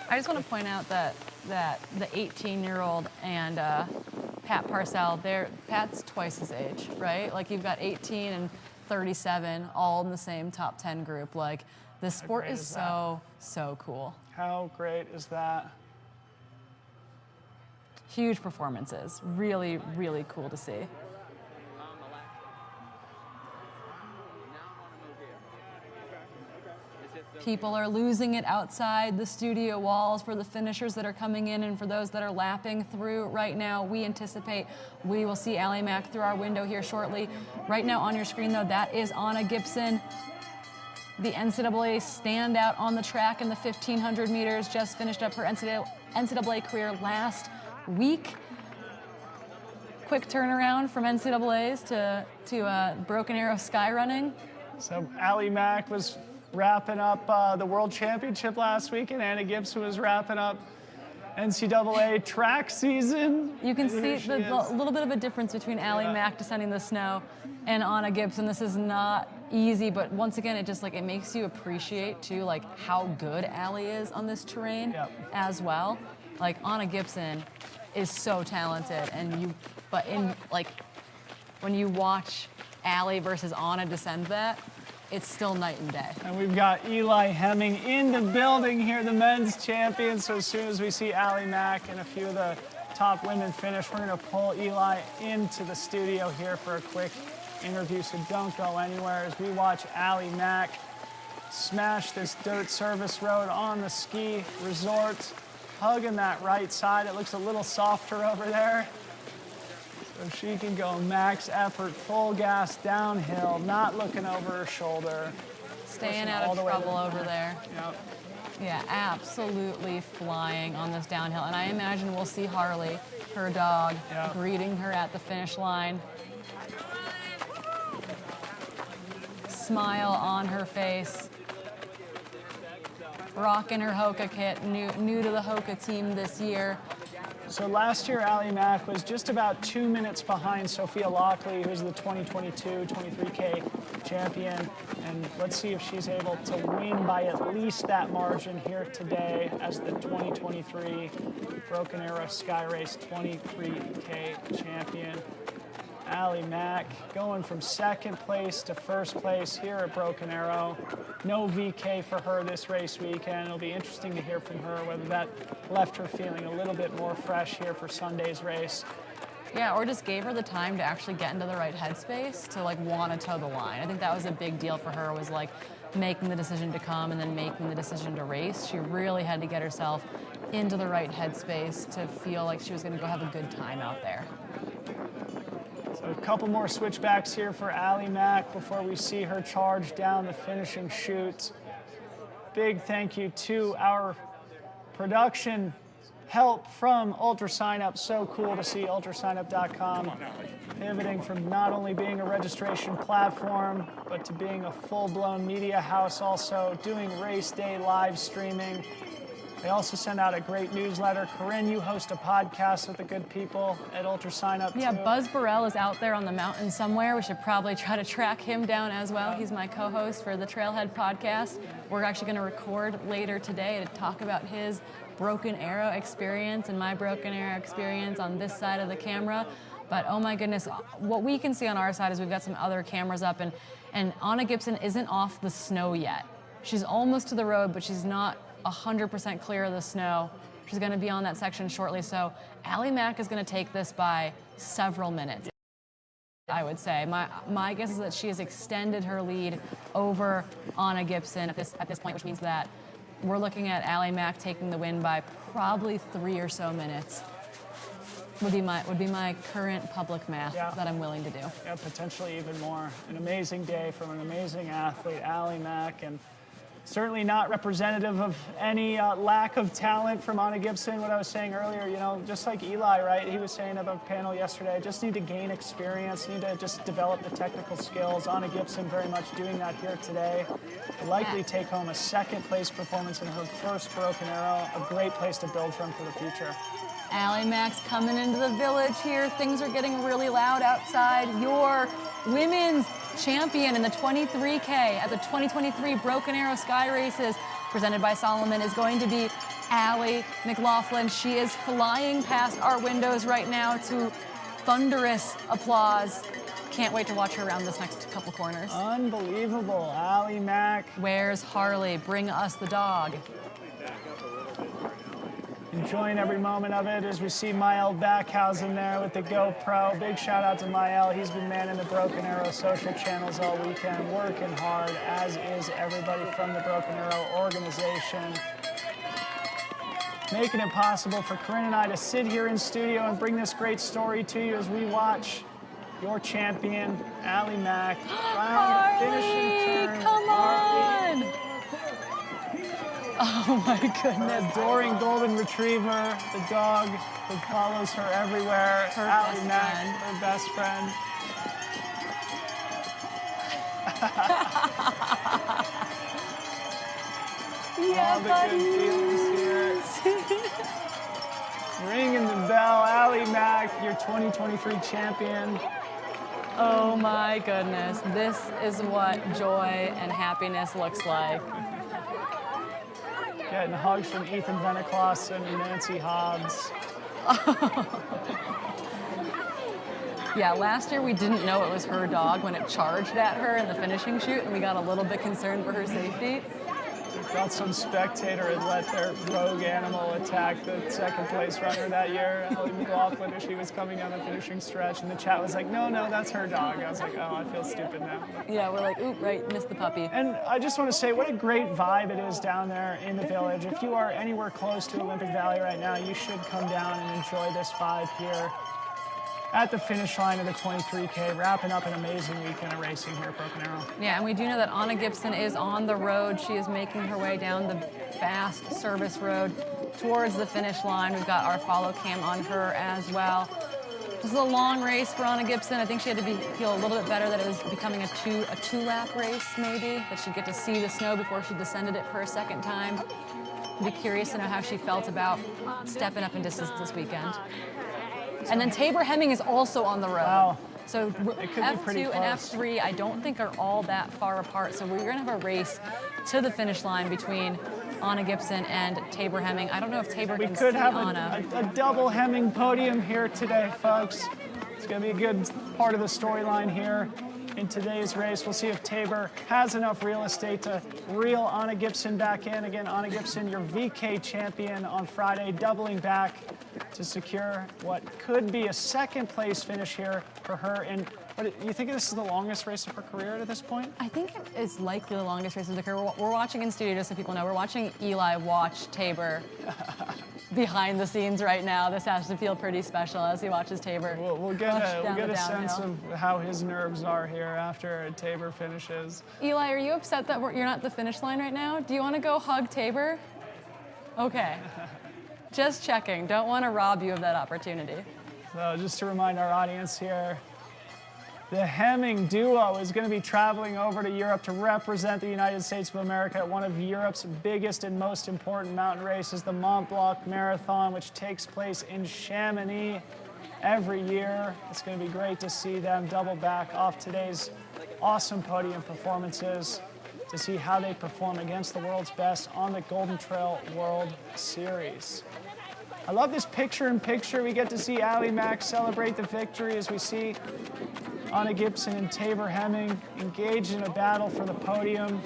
I just want to point out that the 18-year-old and Pat Parcell, Pat's twice his age, right? Like you've got 18 and 37 all in the same top 10 group. Like the sport is so cool. How great is that? Huge performances. Really, really cool to see. People are losing it outside the studio walls for the finishers that are coming in and for those that are lapping through right now. We anticipate we will see Allie Mack through our window here shortly. Right now on your screen, though, that is Anna Gibson, the NCAA standout on the track in the 1,500 meters, just finished up her NCAA career last week. Quick turnaround from NCAAs to Broken Arrow sky running. So Allie Mack was wrapping up the World Championship last week, and Anna Gibson was wrapping up NCAA track season. You can see a little bit of a difference between Allie Mack descending the snow and Anna Gibson. This is not easy, but once again, it makes you appreciate too, like how good Allie is on this terrain as well. Like Anna Gibson is so talented, and when you watch Allie versus Anna descend that, it's still night and day. And we've got Eli Hemming in the building here, the men's champion. So as soon as we see Allie Mack and a few of the top women finish, we're gonna pull Eli into the studio here for a quick interview, so don't go anywhere as we watch Allie Mack smash this dirt service road on the ski resort, hugging that right side. It looks a little softer over there. So she can go max effort, full gas downhill, not looking over her shoulder. Staying out of trouble over there. Yeah, absolutely flying on this downhill. And I imagine we'll see Harley, her dog, greeting her at the finish line. Smile on her face. Rocking her Hoka kit, new to the Hoka team this year. So last year, Allie Mack was just about 2 minutes behind Sophia Lockley, who's the 2022 23K champion. And let's see if she's able to win by at least that margin here today as the 2023 Broken Arrow SKYRACE 23K champion. Allie Mack going from second place to first place here at Broken Arrow. No VK for her this race weekend. It'll be interesting to hear from her whether that left her feeling a little bit more fresh here for Sunday's race. Yeah, or just gave her the time to actually get into the right headspace to like want to toe the line. I think that was a big deal for her, was like making the decision to come and then making the decision to race. She really had to get herself into the right headspace to feel like she was going to go have a good time out there. So a couple more switchbacks here for Allie Mack before we see her charge down the finishing chute. Big thank you to our production help from UltraSignup. So cool to see UltraSignup.com pivoting from not only being a registration platform, but to being a full-blown media house, also doing race day live streaming. They also send out a great newsletter. Corinne, you host a podcast with the good people at UltraSignup too. Yeah, Buzz Burrell is out there on the mountain somewhere. We should probably try to track him down as well. He's my co-host for the Trailhead podcast. We're actually going to record later today to talk about his Broken Arrow experience and my Broken Arrow experience on this side of the camera. But oh my goodness, what we can see on our side is we've got some other cameras up, and Anna Gibson isn't off the snow yet. She's almost to the road, but she's not 100% clear of the snow. She's going to be on that section shortly. So Allie Mack is going to take this by several minutes, I would say. My guess is that she has extended her lead over Anna Gibson at this point, which means that we're looking at Allie Mack taking the win by probably 3 or so minutes. Would be my current public math that I'm willing to do. Yeah, potentially even more. An amazing day from an amazing athlete, Allie Mack, and Certainly not representative of any lack of talent from Anna Gibson. What I was saying earlier, you know, just like Eli, right? He was saying at the panel yesterday, just need to gain experience, need to just develop the technical skills. Anna Gibson very much doing that here today. Likely take home a second-place performance in her first broken arrow. A great place to build from for the future. Allie Max coming into the village here. Things are getting really loud outside. Your women's champion in the 23K at the 2023 Broken Arrow Sky Races presented by Solomon is going to be Allie McLaughlin. She is flying past our windows right now to thunderous applause. Can't wait to watch her around this next couple corners. Unbelievable, Allie Mac. Where's Harley? Bring us the dog. Enjoying every moment of it as we see Mael Backhausen there with the GoPro. Big shout out to Mael. He's been manning the Broken Arrow social channels all weekend, working hard, as is everybody from the Broken Arrow organization. Making it possible for Corinne and I to sit here in studio and bring this great story to you as we watch your champion, Allie Mac, round finishing turn. Come on! Oh my goodness. Adoring golden retriever, the dog that follows her everywhere. Her Allie best Mac, friend. her best friend. All the good feelings here. Ringing the bell, Allie Mac, your 2023 champion. Oh my goodness. This is what joy and happiness looks like. Getting hugs from Ethan Veniclaus and Nancy Hobbs. Yeah, last year we didn't know it was her dog when it charged at her in the finishing chute, and we got a little bit concerned for her safety. Thought some spectator had let their rogue animal attack the second place runner that year, Allie McLaughlin, as she was coming down the finishing stretch, and the chat was like, no, that's her dog. I was like, oh, I feel stupid now. Yeah, we're like, oop, right, missed the puppy. And I just want to say what a great vibe it is down there in the village. If you are anywhere close to Olympic Valley right now, you should come down and enjoy this vibe here at the finish line of the 23K, wrapping up an amazing weekend of racing here at Broken Arrow. Yeah, and we do know that Anna Gibson is on the road. She is making her way down the fast service road towards the finish line. We've got our follow cam on her as well. This is a long race for Anna Gibson. I think she had to feel a little bit better that it was becoming a two-lap race, maybe, that she'd get to see the snow before she descended it for a second time. I'd be curious to know how she felt about stepping up in distance this weekend. And then Tabor Hemming is also on the road. Wow. So F2 and close. F3 I don't think are all that far apart. So we're going to have a race to the finish line between Anna Gibson and Tabor Hemming. I don't know if Tabor can see We could have Anna. a double Hemming podium here today, folks. It's going to be a good part of the storyline here in today's race. We'll see if Tabor has enough real estate to reel Anna Gibson back in. Again, Anna Gibson, your VK champion on Friday, doubling back to secure what could be a second place finish here for her. And you think this is the longest race of her career at this point? I think it is likely the longest race of the career. We're watching in studio, just so people know, we're watching Eli watch Tabor behind the scenes right now. This has to feel pretty special as he watches Tabor. We'll get a sense of how his nerves are here after Tabor finishes. Eli, are you upset that you're not at the finish line right now? Do you want to go hug Tabor? Okay. Just checking. Don't want to rob you of that opportunity. So just to remind our audience here, the Hemming duo is going to be traveling over to Europe to represent the United States of America at one of Europe's biggest and most important mountain races, the Mont Blanc Marathon, which takes place in Chamonix every year. It's going to be great to see them double back off today's awesome podium performances to see how they perform against the world's best on the Golden Trail World Series. I love this picture-in-picture. We get to see Allie Mac celebrate the victory as we see Anna Gibson and Tabor Hemming engaged in a battle for the podium.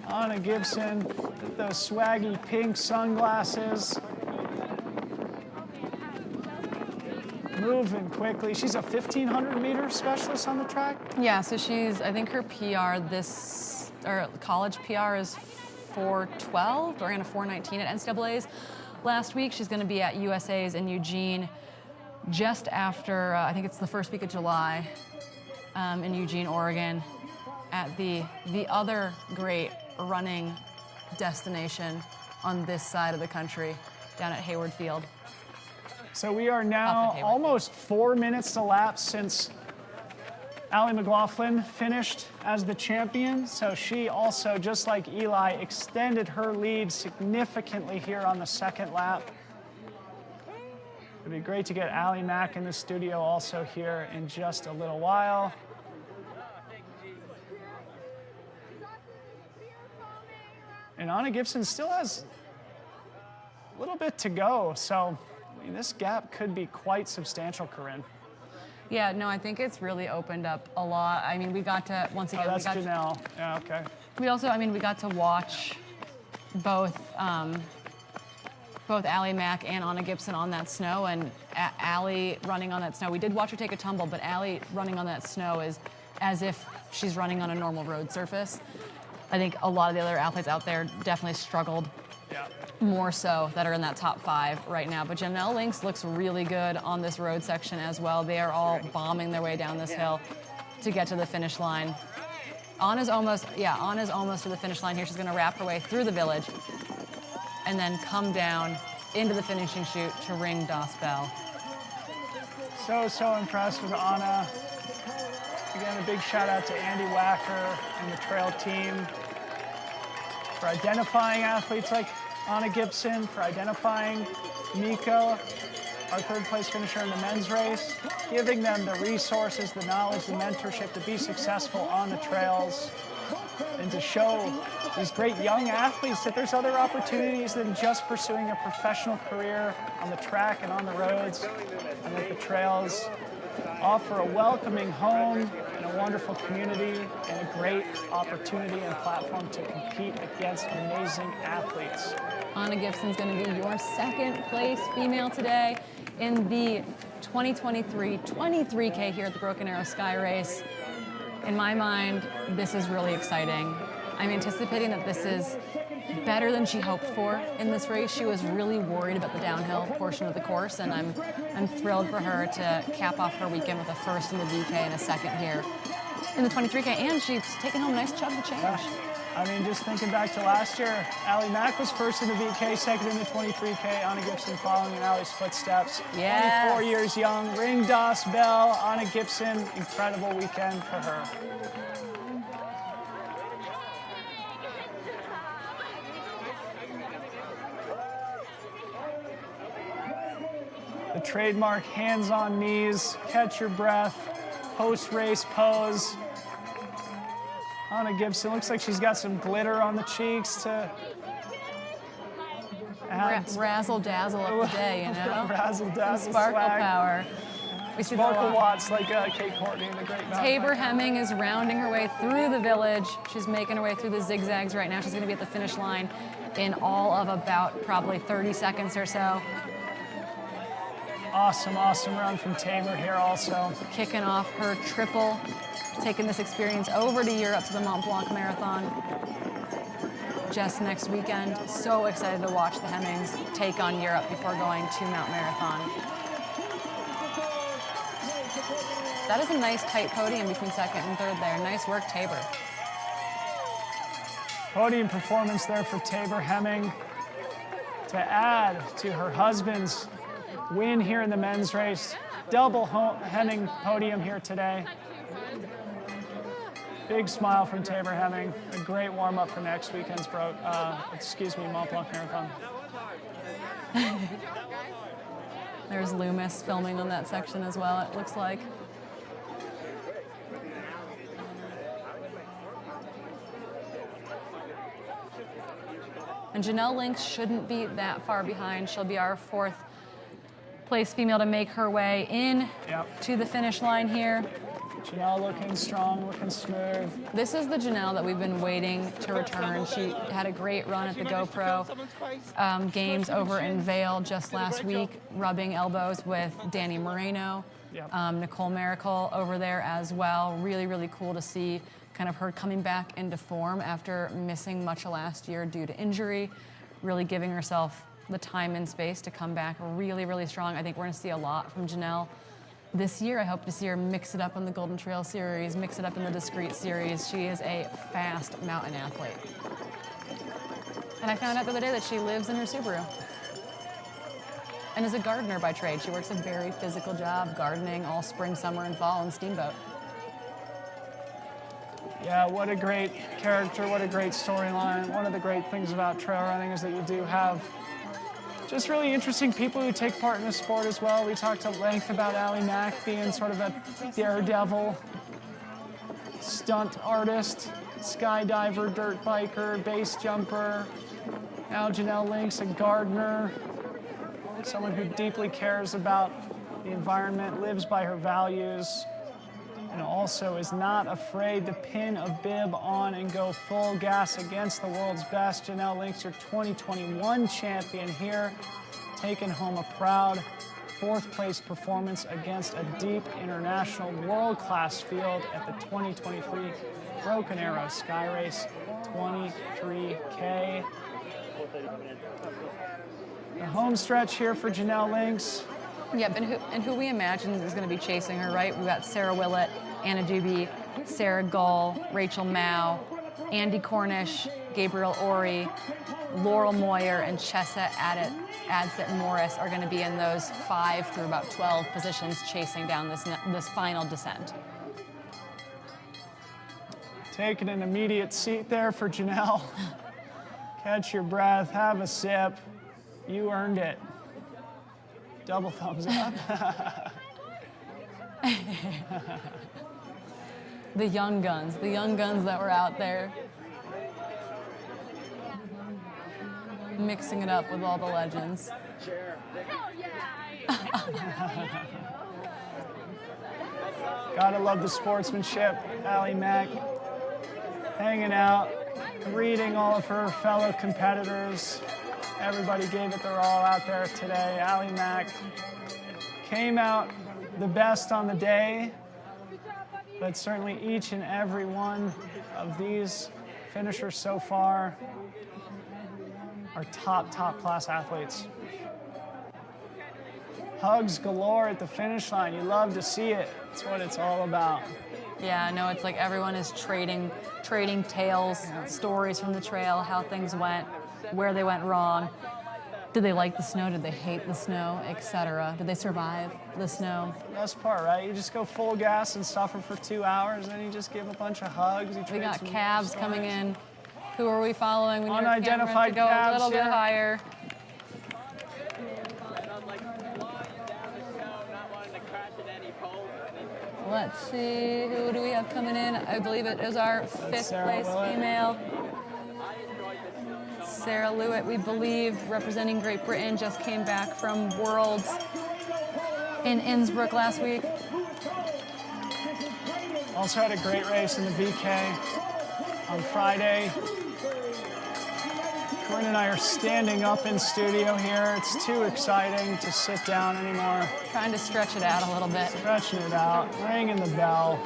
Anna Gibson with those swaggy pink sunglasses. Moving quickly. She's a 1,500-meter specialist on the track? Yeah, so I think her PR college PR is 4:12. Ran a 4:19 at NCAA's last week. She's going to be at USA's in Eugene just after, I think it's the first week of July in Eugene, Oregon. at the other great running destination on this side of the country, down at Hayward Field. So we are now almost 4 minutes to lapse since Allie McLaughlin finished as the champion. So she also, just like Eli, extended her lead significantly here on the second lap. It'd be great to get Allie Mack in the studio also here in just a little while. And Anna Gibson still has a little bit to go, so I mean, this gap could be quite substantial, Corinne. Yeah, no, I think it's really opened up a lot. I mean, we got to, once again, that's Janelle. Yeah, okay. We also, I mean, we got to watch both Allie Mack and Anna Gibson on that snow, and Allie running on that snow. We did watch her take a tumble, but Allie running on that snow is as if she's running on a normal road surface. I think a lot of the other athletes out there definitely struggled more so that are in that top 5 right now. But Janelle Lynx looks really good on this road section as well. They are all bombing their way down this hill to get to the finish line. Anna's almost to the finish line here. She's gonna wrap her way through the village and then come down into the finishing chute to ring Das Bell. So impressed with Anna. Again, a big shout out to Andy Wacker and the trail team for identifying athletes like Anna Gibson, for identifying Nico, our third place finisher in the men's race, giving them the resources, the knowledge, the mentorship to be successful on the trails, and to show these great young athletes that there's other opportunities than just pursuing a professional career on the track and on the roads, and that the trails offer a welcoming home and a wonderful community and a great opportunity and platform to compete against amazing athletes. Anna Gibson's going to be your second place female today in the 2023 23K here at the Broken Arrow Sky Race. In my mind, this is really exciting. I'm anticipating that this is better than she hoped for in this race. She was really worried about the downhill portion of the course, and I'm thrilled for her to cap off her weekend with a first in the VK and a second here in the 23K, and she's taken home a nice chunk of change. I mean, just thinking back to last year, Allie Mack was first in the VK, second in the 23K, Anna Gibson following in Allie's footsteps. Yes. 24 years young, ring Das Bell, Anna Gibson, incredible weekend for her. The trademark hands on knees, catch your breath, post-race pose. Anna Gibson looks like she's got some glitter on the cheeks to razzle dazzle up the day, you know? Razzle dazzle, sparkle swag. power. We see Sparkle Watts like Kate Courtney in the Great Mountain. Tabor Hemming is rounding her way through the village. She's making her way through the zigzags right now. She's going to be at the finish line in all of about probably 30 seconds or so. Awesome run from Tabor here also. Kicking off her triple, taking this experience over to Europe to the Mont Blanc Marathon just next weekend. So excited to watch the Hemmings take on Europe before going to Mount Marathon. That is a nice tight podium between second and third there. Nice work, Tabor. Podium performance there for Tabor Hemming to add to her husband's win here in the men's race. Double Hemming podium here today. Big smile from Tabor Hemming. A great warm-up for next weekend's Mont Blanc Marathon. There's Loomis filming on that section as well, it looks like. And Janelle Lynx shouldn't be that far behind. She'll be our fourth place female to make her way in to the finish line here. Janelle looking strong, looking smooth. This is the Janelle that we've been waiting to return. She had a great run at the GoPro games over in Vail just last week, rubbing elbows with Danny Moreno, Nicole Miracle over there as well. Really, really cool to see kind of her coming back into form after missing much of last year due to injury, really giving herself the time and space to come back really, really strong. I think we're going to see a lot from Janelle This year, I hope to see her mix it up in the Golden Trail Series, mix it up in the Discreet Series. She is a fast mountain athlete. And I found out the other day that she lives in her Subaru and is a gardener by trade. She works a very physical job, gardening all spring, summer, and fall, and steamboat. Yeah, what a great character, what a great storyline. One of the great things about trail running is that you do have just really interesting people who take part in the sport as well. We talked at length about Allie Mack being sort of a daredevil, stunt artist, skydiver, dirt biker, base jumper. Now Janelle Link's a gardener, someone who deeply cares about the environment, lives by her values, and also is not afraid to pin a bib on and go full gas against the world's best. Janelle Link's your 2021 champion here, taking home a proud 4th place performance against a deep international world-class field at the 2023 Broken Arrow SKYRACE 23K. The home stretch here for Janelle Link's. Yep, and who we imagine is going to be chasing her, right? We've got Sarah Willett, Anna Doobie, Sarah Gull, Rachel Mao, Andy Cornish, Gabriel Ori, Laurel Moyer, and Chessa Adset Morris are going to be in those 5 through about 12 positions chasing down this final descent. Taking an immediate seat there for Janelle. Catch your breath, have a sip. You earned it. Double thumbs up. The young guns that were out there. Mixing it up with all the legends. Gotta love the sportsmanship. Allie Mack hanging out, greeting all of her fellow competitors. Everybody gave it their all out there today. Allie Mack came out the best on the day, but certainly each and every one of these finishers so far are top class athletes. Hugs galore at the finish line. You love to see it. It's what it's all about. Yeah, no, it's like everyone is trading tales, stories from the trail, how things went, where they went wrong. Did they like the snow? Did they hate the snow, etc.? Did they survive the snow? Best part, right? You just go full gas and suffer for 2 hours, and then you just give a bunch of hugs. We got calves coming in. Who are we following? We need our unidentified camera to go calves, a little bit higher. Let's see, who do we have coming in? I believe it is our 5th place female. Sarah Lewitt, we believe, representing Great Britain, just came back from Worlds in Innsbruck last week. Also had a great race in the VK on Friday. Corinne and I are standing up in studio here. It's too exciting to sit down anymore. Trying to stretch it out a little bit. Stretching it out, ringing the bell.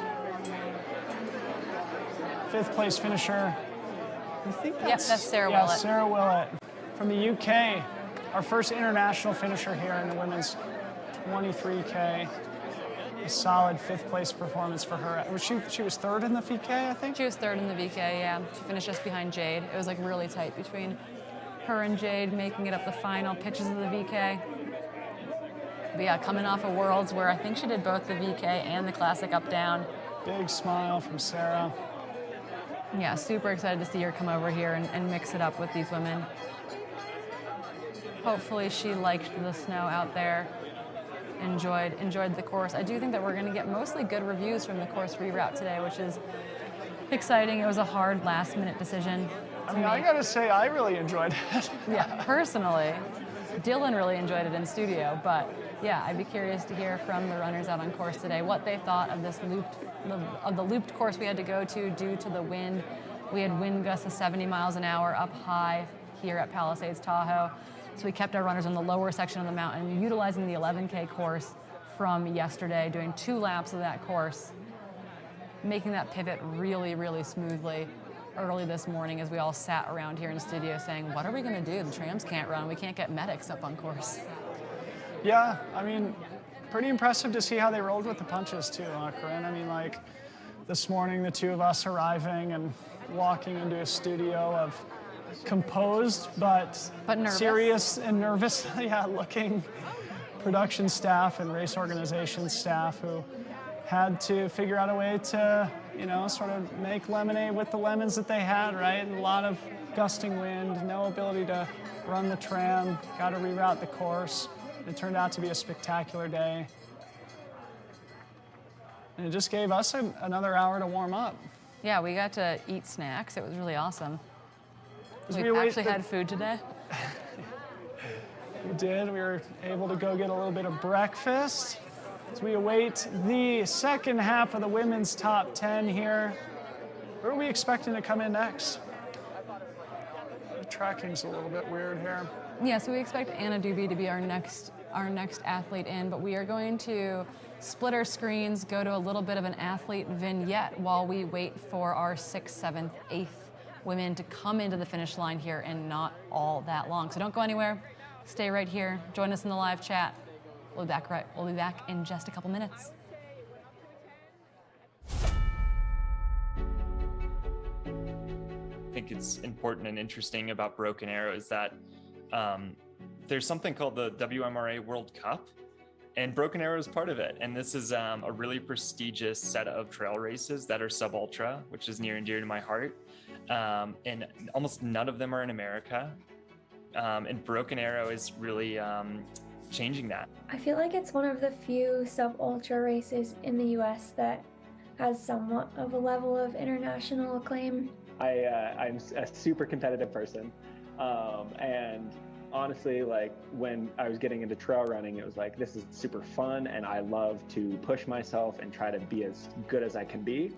5th place finisher. I think that's Sarah Willett. Yeah, Sarah Willett from the UK. Our first international finisher here in the women's 23K. A solid 5th place performance for her. She was 3rd in the VK, I think? She was 3rd in the VK, yeah. She finished just behind Jade. It was like really tight between her and Jade, making it up the final pitches of the VK. But yeah, coming off of Worlds where I think she did both the VK and the Classic up-down. Big smile from Sarah. Yeah, super excited to see her come over here and mix it up with these women. Hopefully she liked the snow out there. Enjoyed the course. I do think that we're going to get mostly good reviews from the course reroute today, which is exciting. It was a hard last-minute decision. I mean, I gotta say, I really enjoyed it. Yeah, personally. Dylan really enjoyed it in studio, but yeah, I'd be curious to hear from the runners out on course today what they thought of this the looped course we had to go to due to the wind. We had wind gusts of 70 miles an hour up high here at Palisades Tahoe. So we kept our runners on the lower section of the mountain, utilizing the 11K course from yesterday, doing 2 laps of that course, making that pivot really, really smoothly early this morning as we all sat around here in the studio saying, what are we going to do? The trams can't run. We can't get medics up on course. Yeah, I mean, pretty impressive to see how they rolled with the punches too, Corinne. I mean, like this morning, the two of us arriving and walking into a studio of composed but nervous. Serious and nervous, yeah, looking production staff and race organization staff who had to figure out a way to, you know, sort of make lemonade with the lemons that they had, right? And a lot of gusting wind, no ability to run the tram, got to reroute the course. It turned out to be a spectacular day. And it just gave us another hour to warm up. Yeah, we got to eat snacks. It was really awesome. We we actually had food today. We did. We were able to go get a little bit of breakfast as we await the second half of the women's top 10 here. Where are we expecting to come in next? The tracking's a little bit weird here. Yeah, so we expect Anna Doobie to be our next athlete in, but we are going to split our screens, go to a little bit of an athlete vignette while we wait for our 6th, 7th, 8th women to come into the finish line here in not all that long. So don't go anywhere. Stay right here. Join us in the live chat. We'll be back in just a couple minutes. I think it's important and interesting about Broken Arrow is that there's something called the WMRA World Cup, and Broken Arrow is part of it. And this is a really prestigious set of trail races that are sub-ultra, which is near and dear to my heart. And almost none of them are in America. And Broken Arrow is really changing that. I feel like it's one of the few sub-ultra races in the US that has somewhat of a level of international acclaim. I'm a super competitive person. And honestly, like when I was getting into trail running, it was like, this is super fun and I love to push myself and try to be as good as I can be.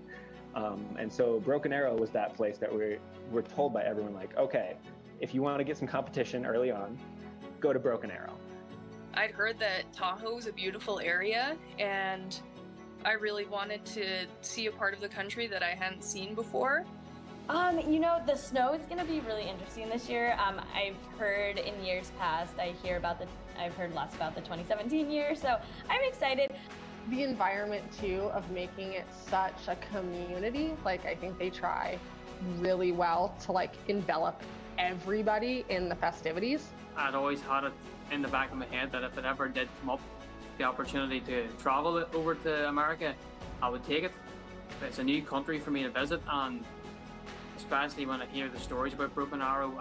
And so Broken Arrow was that place that we're told by everyone, like, okay, if you want to get some competition early on, go to Broken Arrow. I'd heard that Tahoe is a beautiful area, and I really wanted to see a part of the country that I hadn't seen before. You know, the snow is going to be really interesting this year. I've heard in years past, I've heard less about the 2017 year, so I'm excited. The environment too of making it such a community, like I think they try really well to like envelop everybody in the festivities. I'd always had it in the back of my head that if it ever did come up, the opportunity to travel over to America, I would take it. It's a new country for me to visit, and especially when I hear the stories about Broken Arrow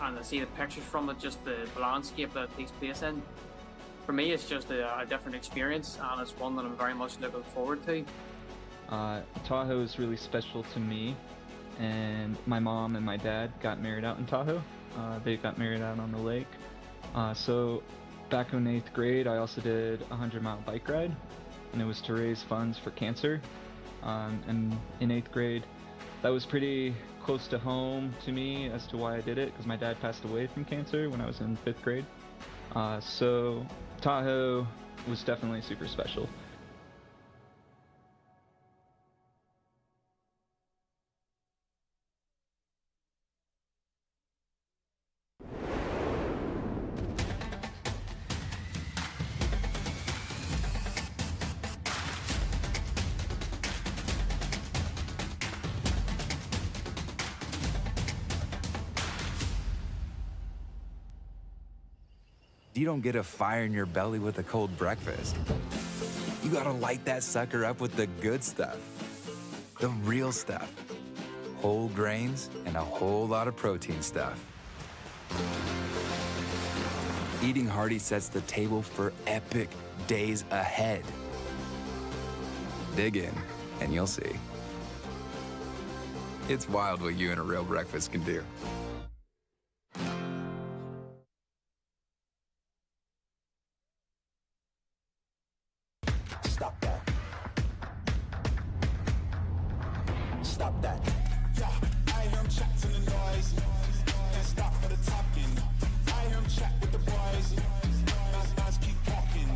and I see the pictures from it, just the landscape that it takes place in. For me, it's just a different experience, and it's one that I'm very much looking forward to. Tahoe is really special to me, and my mom and my dad got married out in Tahoe. They got married out on the lake. So back in 8th grade, I also did a 100-mile bike ride, and it was to raise funds for cancer. And in 8th grade, that was pretty close to home to me as to why I did it, because my dad passed away from cancer when I was in 5th grade. So Tahoe was definitely super special. You don't get a fire in your belly with a cold breakfast. You gotta light that sucker up with the good stuff. The real stuff. Whole grains and a whole lot of protein stuff. Eating hearty sets the table for epic days ahead. Dig in, and you'll see. It's wild what you and a real breakfast can do. Stop that. Stop that. Yeah, I hear him chat to the noise. Can't stop for the talking. I hear him chat with the boys. Nice keep talking.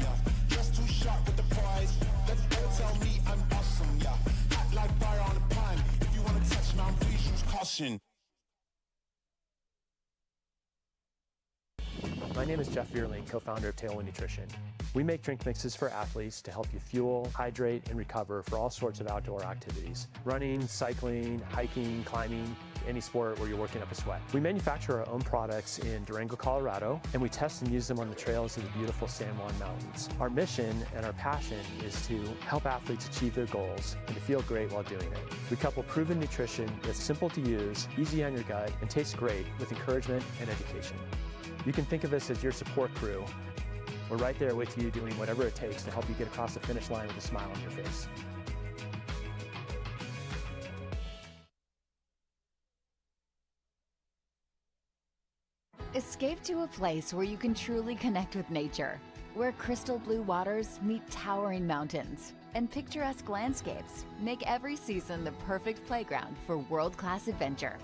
Just too sharp with the prize. Let them tell me I'm awesome. Yeah, hot like fire on the pine. If you wanna touch me, please use caution. My name is Jeff Vierling, co-founder of Tailwind Nutrition. We make drink mixes for athletes to help you fuel, hydrate, and recover for all sorts of outdoor activities. Running, cycling, hiking, climbing, any sport where you're working up a sweat. We manufacture our own products in Durango, Colorado, and we test and use them on the trails of the beautiful San Juan Mountains. Our mission and our passion is to help athletes achieve their goals and to feel great while doing it. We couple proven nutrition that's simple to use, easy on your gut, and tastes great with encouragement and education. You can think of us as your support crew. We're right there with you doing whatever it takes to help you get across the finish line with a smile on your face. Escape to a place where you can truly connect with nature, where crystal blue waters meet towering mountains, and picturesque landscapes make every season the perfect playground for world-class adventure.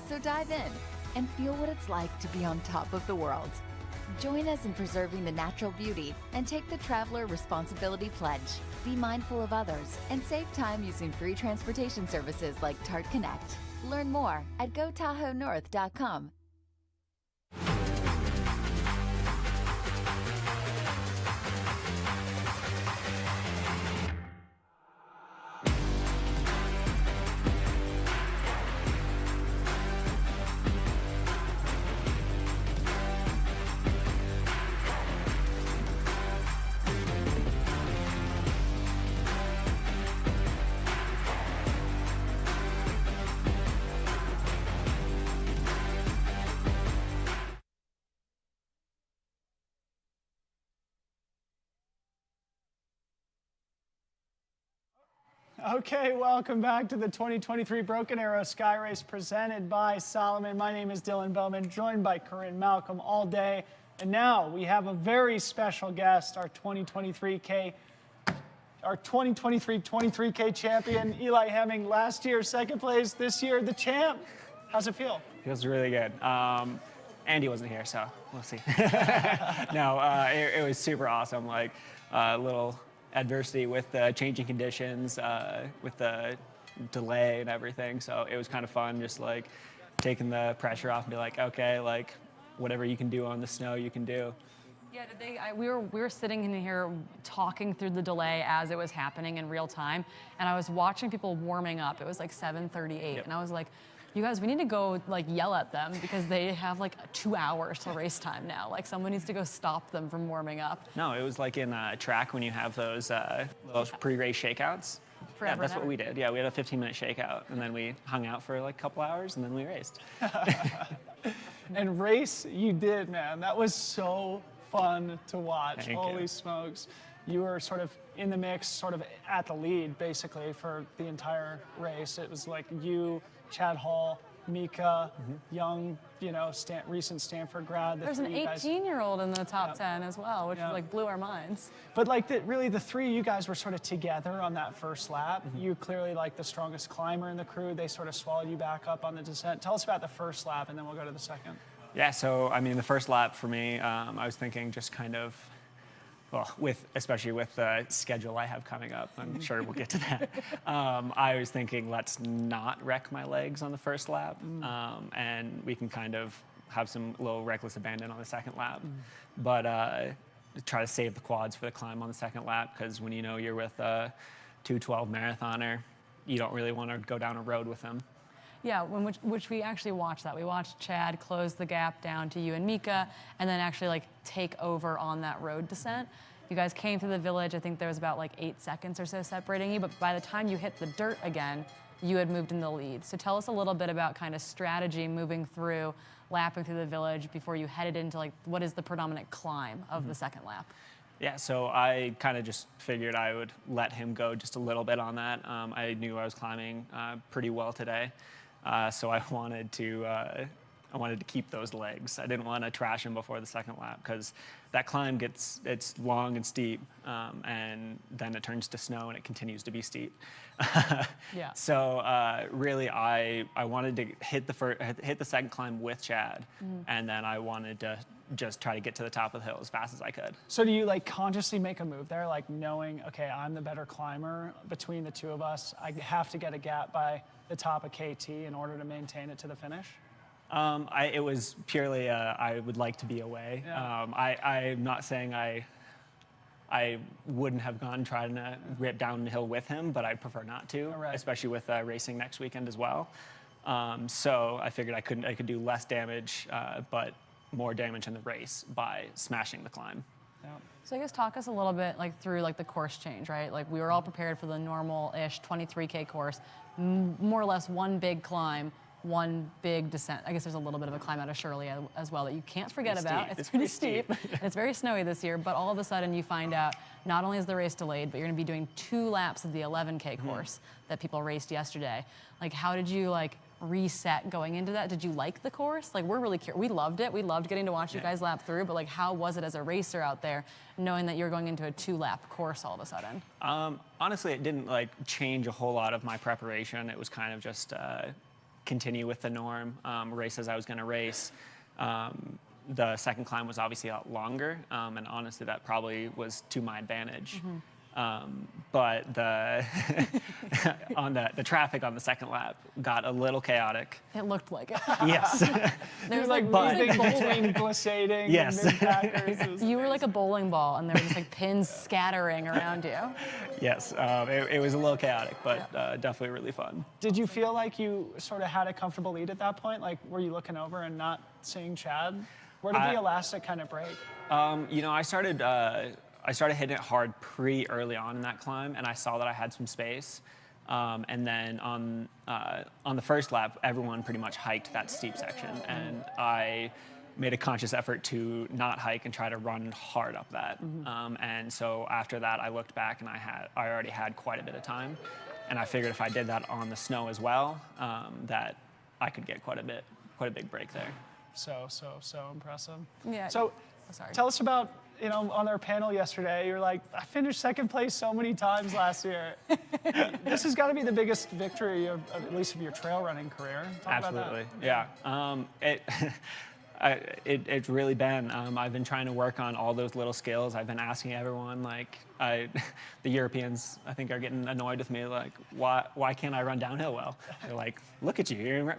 So dive in and feel what it's like to be on top of the world. Join us in preserving the natural beauty and take the Traveler Responsibility Pledge. Be mindful of others and save time using free transportation services like Tart Connect. Learn more at gotahoenorth.com. Okay, welcome back to the 2023 Broken Arrow Sky Race presented by Solomon. My name is Dylan Bowman, joined by Corinne Malcolm all day. And now we have a very special guest, our 2023 23K champion, Eli Hemming. Last year, second place. This year, the champ. How's it feel? Feels really good. Andy wasn't here, so we'll see. No, it was super awesome. Like a little adversity with the changing conditions, with the delay and everything. So it was kind of fun, just like taking the pressure off and be like, okay, like whatever you can do on the snow, you can do. Yeah, we were sitting in here talking through the delay as it was happening in real time, and I was watching people warming up. It was like 7:38, and I was like, you guys, we need to go like yell at them because they have like 2 hours till race time now. Like someone needs to go stop them from warming up. No, it was like in track when you have those pre-race shakeouts. Forever yeah, that's what we did. Yeah, we had a 15-minute shakeout, and then we hung out for like a couple hours, and then we raced. And race, you did, man. That was so fun to watch. Thank Holy you. smokes. You were sort of in the mix, sort of at the lead, basically, for the entire race. It was like you, Chad Hall, Mika, young, you know, recent Stanford grad. There's an 18-year-old in the top 10 as well, which like blew our minds. But like really the three of you guys were sort of together on that first lap. You clearly like the strongest climber in the crew. They sort of swallowed you back up on the descent. Tell us about the first lap and then we'll go to the second. Yeah, so I mean, the first lap for me, I was thinking just kind of, well, especially with the schedule I have coming up, I'm sure we'll get to that. I was thinking, let's not wreck my legs on the first lap, and we can kind of have some little reckless abandon on the second lap. But try to save the quads for the climb on the second lap, because when you know you're with a 2:12 marathoner, you don't really want to go down a road with them. Yeah, which we actually watched that. We watched Chad close the gap down to you and Mika, and then actually like take over on that road descent. You guys came through the village. I think there was about like 8 seconds or so separating you, but by the time you hit the dirt again, you had moved in the lead. So tell us a little bit about kind of strategy moving through, lapping through the village before you headed into like what is the predominant climb of the second lap. Yeah, so I kind of just figured I would let him go just a little bit on that. I knew I was climbing pretty well today. So I wanted to keep those legs. I didn't want to trash him before the second lap because that climb it's long and steep, and then it turns to snow and it continues to be steep. Yeah. So really, I wanted to hit the second climb with Chad, and then I wanted to just try to get to the top of the hill as fast as I could. So do you like consciously make a move there, like knowing, okay, I'm the better climber between the two of us. I have to get a gap by the top of KT in order to maintain it to the finish? It was purely I would like to be away. Yeah. I'm not saying I wouldn't have trying to rip downhill with him, but I prefer not to, especially with racing next weekend as well. So I figured I could do less damage, but more damage in the race by smashing the climb. Yeah. So I guess talk us a little bit through the course change, right? Like we were all prepared for the normal-ish 23K course, more or less one big climb, one big descent. I guess there's a little bit of a climb out of Shirley as well that you can't forget about. It's pretty steep. And it's very snowy this year, but all of a sudden you find out not only is the race delayed, but you're gonna be doing 2 laps of the 11K course that people raced yesterday. Like how did you reset going into that? Did you like the course? We're really curious. We loved it. We loved getting to watch you guys lap through, but how was it as a racer out there knowing that you're going into a 2-lap course all of a sudden? Honestly, it didn't change a whole lot of my preparation. It was kind of just continue with the norm, races I was going to race. The second climb was obviously a lot longer, and honestly, that probably was to my advantage. But the the traffic on the second lap got a little chaotic. It looked like it. Yes. There's bowling, glissading. Yes. You were like a bowling ball, and there were just pins scattering around you. Yes, it was a little chaotic, but definitely really fun. Did you feel like you sort of had a comfortable lead at that point? Were you looking over and not seeing Chad? Where did the elastic kind of break? I started hitting it hard pretty early on in that climb, and I saw that I had some space. And then on the first lap, everyone pretty much hiked that steep section, and I made a conscious effort to not hike and try to run hard up that. And so after that, I looked back and I already had quite a bit of time, and I figured if I did that on the snow as well, that I could get quite a big break there. So impressive. Yeah. So tell us about, on our panel yesterday, you're like, I finished second place so many times last year. This has got to be the biggest victory of at least of your trail running career. Talk Absolutely, about that. yeah. It's really been. I've been trying to work on all those little skills. I've been asking everyone, the Europeans, I think, are getting annoyed with me. Why can't I run downhill well? They're like, look at you.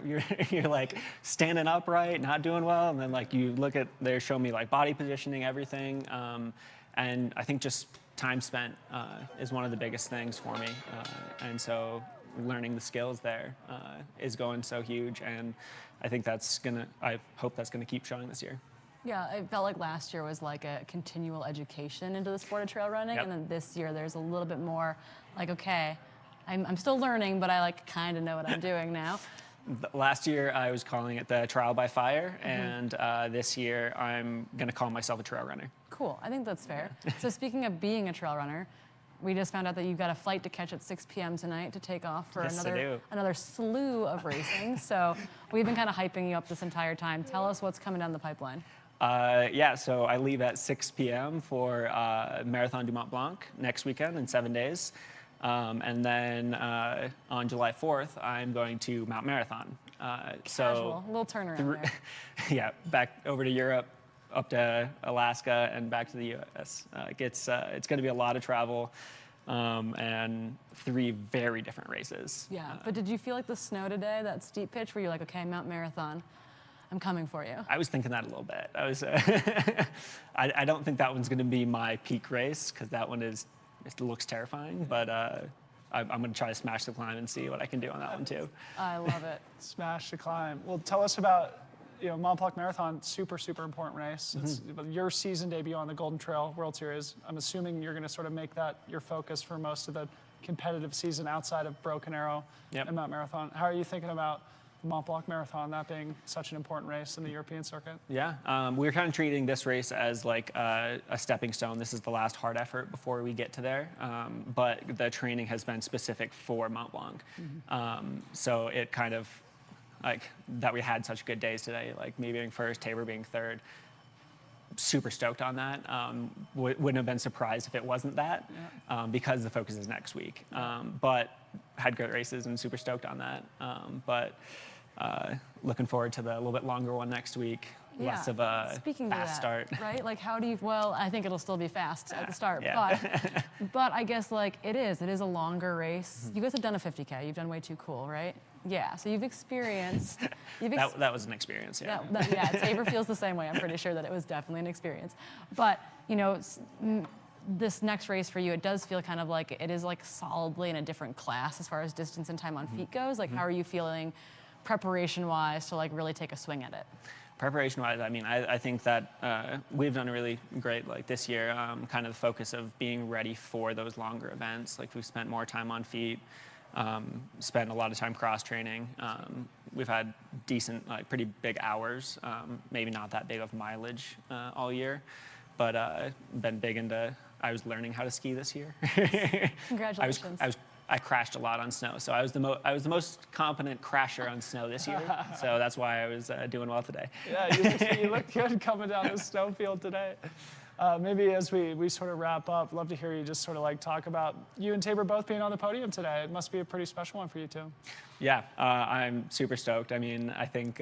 You're standing upright, not doing well. And then you look at, they're showing me body positioning, everything. And I think just time spent is one of the biggest things for me. And so learning the skills there is going so huge. And I think I hope that's gonna keep showing this year. Yeah, it felt like last year was a continual education into the sport of trail running, and then this year there's a little bit more okay, I'm still learning, but I kind of know what I'm doing now. Last year I was calling it the trial by fire, and this year I'm gonna call myself a trail runner. Cool, I think that's fair. So speaking of being a trail runner, we just found out that you've got a flight to catch at 6 p.m. tonight to take off for another slew of racing. So we've been kind of hyping you up this entire time. Tell us what's coming down the pipeline. Yeah, so I leave at 6 p.m. for Marathon du Mont Blanc next weekend in 7 days. And then on July 4th, I'm going to Mount Marathon. Casual, a little turnaround there. Yeah, back over to Europe, up to Alaska, and back to the U.S. It's going to be a lot of travel and 3 very different races. Yeah, but did you feel the snow today, that steep pitch, where you're like, okay, Mount Marathon, I'm coming for you? I was thinking that a little bit. I don't think that one's going to be my peak race, because that one it looks terrifying, but I'm going to try to smash the climb and see what I can do on that one too. I love it. Smash the climb. Well, tell us about Mont Blanc Marathon, super important race. It's your season debut on the Golden Trail World Series. I'm assuming you're going to sort of make that your focus for most of the competitive season outside of Broken Arrow and Mount Marathon. How are you thinking about the Mont Blanc Marathon, that being such an important race in the European circuit? Yeah, we're kind of treating this race as a stepping stone. This is the last hard effort before we get to there. But the training has been specific for Mont Blanc. So it kind of, that we had such good days today, me being first, Tabor being third. Super stoked on that. Wouldn't have been surprised if it wasn't that, because the focus is next week. But had great races and super stoked on that. But looking forward to the little bit longer one next week. Less of a fast start. Right? How do you, well, I think it'll still be fast at the start, but I guess it is a longer race. You guys have done a 50K, you've done Way Too Cool, right? Yeah, so you've experienced. That was an experience, yeah. Yeah, Tabor feels the same way. I'm pretty sure that it was definitely an experience. But, you know, this next race for you, it does feel kind of like it is like solidly in a different class as far as distance and time on feet goes. Like, how are you feeling preparation-wise to like really take a swing at it? Preparation-wise, I mean, I think that we've done really great like this year, kind of the focus of being ready for those longer events. Like we've spent more time on feet, spent a lot of time cross-training. We've had decent, like pretty big hours, maybe not that big of mileage all year, but been big into, I was learning how to ski this year. Congratulations. I crashed a lot on snow, so I was the most competent crasher on snow this year. So that's why I was doing well today. Yeah, you look good coming down the snowfield today. Maybe as we sort of wrap up, love to hear you just sort of like talk about you and Tabor both being on the podium today. It must be a pretty special one for you two. Yeah, I'm super stoked. I mean, I think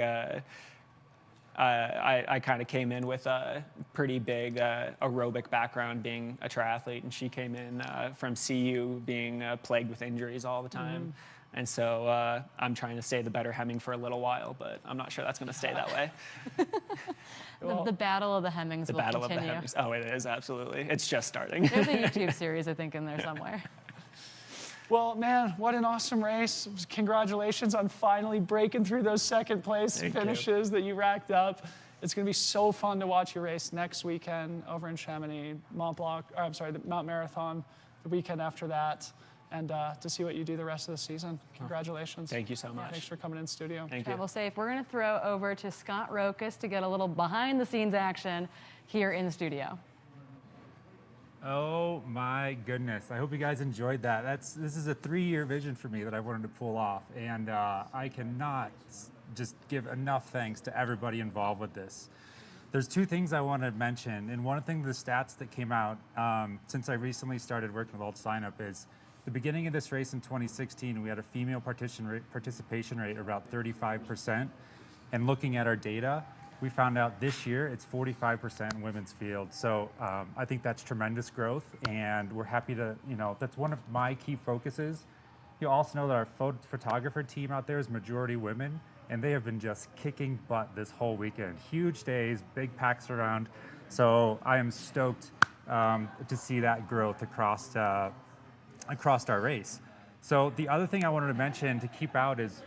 I kind of came in with a pretty big aerobic background being a triathlete, and she came in from CU being plagued with injuries all the time. And so I'm trying to stay the better Hemming for a little while, but I'm not sure that's going to stay that way. The battle of the Hemmings will battle continue. of the Hemmings. Oh, it is, absolutely. It's just starting. There's a YouTube series, I think, in there somewhere. Well, man, what an awesome race. Congratulations on finally breaking through those second place finishes that you racked up. It's going to be so fun to watch your race next weekend over in Chamonix, the Mount Marathon, the weekend after that, and to see what you do the rest of the season. Congratulations. Thank you so much. Thanks for coming in studio. Thank Travel safe. We're going to throw over to Scott Rokas to get a little behind the scenes action here in the studio. Oh my goodness. I hope you guys enjoyed that. This is a 3-year vision for me that I wanted to pull off, and I cannot just give enough thanks to everybody involved with this. There's 2 things I want to mention, and one thing, the stats that came out since I recently started working with Alt Sign Up is the beginning of this race in 2016, we had a female participation rate of about 35%, and looking at our data, we found out this year it's 45% in women's field. So I think that's tremendous growth, and we're happy to, that's one of my key focuses. You also know that our photographer team out there is majority women, and they have been just kicking butt this whole weekend. Huge days, big packs around. So I am stoked to see that growth across our race. So the other thing I wanted to mention to keep out is,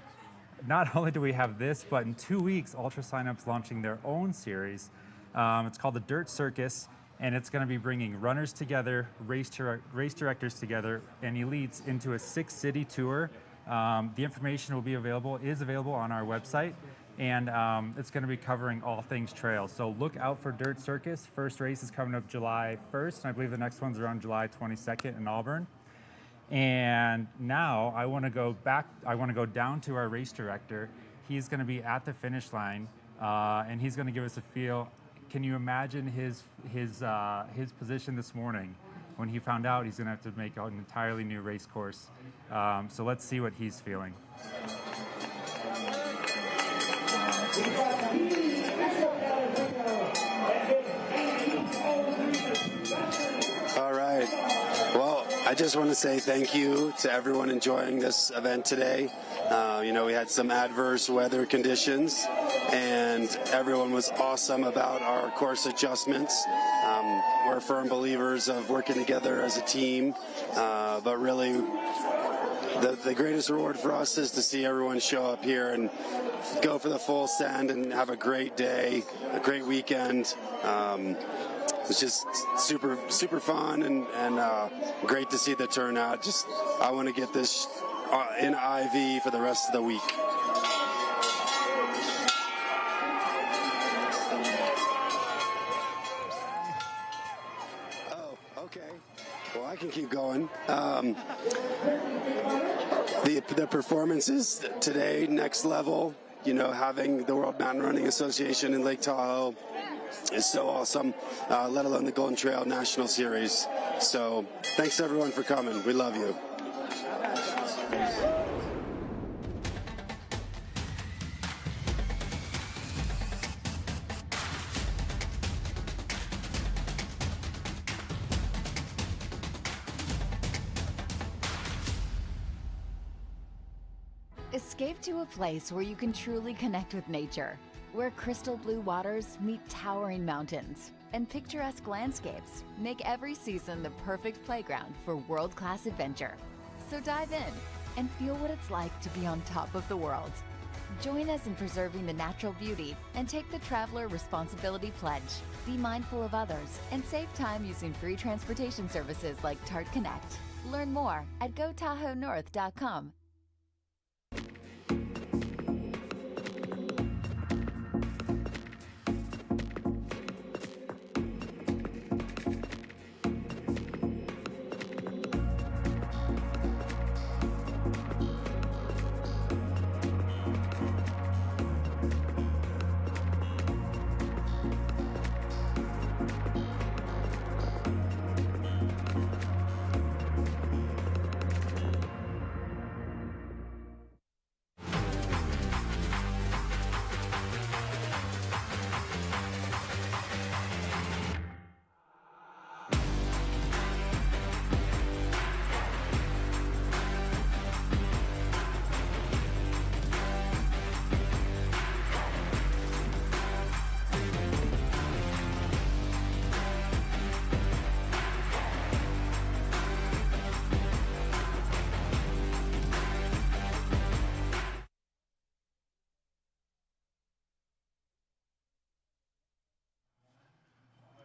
not only do we have this, but in 2 weeks, Ultra Sign Up's launching their own series. It's called the Dirt Circus, and it's going to be bringing runners together, race directors together, and elites into a 6-city tour. The information is available on our website, and it's going to be covering all things trails. So look out for Dirt Circus. First race is coming up July 1st, and I believe the next one's around July 22nd in Auburn. And now I want to go down to our race director. He's going to be at the finish line, and he's going to give us a feel. Can you imagine his position this morning when he found out he's going to have to make an entirely new race course? So let's see what he's feeling. All right. Well, I just want to say thank you to everyone enjoying this event today. We had some adverse weather conditions, and everyone was awesome about our course adjustments. We're firm believers of working together as a team, but really the greatest reward for us is to see everyone show up here and go for the full send and have a great day, a great weekend. It's just super fun and great to see the turnout. I want to get this in IV for the rest of the week. Oh, okay. Well, I can keep going. The performances today, next level. Having the World Mountain Running Association in Lake Tahoe is so awesome, let alone the Golden Trail National Series. So thanks everyone for coming. We love you. Escape to a place where you can truly connect with nature, where crystal blue waters meet towering mountains, and picturesque landscapes make every season the perfect playground for world-class adventure. So dive in and feel what it's like to be on top of the world. Join us in preserving the natural beauty and take the Traveler Responsibility Pledge. Be mindful of others and save time using free transportation services like Tart Connect. Learn more at gotahoenorth.com.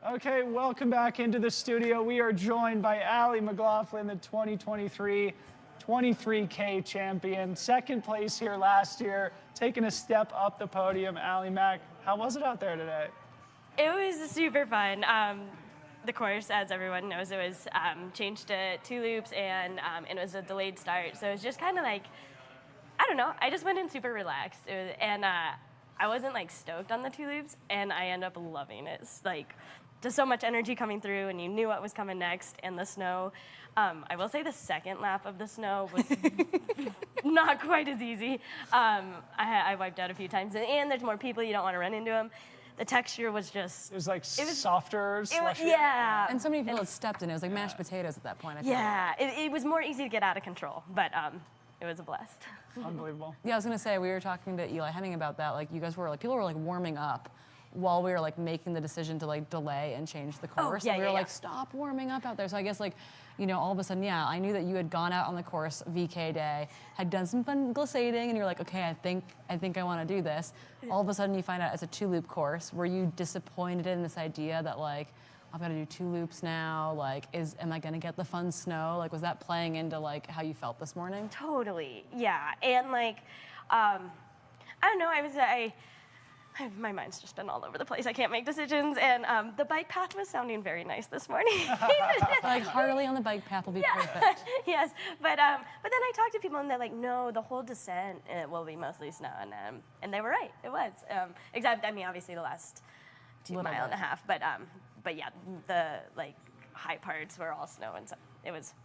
Okay, welcome back into the studio. We are joined by Allie McLaughlin, the 2023 23K champion. Second place here last year, taking a step up the podium. Allie Mac, how was it out there today? It was super fun. The course, as everyone knows, it was changed to 2 loops and it was a delayed start. So it was just kind of like, I don't know, I just went in super relaxed. And I wasn't like stoked on the 2 loops and I ended up loving it. It's like just so much energy coming through and you knew what was coming next. And the snow, I will say the second lap of the snow was not quite as easy. I wiped out a few times and there's more people, you don't want to run into them. The texture was just... It was like softer, slushy. Yeah. And so many people had stepped in. It was like mashed potatoes at that point. I Yeah, it was more easy to get out of control, but it was a blast. Unbelievable. Yeah, I was gonna say, we were talking to Eli Hemming about that. Like, you guys were like, people were like warming up while we were like making the decision to like delay and change the course. yeah, and we were yeah, like, yeah. stop warming up out there. So I guess like, you know, all of a sudden, yeah, I knew that you had gone out on the course VK day, had done some fun glissading, and you're like, okay, I think I want to do this. All of a sudden, you find out it's a 2-loop course. Were you disappointed in this idea that like, I've got to do 2 loops now? Like, am I gonna get the fun snow? Like, was that playing into like how you felt this morning? Totally, yeah. And like, I don't know, my mind's just been all over the place. I can't make decisions, and the bike path was sounding very nice this morning. Like Harley on the bike path will be perfect. Yes, but then I talked to people, and they're like, no, the whole descent will be mostly snow, and they were right. It was, except I mean, obviously the last 2 mile and a half, but yeah, the like high parts were all snow, and so it was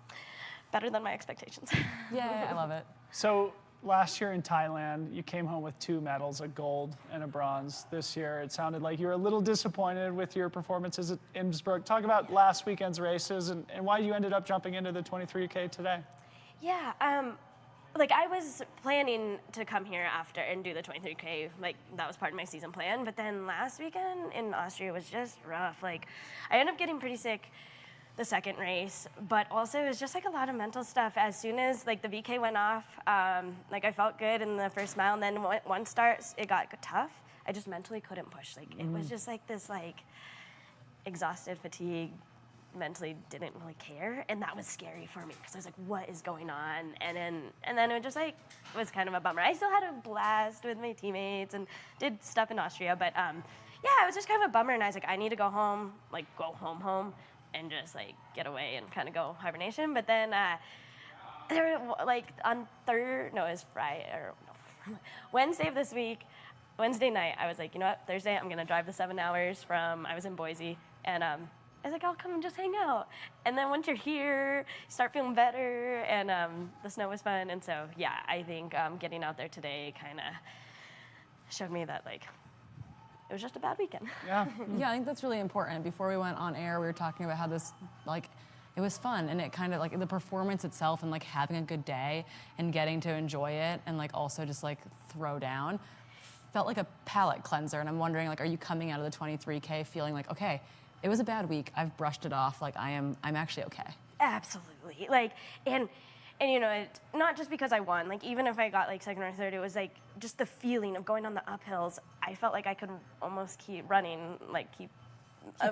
better than my expectations. Yeah, I love it. So last year in Thailand, you came home with 2 medals, a gold and a bronze. This year, it sounded like you were a little disappointed with your performances at Innsbruck. Talk about last weekend's races and why you ended up jumping into the 23K today. Yeah, like I was planning to come here after and do the 23K, like that was part of my season plan, but then last weekend in Austria was just rough. Like I ended up getting pretty sick the second race, but also it was just like a lot of mental stuff. As soon as like the VK went off, like I felt good in the first mile, and then once starts, it got tough. I just mentally couldn't push. Like it was just like this like exhausted, fatigue, mentally didn't really care, and that was scary for me because I was like, what is going on? And then it just like was kind of a bummer. I still had a blast with my teammates and did stuff in Austria, but yeah, it was just kind of a bummer, and I was like, I need to go home, like go home and just like get away and kind of go hibernation. But then there were like on Wednesday of this week, Wednesday night, I was like, you know what, Thursday I'm gonna drive the 7 hours I was in Boise, and I was like, I'll come and just hang out. And then once you're here, you start feeling better, and the snow was fun. And so, yeah, I think getting out there today kind of showed me that, like, it was just a bad weekend. Yeah. Yeah, I think that's really important. Before we went on air, we were talking about how this, like, it was fun, and it kind of like the performance itself and like having a good day and getting to enjoy it and like also just like throw down felt like a palate cleanser. And I'm wondering, like, are you coming out of the 23K feeling like, okay, it was a bad week, I've brushed it off, like I'm actually okay? Absolutely. Like, and you know, not just because I won, like even if I got like second or third, it was like just the feeling of going on the uphills. I felt like I could almost keep running, like keep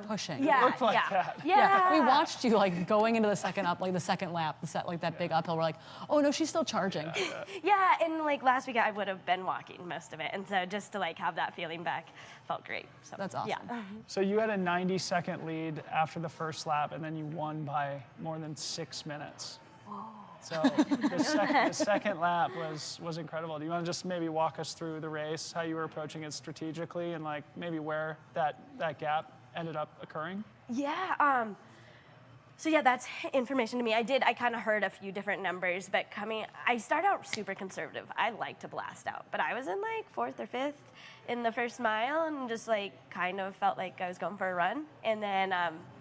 pushing. Yeah, It looked like yeah. that. Yeah. We watched you like going into the second up, like the second lap, like that big uphill. We're like, oh no, she's still charging. Yeah, and like last week I would have been walking most of it, and so just to like have that feeling back felt great. So that's awesome. Yeah. So you had a 90-second lead after the first lap, and then you won by more than 6 minutes. Whoa. So the second lap was incredible. Do you want to just maybe walk us through the race, how you were approaching it strategically, and like maybe where that gap ended up occurring? Yeah. So yeah, that's information to me. I kind of heard a few different numbers, but I started out super conservative. I like to blast out, but I was in like 4th or 5th in the first mile and just like kind of felt like I was going for a run. And then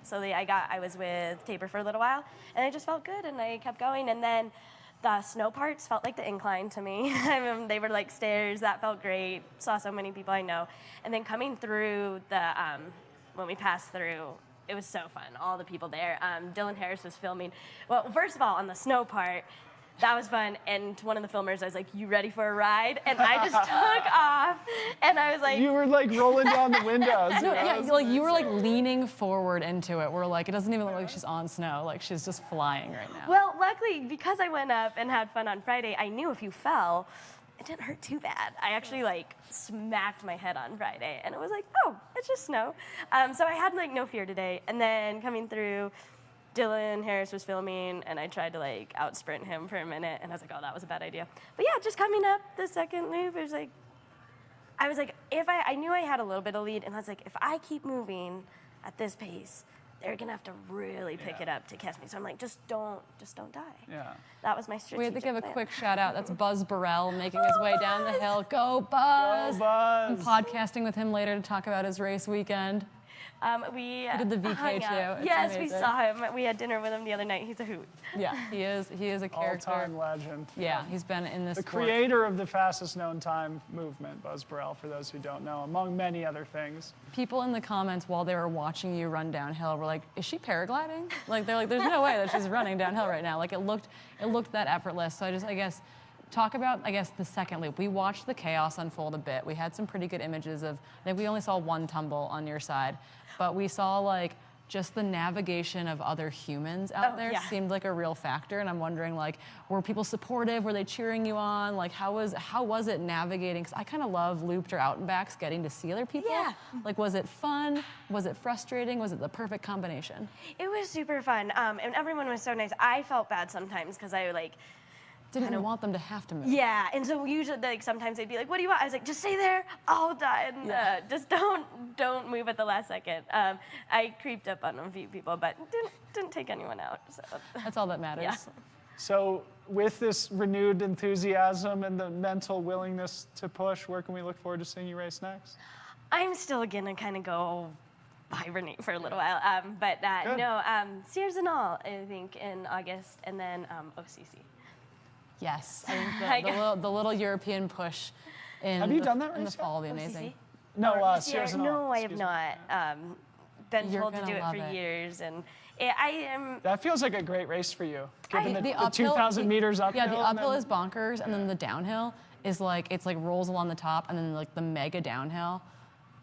slowly I was with Taper for a little while, and I just felt good, and I kept going. And then the snow parts felt like the incline to me. I mean, they were like stairs. That felt great. Saw so many people I know. And then coming through when we passed through, it was so fun, all the people there. Dylan Harris was filming. Well, first of all, on the snow part, that was fun. And to one of the filmers, I was like, you ready for a ride? And I just took off, and I was like... You were like rolling down the windows. No, yeah, like you were like leaning forward into it. We're like, it doesn't even look like she's on snow. Like she's just flying right now. Well, luckily, because I went up and had fun on Friday, I knew if you fell, it didn't hurt too bad. I actually like smacked my head on Friday, and it was like, oh, it's just snow. So I had like no fear today. And then coming through, Dylan Harris was filming, and I tried to like out sprint him for a minute, and I was like, oh, that was a bad idea. But yeah, just coming up the second loop, I was like, I knew I had a little bit of lead, and I was like, if I keep moving at this pace, they're gonna have to really pick it up to catch me. So I'm like, just don't die. Yeah. That was my strategic We have to give a plan. quick shout out. That's Buzz Burrell making his way down the hill. Go Buzz! Go Buzz! I'm podcasting with him later to talk about his race weekend. We did the VK hung too. out. It's Yes, we amazing. saw him. We had dinner with him the other night. He's a hoot. Yeah, he is a character. All-time legend. Yeah, he's been in this The sport. creator of the fastest known time movement, Buzz Burrell, for those who don't know, among many other things. People in the comments while they were watching you run downhill were like, is she paragliding? Like they're like, there's no way that she's running downhill right now. Like it looked that effortless. So I guess talk about the second loop. We watched the chaos unfold a bit. We had some pretty good images of, I think we only saw one tumble on your side, but we saw like just the navigation of other humans out there seemed like a real factor. And I'm wondering, like, were people supportive? Were they cheering you on? Like, how was it navigating? Because I kind of love looped or out and backs, getting to see other people. Yeah. Like, was it fun? Was it frustrating? Was it the perfect combination? It was super fun, and everyone was so nice. I felt bad sometimes because I didn't want them to have to move. Yeah, and so usually, like, sometimes they'd be like, "What do you want?" I was like, "Just stay there. I'll die, and just don't move at the last second." I creeped up on a few people, but didn't take anyone out. So that's all that matters. Yeah. So, with this renewed enthusiasm and the mental willingness to push, where can we look forward to seeing you race next? I'm still gonna kind of go hibernate for a little while, but no, Sears and all, I think in August, and then OCC. Yes, I think the little European push in Have you done that in the race fall will be yet? amazing. No, Sears and all. No, I have not. Been You're told to gonna do it for love it. years, and I am. That feels like a great race for you, given the uphill- 2,000 meters uphill. Yeah, the and uphill then- is bonkers, and then the downhill is like, it's like rolls along the top, and then like the mega downhill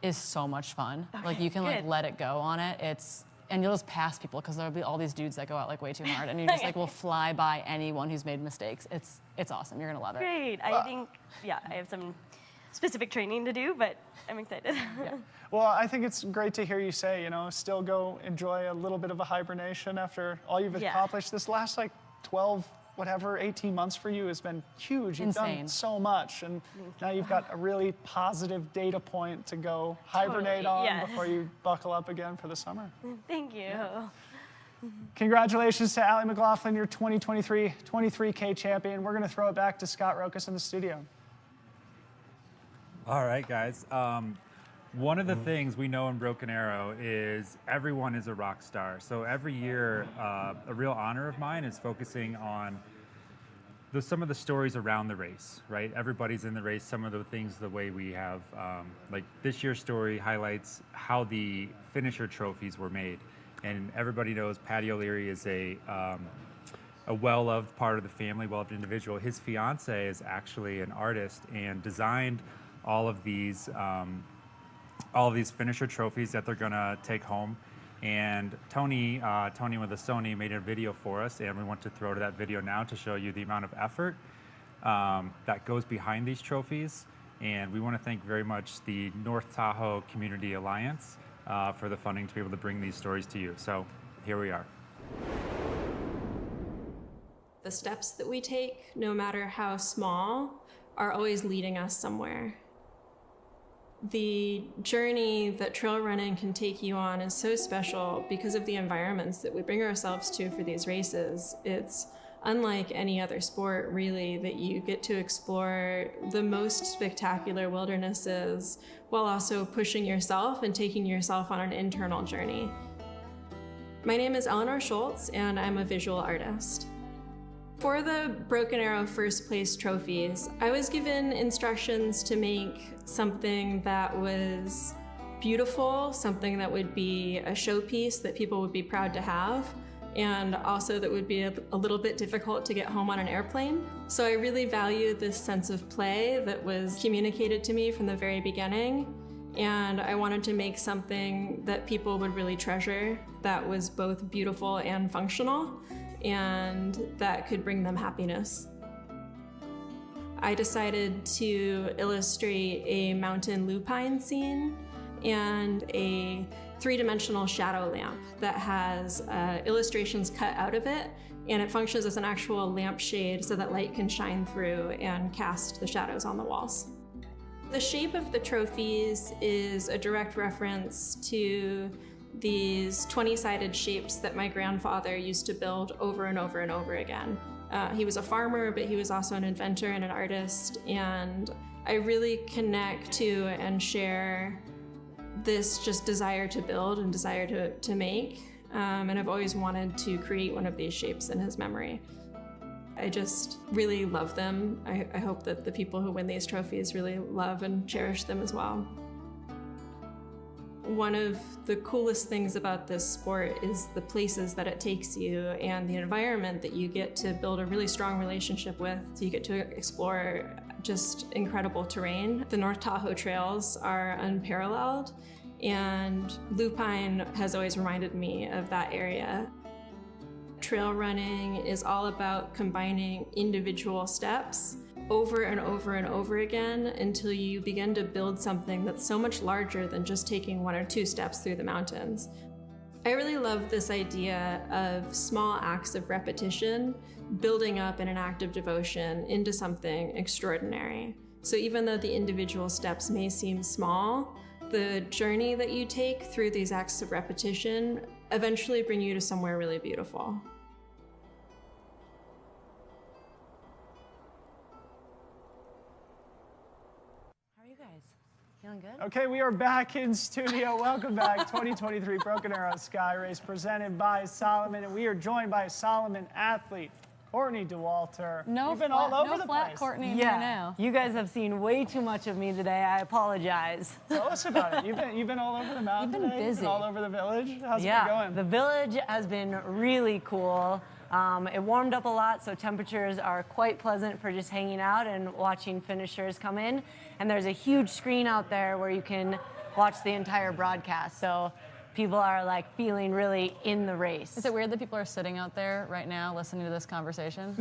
is so much fun. Like you can like good. let it go on it. And you'll just pass people because there'll be all these dudes that go out like way too hard, and you just like will fly by anyone who's made mistakes. It's awesome. You're gonna love it. Great. I think, I have some specific training to do, but I'm excited. Well, I think it's great to hear you say, still go enjoy a little bit of a hibernation after all you've accomplished. This last 12, 18 months for you has been huge. You've Insane. done so much, and now you've got a really positive data point to go hibernate Totally, on before you buckle up again for the summer. Thank you. Congratulations to Allie McLaughlin, your 2023 23K champion. We're going to throw it back to Scott Rokas in the studio. All right, guys. One of the things we know in Broken Arrow is everyone is a rock star. So every year, a real honor of mine is focusing on some of the stories around the race, right? Everybody's in the race, some of the things, the way we have, like this year's story highlights how the finisher trophies were made. And everybody knows Patty O'Leary is a well-loved part of the family, well-loved individual. His fiance is actually an artist and designed all of these finisher trophies that they're gonna take home. And Tony with the Sony made a video for us, and we want to throw to that video now to show you the amount of effort that goes behind these trophies. And we want to thank very much the North Tahoe Community Alliance for the funding to be able to bring these stories to you. So here we are. The steps that we take, no matter how small, are always leading us somewhere. The journey that trail running can take you on is so special because of the environments that we bring ourselves to for these races. It's unlike any other sport, really, that you get to explore the most spectacular wildernesses while also pushing yourself and taking yourself on an internal journey. My name is Eleanor Schultz, and I'm a visual artist. For the Broken Arrow first place trophies, I was given instructions to make something that was beautiful, something that would be a showpiece that people would be proud to have, and also that would be a little bit difficult to get home on an airplane. So I really value this sense of play that was communicated to me from the very beginning, and I wanted to make something that people would really treasure, that was both beautiful and functional, and that could bring them happiness. I decided to illustrate a mountain lupine scene and a three-dimensional shadow lamp that has illustrations cut out of it, and it functions as an actual lampshade so that light can shine through and cast the shadows on the walls. The shape of the trophies is a direct reference to these 20-sided shapes that my grandfather used to build over and over and over again. He was a farmer, but he was also an inventor and an artist, and I really connect to and share this just desire to build and desire to make, and I've always wanted to create one of these shapes in his memory. I just really love them. I hope that the people who win these trophies really love and cherish them as well. One of the coolest things about this sport is the places that it takes you and the environment that you get to build a really strong relationship with. So you get to explore just incredible terrain. The North Tahoe trails are unparalleled, and Lupine has always reminded me of that area. Trail running is all about combining individual steps over and over and over again until you begin to build something that's so much larger than just taking 1 or 2 steps through the mountains. I really love this idea of small acts of repetition building up in an act of devotion into something extraordinary. So even though the individual steps may seem small, the journey that you take through these acts of repetition eventually bring you to somewhere really beautiful. Feeling good? Okay, we are back in studio. Welcome back. 2023 Broken Arrow Sky Race presented by Solomon, and we are joined by Solomon athlete Courtney DeWalter. You've been all over the flat place. Courtney Yeah, here now. you guys have seen way too much of me today. I apologize. Tell us about it. You've been all over the mountain You've been today? busy. You've been all over the village? How's it Yeah, been going? the village has been really cool. It warmed up a lot, so temperatures are quite pleasant for just hanging out and watching finishers come in. And there's a huge screen out there where you can watch the entire broadcast. So people are like feeling really in the race. Is it weird that people are sitting out there right now listening to this conversation?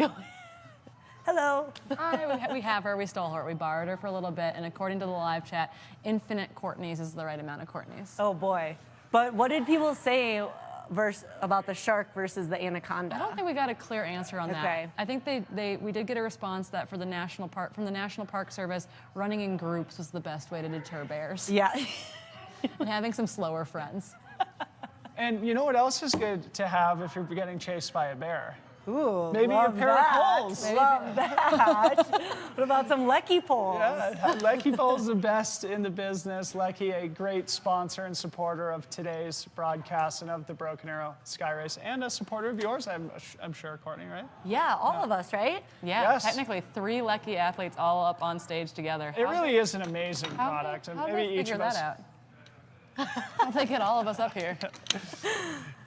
Hello. Hi, we have her, we stole her, we borrowed her for a little bit, and according to the live chat, infinite Courtneys is the right amount of Courtneys. Oh boy. But what did people say about the shark versus the anaconda? I don't think we got a clear answer on Okay. that. I think we did get a response that from the National Park Service, running in groups was the best way to deter bears. Yeah. And having some slower friends. And you know what else is good to have if you're getting chased by a bear? Ooh, Maybe a love pair that. of poles. Love that. What about some Lecky poles? Yeah, Lecky Poles, the best in the business. Lecky, a great sponsor and supporter of today's broadcast and of the Broken Arrow Sky Race, and a supporter of yours, I'm sure, Courtney, right? Yeah, all of us, right? Yeah, Yes. technically 3 Lecky athletes all up on stage together. It really is an amazing product, and How did maybe they each figure of us. that out? How'd they get all of us up here?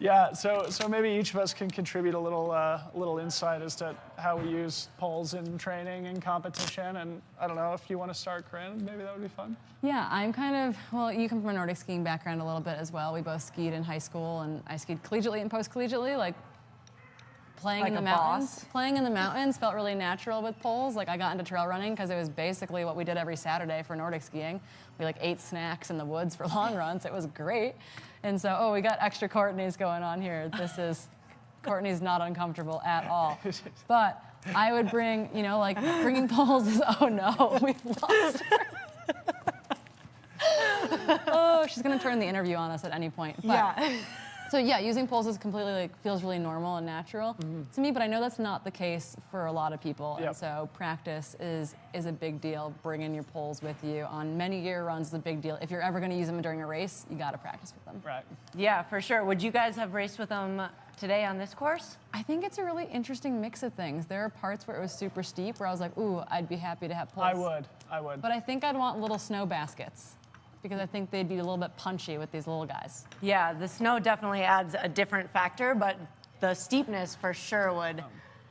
Yeah, so maybe each of us can contribute a little insight as to how we use poles in training and competition. And I don't know if you want to start, Corinne. Maybe that would be fun. Yeah, I'm kind of, well, you come from a Nordic skiing background a little bit as well. We both skied in high school, and I skied collegiately and post-collegiatally, like playing Like in the a mountains. boss. Playing in the mountains felt really natural with poles. Like I got into trail running because it was basically what we did every Saturday for Nordic skiing. We like ate snacks in the woods for long runs. It was great. And so, oh, we got extra Courtney's going on here. This is, Courtney's not uncomfortable at all. But I would bring, you know, like bringing poles is, oh no, we've lost her. Oh, she's gonna turn the interview on us at any point. But, Yeah. So yeah, using poles is completely like feels really normal and natural to me, but I know that's not the case for a lot of people. Yep. And so practice is a big deal. Bringing your poles with you on many year runs is a big deal. If you're ever going to use them during a race, you got to practice with them. Right. Yeah, for sure. Would you guys have raced with them today on this course? I think it's a really interesting mix of things. There are parts where it was super steep where I was like, ooh, I'd be happy to have poles. I would. But I think I'd want little snow baskets because I think they'd be a little bit punchy with these little guys. Yeah, the snow definitely adds a different factor, but the steepness for sure would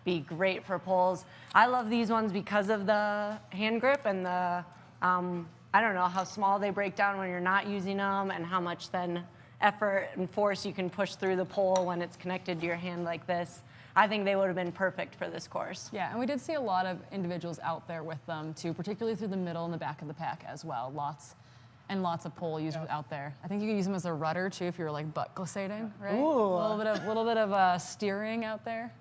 be great for poles. I love these ones because of the hand grip and the, I don't know, how small they break down when you're not using them and how much then effort and force you can push through the pole when it's connected to your hand like this. I think they would have been perfect for this course. Yeah, and we did see a lot of individuals out there with them too, particularly through the middle and the back of the pack as well. Lots of pole used out there. I think you could use them as a rudder too if you were like butt glissading, right? Ooh. A little bit of steering out there.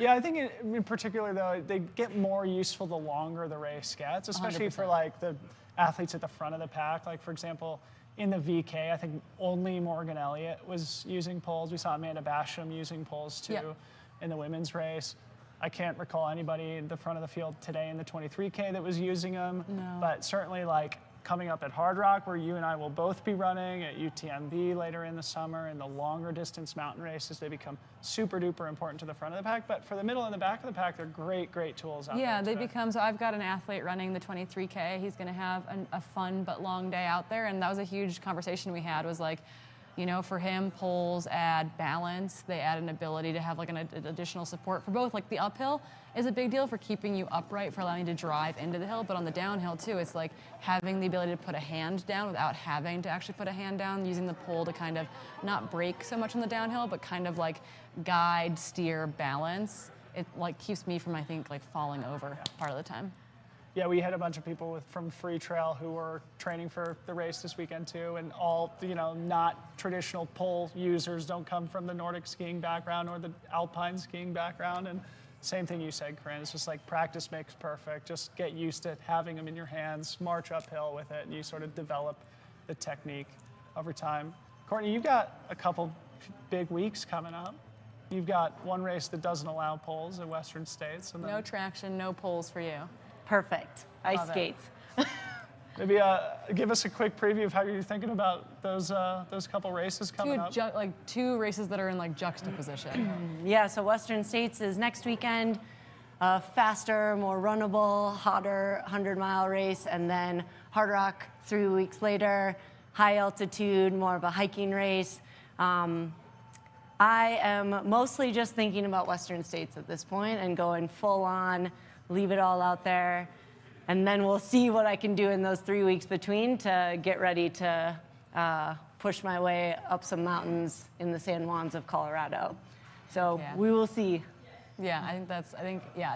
Yeah, I think in particular though, they get more useful the longer the race gets, especially for like the athletes at the front of the pack. Like for example, in the VK, I think only Morgan Elliott was using poles. We saw Amanda Basham using poles too in the women's race. I can't recall anybody in the front of the field today in the 23K that was using them, but certainly like coming up at Hard Rock, where you and I will both be running, at UTMB later in the summer, and the longer distance mountain races, they become super duper important to the front of the pack. But for the middle and the back of the pack, they're great tools out there. Yeah, they become, so I've got an athlete running the 23K. He's gonna have a fun but long day out there. And that was a huge conversation we had, was like, you know, for him, poles add balance. They add an ability to have like an additional support for both. Like the uphill is a big deal for keeping you upright, for allowing you to drive into the hill. But on the downhill too, it's like having the ability to put a hand down without having to actually put a hand down, using the pole to kind of not brake so much on the downhill, but kind of like guide, steer, balance. It like keeps me from, I think, like falling over part of the time. Yeah, we had a bunch of people from Free Trail who were training for the race this weekend too, and all, you know, not traditional pole users, don't come from the Nordic skiing background or the Alpine skiing background. And same thing you said, Corinne, it's just like practice makes perfect. Just get used to having them in your hands, march uphill with it, and you sort of develop the technique over time. Courtney, you've got a couple big weeks coming up. You've got one race that doesn't allow poles in Western States. And then No traction, no poles for you. Perfect. Ice Love it. skates. maybe give us a quick preview of how you're thinking about those couple races coming up. Two races that are in like juxtaposition. Yeah, so Western States is next weekend. A faster, more runnable, hotter 100-mile race, and then Hard Rock 3 weeks later, high altitude, more of a hiking race. I am mostly just thinking about Western States at this point and going full on, leave it all out there, and then we'll see what I can do in those 3 weeks between to get ready to push my way up some mountains in the San Juans of Colorado. So we will see. Yeah,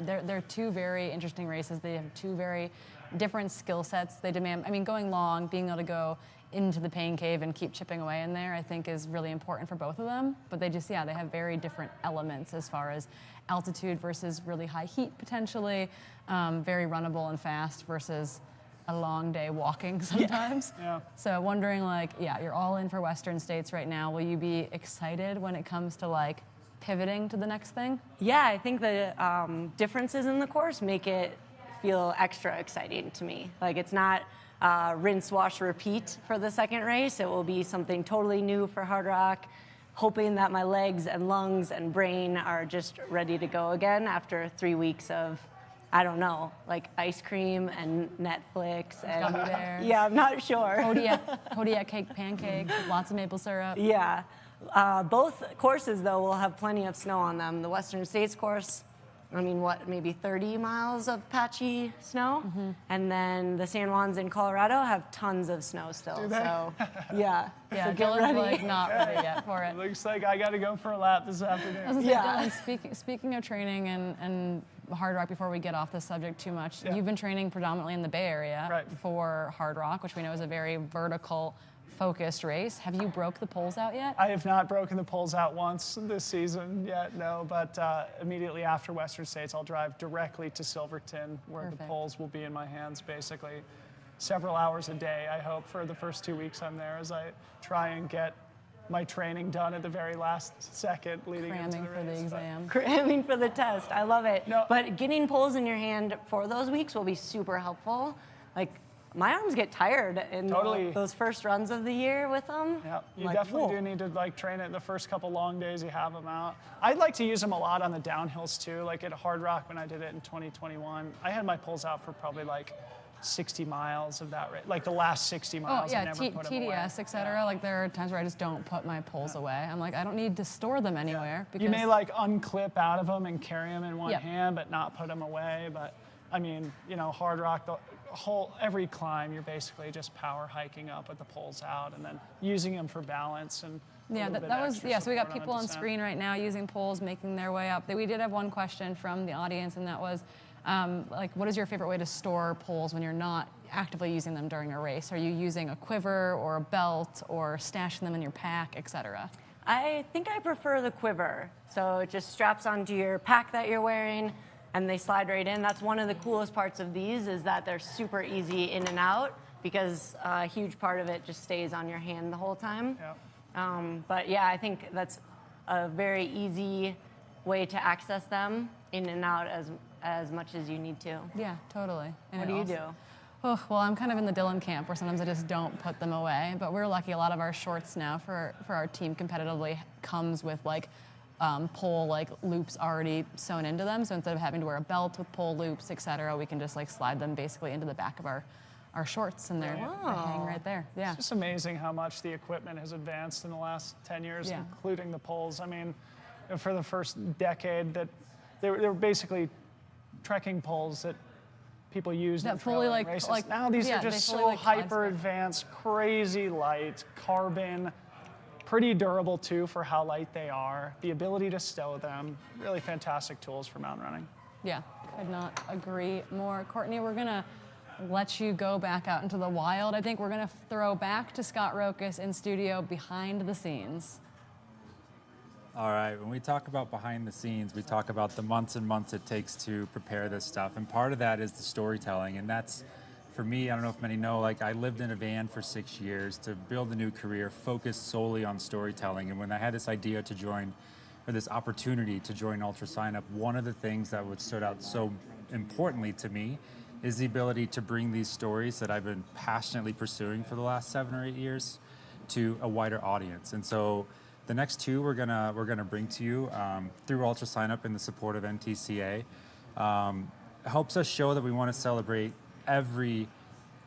they're two very interesting races. They have two very different skill sets. They demand, I mean, going long, being able to go into the pain cave and keep chipping away in there, I think is really important for both of them. But they just, they have very different elements as far as altitude versus really high heat potentially, very runnable and fast versus a long day walking sometimes. Yeah. So wondering you're all in for Western States right now. Will you be excited when it comes to like pivoting to the next thing? Yeah, I think the differences in the course make it feel extra exciting to me. Like it's not rinse, wash, repeat for the second race. It will be something totally new for Hard Rock, hoping that my legs and lungs and brain are just ready to go again after 3 weeks of, I don't know, like ice cream and Netflix and Gummy bears. yeah, I'm not sure. Kodiak cake pancakes with lots of maple syrup. Yeah. Both courses, though, will have plenty of snow on them. The Western States course, I mean, what, maybe 30 miles of patchy snow? And then the San Juans in Colorado have tons of snow still. Do they? So, yeah. Yeah, So get Dylan's ready. like not ready yet for it. Looks like I got to go for a lap this I was afternoon. gonna say, Dylan, speaking of training and Hard Rock, before we get off this subject too much, you've been training predominantly in the Bay Area for Hard Rock, which we know is a very vertical focused race. Have you broke the poles out yet? I have not broken the poles out once this season yet, no, but immediately after Western States, I'll drive directly to Silverton, where the poles will be in my hands basically several hours a day, I hope, for the first 2 weeks I'm there, as I try and get my training done at the very last second leading into the race. Cramming for the exam. Cramming for the test. I love it. But getting poles in your hand for those weeks will be super helpful. Like, my arms get tired in those first runs of the year with them. Yeah, you Like, definitely whoa. do need to like train it the first couple long days you have them out. I'd like to use them a lot on the downhills too. Like at Hard Rock when I did it in 2021, I had my poles out for probably like 60 miles of that race, like the last 60 miles. Oh I yeah, never put them away. TDS, etc. Like there are times where I just don't put my poles away. I'm like, I don't need to store them anywhere. Because You may like unclip out of them and carry them in one Yep. hand, but not put them away. But I mean, you know, Hard Rock, the every climb, you're basically just power hiking up with the poles out and then using them for balance and Yeah, that was, so we got people on screen right now using poles, making their way up. We did have one question from the audience, and that was, like, what is your favorite way to store poles when you're not actively using them during a race? Are you using a quiver or a belt or stashing them in your pack, etc.? I think I prefer the quiver. So it just straps onto your pack that you're wearing and they slide right in. That's one of the coolest parts of these, is that they're super easy in and out because a huge part of it just stays on your hand the whole time. But yeah, I think that's a very easy way to access them in and out as much as you need to. Yeah, totally. And What it do you also- do? Oh, well, I'm kind of in the Dylan camp where sometimes I just don't put them away. But we're lucky, a lot of our shorts now for our team competitively comes with like pole like loops already sewn into them. So instead of having to wear a belt with pole loops, etc., we can just like slide them basically into the back of our shorts, and they hang right there. Yeah. It's just amazing how much the equipment has advanced in the last 10 years, Yeah. including the poles. I mean, for the first decade, that they were basically trekking poles that people used That in fully, trail like- races. like- now these yeah, are just they fully, so like, climb hyper advanced, crazy light, carbon, pretty durable too for how light they are. The ability to stow them, really fantastic tools for mountain running. Yeah, could not agree more. Courtney, we're gonna let you go back out into the wild. I think we're gonna throw back to Scott Rokas in studio behind the scenes. All right, when we talk about behind the scenes, we talk about the months and months it takes to prepare this stuff. And part of that is the storytelling. And that's, for me, I don't know if many know, like I lived in a van for 6 years to build a new career focused solely on storytelling. And when I had this idea to join, or this opportunity to join Ultra Sign Up, one of the things that would stood out so importantly to me is the ability to bring these stories that I've been passionately pursuing for the last 7 or 8 years to a wider audience. And so the next two we're gonna bring to you through Ultra Sign Up and the support of NTCA helps us show that we want to celebrate every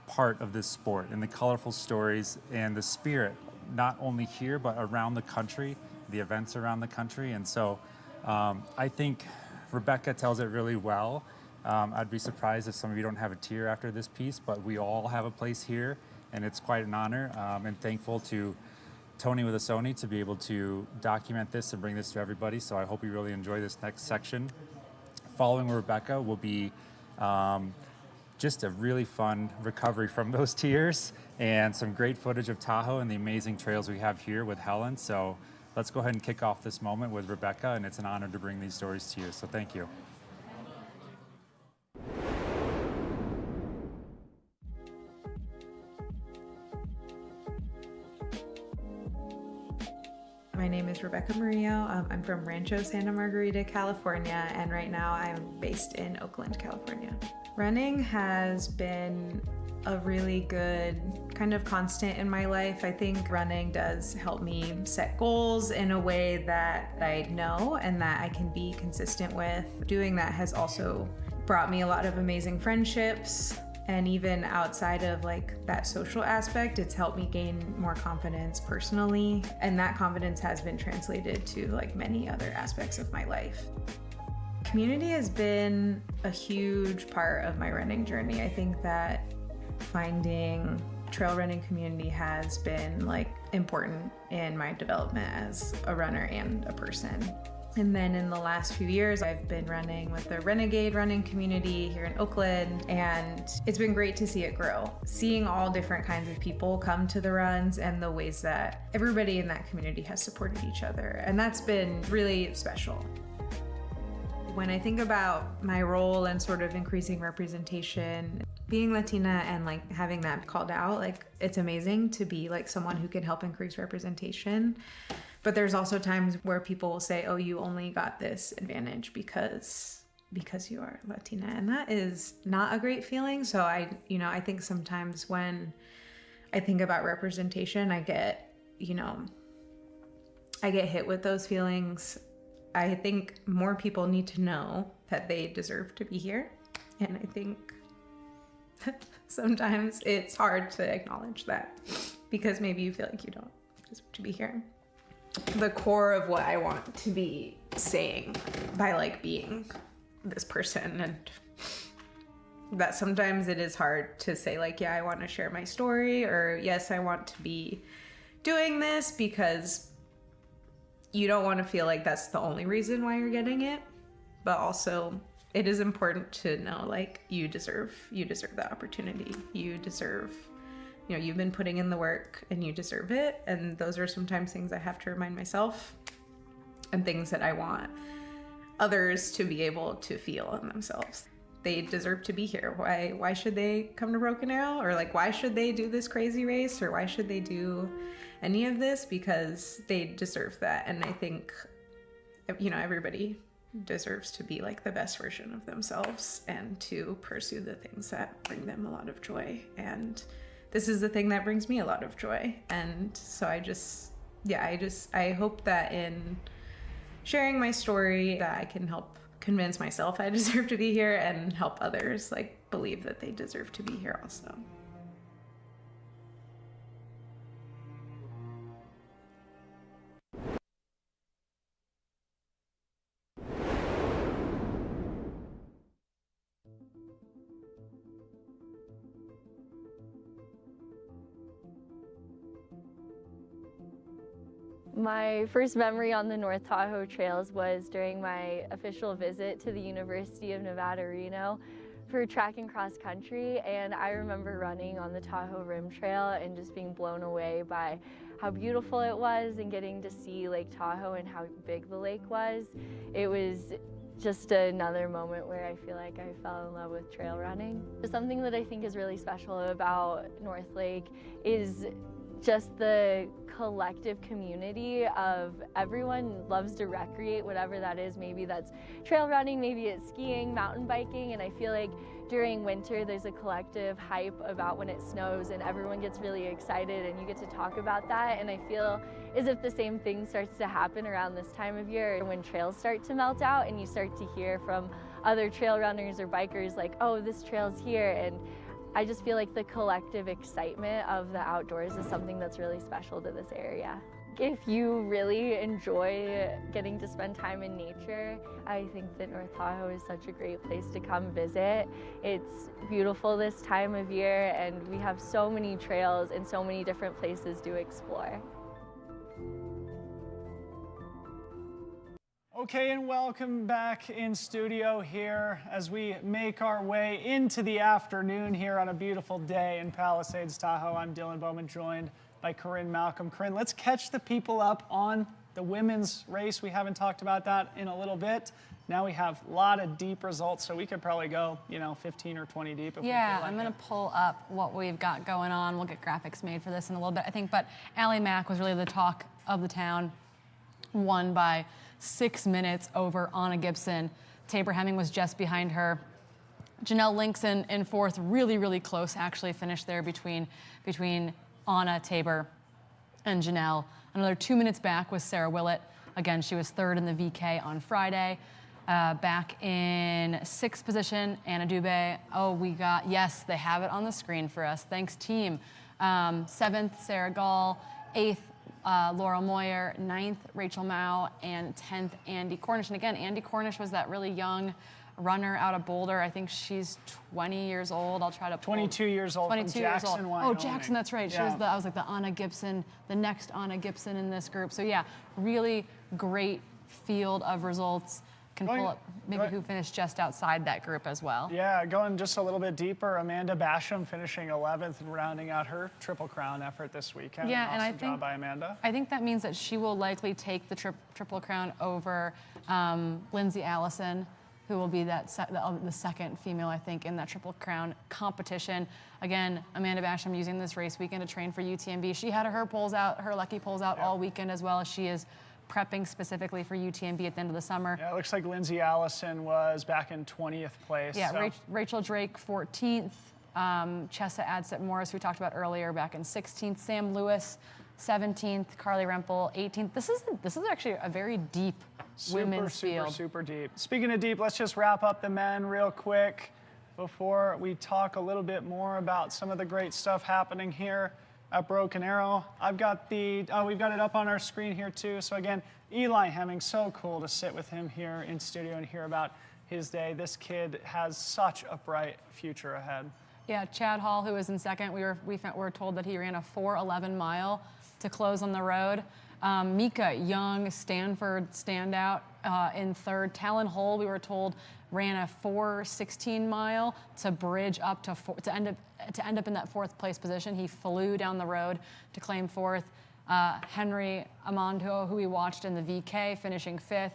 part of this sport and the colorful stories and the spirit, not only here but around the country, the events around the country. And so I think Rebecca tells it really well. I'd be surprised if some of you don't have a tear after this piece, but we all have a place here, and it's quite an honor and thankful to Tony with a Sony to be able to document this and bring this to everybody. So I hope you really enjoy this next section. Following Rebecca will be just a really fun recovery from those tears and some great footage of Tahoe and the amazing trails we have here with Helen. So let's go ahead and kick off this moment with Rebecca, and it's an honor to bring these stories to you. So thank you. My name is Rebecca Murillo. I'm from Rancho Santa Margarita, California, and right now I'm based in Oakland, California. Running has been a really good kind of constant in my life. I think running does help me set goals in a way that I know and that I can be consistent with. Doing that has also brought me a lot of amazing friendships, and even outside of like that social aspect, it's helped me gain more confidence personally, and that confidence has been translated to like many other aspects of my life. Community has been a huge part of my running journey. I think that finding trail running community has been like important in my development as a runner and a person. And then in the last few years, I've been running with the Renegade running community here in Oakland, and it's been great to see it grow. Seeing all different kinds of people come to the runs and the ways that everybody in that community has supported each other. And that's been really special. When I think about my role and sort of increasing representation, being Latina and like having that called out, like it's amazing to be like someone who can help increase representation. But there's also times where people will say, oh, you only got this advantage because you are Latina. And that is not a great feeling. So I think sometimes when I think about representation, I get hit with those feelings. I think more people need to know that they deserve to be here. And I think sometimes it's hard to acknowledge that because maybe you feel like you don't deserve to be here. The core of what I want to be saying by like being this person, and that sometimes it is hard to say like, yeah, I want to share my story, or yes, I want to be doing this, because you don't want to feel like that's the only reason why you're getting it. But also it is important to know like you deserve the opportunity. You've been putting in the work and you deserve it. And those are sometimes things I have to remind myself, and things that I want others to be able to feel in themselves. They deserve to be here. Why should they come to Broken Arrow? Or like, why should they do this crazy race? Or why should they do any of this? Because they deserve that. And I think, everybody deserves to be like the best version of themselves and to pursue the things that bring them a lot of joy. And this is the thing that brings me a lot of joy. And so I hope that in sharing my story that I can help convince myself I deserve to be here and help others like believe that they deserve to be here also. My first memory on the North Tahoe trails was during my official visit to the University of Nevada, Reno for track and cross country, and I remember running on the Tahoe Rim Trail and just being blown away by how beautiful it was and getting to see Lake Tahoe and how big the lake was. It was just another moment where I feel like I fell in love with trail running. Something that I think is really special about North Lake is just the collective community of everyone loves to recreate, whatever that is. Maybe that's trail running, maybe it's skiing, mountain biking, and I feel like during winter there's a collective hype about when it snows and everyone gets really excited and you get to talk about that, and I feel as if the same thing starts to happen around this time of year when trails start to melt out and you start to hear from other trail runners or bikers like, oh, this trail's here, and I just feel like the collective excitement of the outdoors is something that's really special to this area. If you really enjoy getting to spend time in nature, I think that North Tahoe is such a great place to come visit. It's beautiful this time of year, and we have so many trails and so many different places to explore. Okay, and welcome back in studio here as we make our way into the afternoon here on a beautiful day in Palisades Tahoe. I'm Dylan Bowman, joined by Corinne Malcolm. Corinne, let's catch the people up on the women's race. We haven't talked about that in a little bit. Now we have a lot of deep results, so we could probably go, 15 or 20 deep if we feel like I'm going to pull up what we've got going on. We'll get graphics made for this in a little bit, I think. But Allie Mack was really the talk of the town. won by 6 minutes over Anna Gibson. Tabor Hemming was just behind her. Janelle Links in fourth, really close, actually finished there between Anna, Tabor, and Janelle. Another 2 minutes back was Sarah Willett. Again, she was third in the VK on Friday. Back in sixth position, Anna Dubé. Oh, we got, yes, they have it on the screen for us. Thanks, team. Seventh, Sarah Gall. Eighth, Laurel Moyer. Ninth, Rachel Mao. And 10th, Andy Cornish. And again, Andy Cornish was that really young runner out of Boulder. I think she's 20 years old. I'll try to pull. 22 years old 22 from years Jackson, old. Wyoming. Oh, Jackson, that's right. She was I was like the Anna Gibson, the next Anna Gibson in this group. So yeah, really great field of results. Can pull up maybe who finished just outside that group as well. Yeah, going just a little bit deeper, Amanda Basham finishing 11th and rounding out her Triple Crown effort this weekend. Yeah, awesome and I think job by Amanda. I think that means that she will likely take the Triple Crown over Lindsay Allison, who will be the second female, I think, in that Triple Crown competition. Again, Amanda Basham using this race weekend to train for UTMB. She had her poles out, her lucky poles out all weekend as well as she is prepping specifically for UTMB at the end of the summer. Yeah, it looks like Lindsay Allison was back in 20th place. Yeah, so. Rachel Drake 14th, Chessa Adset Morris, we talked about earlier, back in 16th, Sam Lewis 17th, Carly Rempel 18th. This is actually a very deep women's field. Super deep. Speaking of deep, let's just wrap up the men real quick before we talk a little bit more about some of the great stuff happening here at Broken Arrow. I've got we've got it up on our screen here too. So again, Eli Hemming, so cool to sit with him here in studio and hear about his day. This kid has such a bright future ahead. Yeah, Chad Hall, who was in second, we were told that he ran a 4:11 mile to close on the road. Mika Young, Stanford standout in third. Talon Hole, we were told, ran a 4:16 mile to bridge up to end up in that fourth place position. He flew down the road to claim fourth. Henry Amando, who we watched in the VK, finishing fifth.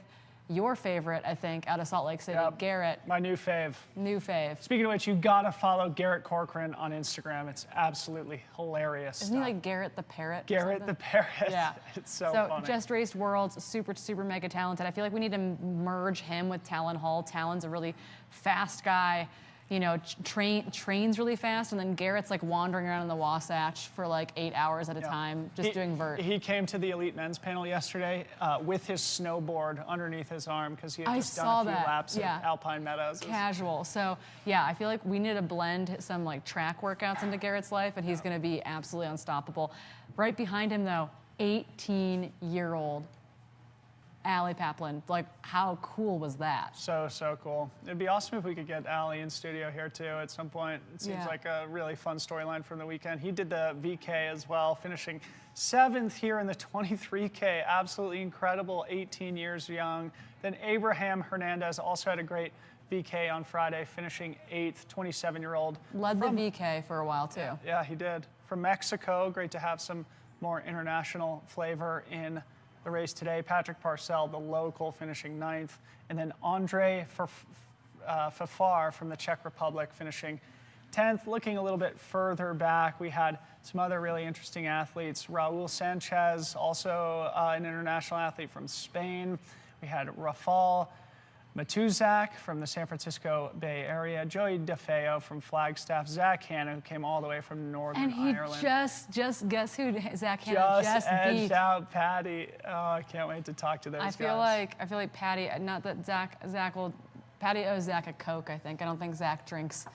Your favorite, I think, out of Salt Lake City, Garrett. My new fave. New fave. Speaking of which, you gotta follow Garrett Corcoran on Instagram. It's absolutely hilarious. Isn't he like Garrett the Parrot? Garrett the Parrot. Yeah. It's so funny. Just raced Worlds, super mega talented. I feel like we need to merge him with Talon Hall. Talon's a really fast guy, you know, trains really fast, and then Garrett's like wandering around in the Wasatch for like 8 hours at a time, just doing vert. He came to the elite men's panel yesterday with his snowboard underneath his arm because he had just done a few laps at Alpine Meadows. Casual. So yeah, I feel like we need to blend some like track workouts into Garrett's life, and he's going to be absolutely unstoppable. Right behind him though, 18-year-old Allie Paplin. Like, how cool was that? So cool. It'd be awesome if we could get Allie in studio here too at some point. It seems like a really fun storyline from the weekend. He did the VK as well, finishing 7th here in the 23K. Absolutely incredible, 18 years young. Then Abraham Hernandez also had a great VK on Friday, finishing 8th, 27-year-old. Led the VK for a while too. Yeah, he did. From Mexico, great to have some more international flavor in the race today. Patrick Parcell, the local, finishing 9th. And then Andre Fafar from the Czech Republic finishing 10th. Looking a little bit further back, we had some other really interesting athletes. Raul Sanchez, also an international athlete from Spain. We had Rafal Matuzak from the San Francisco Bay Area, Joey DeFeo from Flagstaff, Zach Hanna, who came all the way from Northern Ireland. And he just guess who Zach Hanna just edged beat. out Patty. Oh, I can't wait to talk to those guys. I feel like Patty, not that Patty owes Zach a Coke, I think. I don't think Zach drinks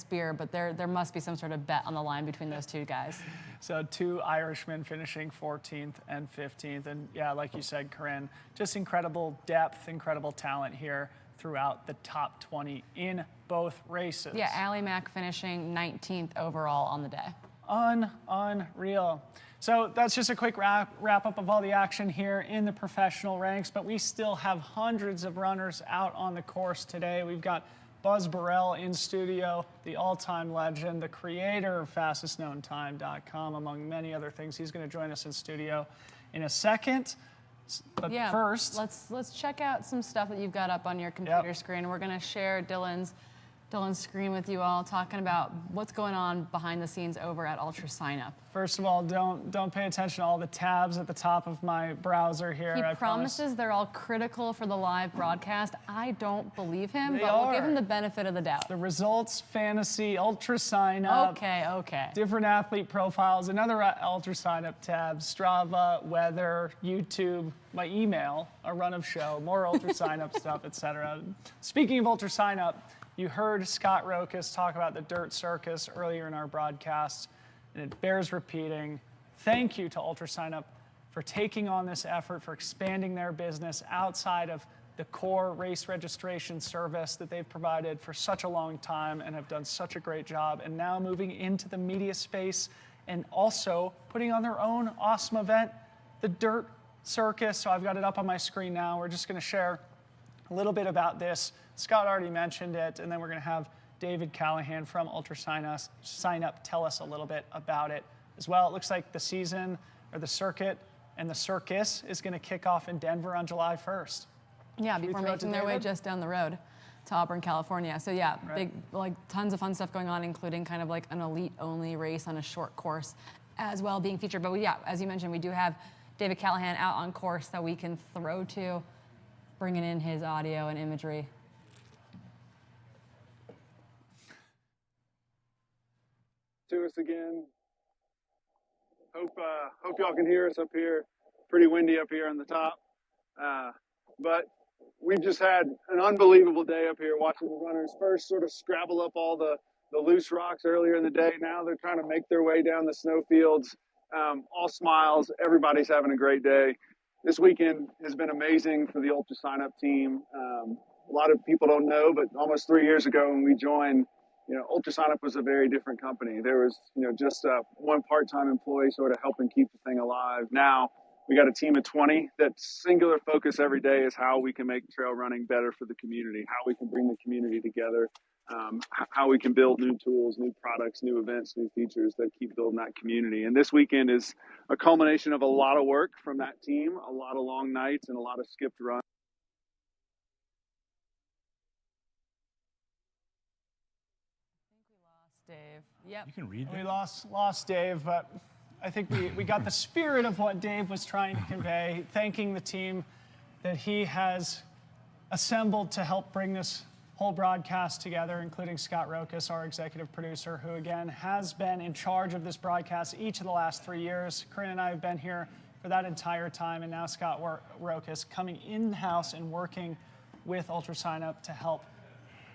beer, but there must be some sort of bet on the line between those two guys. So 2 Irishmen finishing 14th and 15th. And yeah, like you said, Corinne, just incredible depth, incredible talent here throughout the top 20 in both races. Yeah, Allie Mack finishing 19th overall on the day. Unreal. So that's just a quick wrap up of all the action here in the professional ranks, but we still have hundreds of runners out on the course today. We've got Buzz Burrell in studio, the all-time legend, the creator of fastestknowntime.com, among many other things. He's going to join us in studio in a second. But first, let's check out some stuff that you've got up on your computer screen. We're going to share Dylan's screen with you all, talking about what's going on behind the scenes over at Ultra Sign Up. First of all, don't pay attention to all the tabs at the top of my browser here. He I promises they're all critical for the live broadcast. I don't believe him, They but we'll give are. him the benefit of the doubt. The results, fantasy, ultra sign up. Okay. Different athlete profiles, another ultra sign up tab, Strava, weather, YouTube, my email, a run of show, more ultra sign up stuff, etc. Speaking of ultra sign up, you heard Scott Rokas talk about the Dirt Circus earlier in our broadcast, and it bears repeating. Thank you to Ultra Sign Up for taking on this effort, for expanding their business outside of the core race registration service that they've provided for such a long time and have done such a great job, and now moving into the media space and also putting on their own awesome event, the Dirt Circus. So I've got it up on my screen now. We're just going to share a little bit about this. Scott already mentioned it, and then we're going to have David Callahan from Ultra Sign Up tell us a little bit about it as well. It looks like the season, or the circuit, and the circus is going to kick off in Denver on July 1st. Yeah, Should we before throw it to making their way David? just down the road to Auburn, California. So yeah, Right. big, like tons of fun stuff going on, including kind of like an elite-only race on a short course as well being featured. But yeah, as you mentioned, we do have David Callahan out on course that we can throw to, bringing in his audio and imagery. To us again. Hope y'all can hear us up here. Pretty windy up here on the top, but we've just had an unbelievable day up here watching the runners first sort of scrabble up all the loose rocks earlier in the day. Now they're trying to make their way down the snow fields. All smiles. Everybody's having a great day. This weekend has been amazing for the Ultra Sign Up team. A lot of people don't know, but almost 3 years ago when we joined, Ultra Sign Up was a very different company. There was, just one part-time employee sort of helping keep the thing alive. Now we got a team of 20 that singular focus every day is how we can make trail running better for the community, how we can bring the community together, how we can build new tools, new products, new events, new features that keep building that community. And this weekend is a culmination of a lot of work from that team, a lot of long nights and a lot of skipped runs. Dave. Yep. You can read that. We lost Dave, but I think we got the spirit of what Dave was trying to convey, thanking the team that he has assembled to help bring this whole broadcast together, including Scott Rokas, our executive producer, who again has been in charge of this broadcast each of the last 3 years. Corinne and I have been here for that entire time, and now Scott Rokas coming in-house and working with Ultra Sign Up to help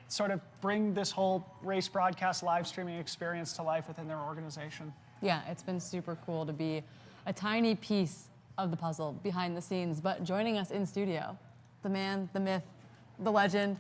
sort of bring this whole race broadcast live streaming experience to life within their organization. Yeah, it's been super cool to be a tiny piece of the puzzle behind the scenes, but joining us in studio, the man, the myth, the legend,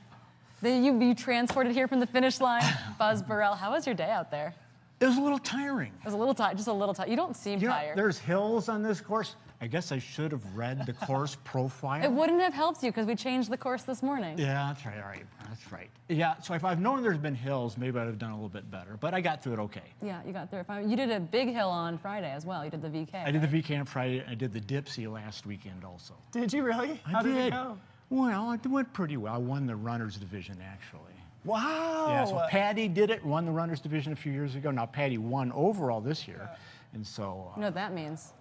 you transported here from the finish line, Buzz Burrell. How was your day out there? It was a little tiring. It was a little tired, just a little tired. You don't seem tired. There's hills on this course. I guess I should have read the course profile. It wouldn't have helped you because we changed the course this morning. Yeah, that's right. All right, that's right. Yeah, so if I've known there's been hills, maybe I'd have done a little bit better. But I got through it okay. Yeah, you got through it fine. You did a big hill on Friday as well. You did the VK. I did the VK on Friday. I did the Dipsy last weekend also. Did you really? How did it go? Well, it went pretty well. I won the runners division actually. Wow. Yeah, so Patty did it, won the runners division a few years ago. Now Patty won overall this year, and so. You know what that means?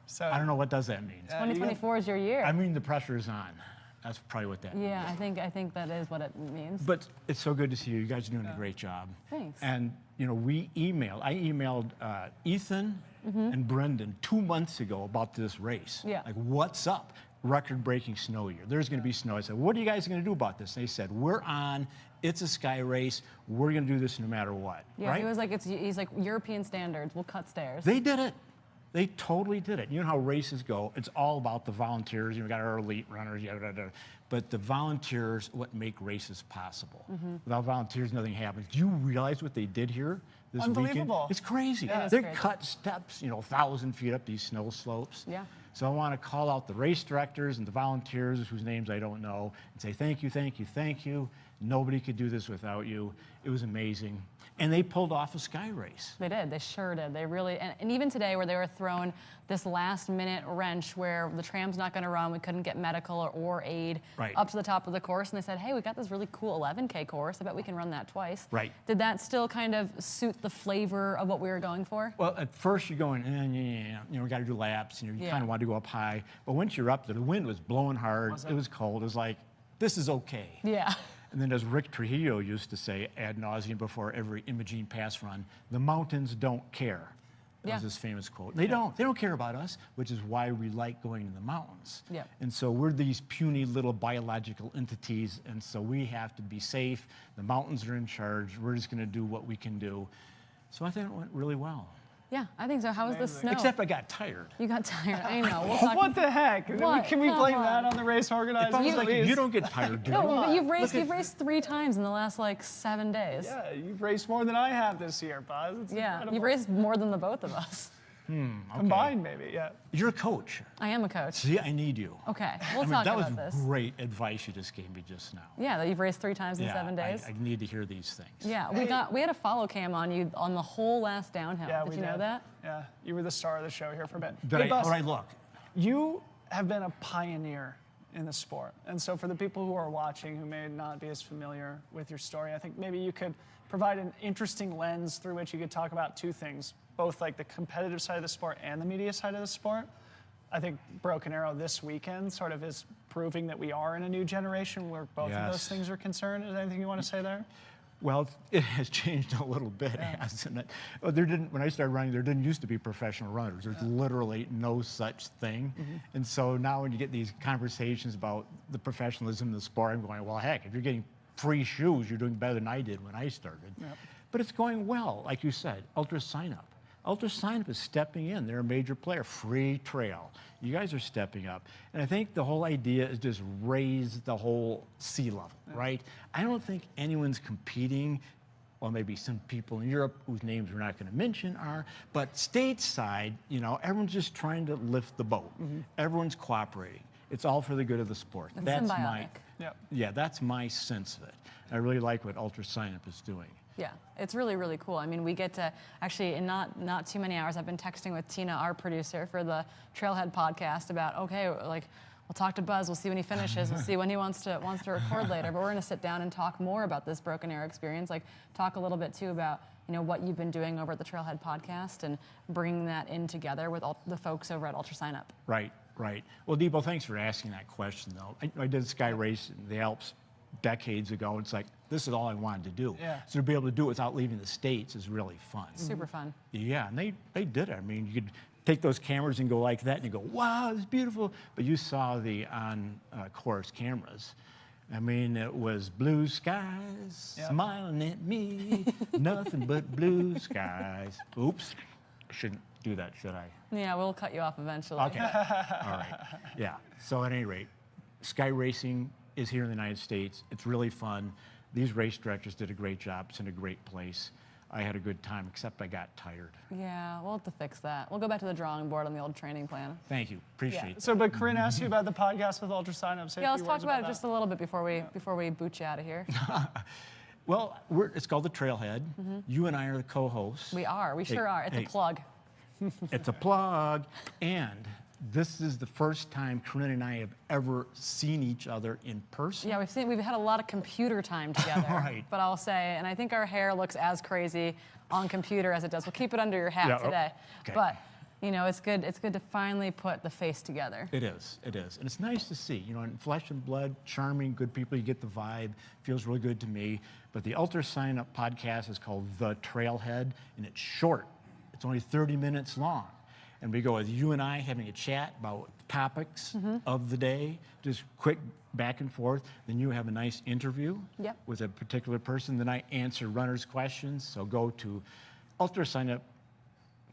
So I don't know what does that mean. 2024 is your year. I mean the pressure is on. That's probably what that means. Yeah, I think that is what it means. But it's so good to see you. You guys are doing a great job. Thanks. And I emailed Ethan and Brendan 2 months ago about this race. Yeah. Like, what's up? Record-breaking snow year. There's going to be snow. I said, what are you guys going to do about this? And they said, we're on. It's a sky race. We're going to do this no matter what. Yeah, right? he was like, he's like, European standards. We'll cut stairs. They did it. They totally did it. You know how races go. It's all about the volunteers. We got our elite runners, but the volunteers, what make races possible. Without volunteers, nothing happens. Do you realize what they did here this weekend? Unbelievable. It's crazy. Yeah, They cut steps, 1,000 feet up these snow slopes. Yeah. So I want to call out the race directors and the volunteers, whose names I don't know, and say thank you, thank you, thank you. Nobody could do this without you. It was amazing. And they pulled off a sky race. They did. They sure did. They really, and even today where they were throwing this last-minute wrench where the tram's not going to run, we couldn't get medical or aid up to the top of the course, and they said, hey, we got this really cool 11K course. I bet we can run that twice. Right. Did that still kind of suit the flavor of what we were going for? Well, at first you're going, we got to do laps, and you kind of want to go up high. But once you're up there, the wind was blowing hard. It was cold. It was like, this is okay. Yeah. And then as Rick Trujillo used to say ad nauseum before every Imogene Pass run, the mountains don't care. That was his famous quote. They don't care about us, which is why we like going to the mountains. Yeah. And so we're these puny little biological entities, and so we have to be safe. The mountains are in charge. We're just going to do what we can do. So I think it went really well. Yeah, I think so. How was the snow? Except I got tired. You got tired. I know. We'll talk. What the heck? What? Can we blame that on the race organizers? If I was like, you don't get tired, dude. No, but you've raced 3 times in the last like 7 days. Yeah, you've raced more than I have this year, Buzz. It's incredible. You've raced more than the both of us. Okay. Combined, maybe, yeah. You're a coach. I am a coach. See, I need you. Okay, we'll talk about this. That was great advice you just gave me just now. Yeah, that you've raced 3 times in 7 days. I need to hear these things. Yeah, we had a follow cam on you on the whole last downhill. Yeah, did you know that? Yeah, you were the star of the show here for a bit. How did I look? You have been a pioneer in the sport. And so for the people who are watching who may not be as familiar with your story, I think maybe you could provide an interesting lens through which you could talk about 2 things, both like the competitive side of the sport and the media side of the sport. I think Broken Arrow this weekend sort of is proving that we are in a new generation where both of those things are concerned. Is there anything you want to say there? Well, it has changed a little bit, hasn't it? When I started running, there didn't used to be professional runners. There's literally no such thing. And so now when you get these conversations about the professionalism of the sport, I'm going, well, heck, if you're getting free shoes, you're doing better than I did when I started. But it's going well, like you said, Ultra Sign Up. Ultra Sign Up is stepping in. They're a major player. Free trail. You guys are stepping up. And I think the whole idea is just raise the whole sea level, right? I don't think anyone's competing. Well, maybe some people in Europe whose names we're not going to mention are, but stateside, everyone's just trying to lift the boat. Everyone's cooperating. It's all for the good of the sport. It's that's symbiotic. That's my sense of it. I really like what Ultra Sign Up is doing. Yeah, it's really, really cool. I mean, we get to actually, in not too many hours, I've been texting with Tina, our producer for the Trailhead podcast about, okay, like, we'll talk to Buzz, we'll see when he finishes, we'll see when he wants to record later, but we're gonna sit down and talk more about this Broken Arrow experience, like talk a little bit too about, what you've been doing over at the Trailhead podcast and bringing that in together with all the folks over at Ultra Sign Up. Right. Well, Debo, thanks for asking that question, though. I did Sky Race in the Alps decades ago. It's like, this is all I wanted to do. So to be able to do it without leaving the States is really fun. Super fun. Yeah, and they did it. I mean, you could take those cameras and go like that, and you go, wow, it's beautiful. But you saw the on-course cameras. I mean, it was blue skies smiling at me, nothing but blue skies. Oops, I shouldn't do that, should I? Yeah, we'll cut you off eventually. Okay, all right. Yeah, so at any rate, Sky Racing is here in the United States. It's really fun. These race directors did a great job. It's in a great place. I had a good time, except I got tired. Yeah, we'll have to fix that. We'll go back to the drawing board on the old training plan. Thank you. Appreciate it. So, but Corinne asked you about the podcast with Ultra Sign Up. Yeah, let's talk about it just a little bit before we boot you out of here. Well, it's called The Trailhead. You and I are the co-hosts. We are. We sure are. It's a plug. It's a plug. And this is the first time Corinne and I have ever seen each other in person. Yeah, we've had a lot of computer time together. Right. But I'll say, and I think our hair looks as crazy on computer as it does. We'll keep it under your hat today. Okay. But it's good to finally put the face together. It is. And it's nice to see, in flesh and blood, charming, good people. You get the vibe. Feels really good to me. But the Ultra Sign Up podcast is called The Trailhead, and it's short. It's only 30 minutes long. And we go with you and I having a chat about topics of the day, just quick back and forth. Then you have a nice interview with a particular person. Then I answer runners' questions. So go to Ultra Sign Up.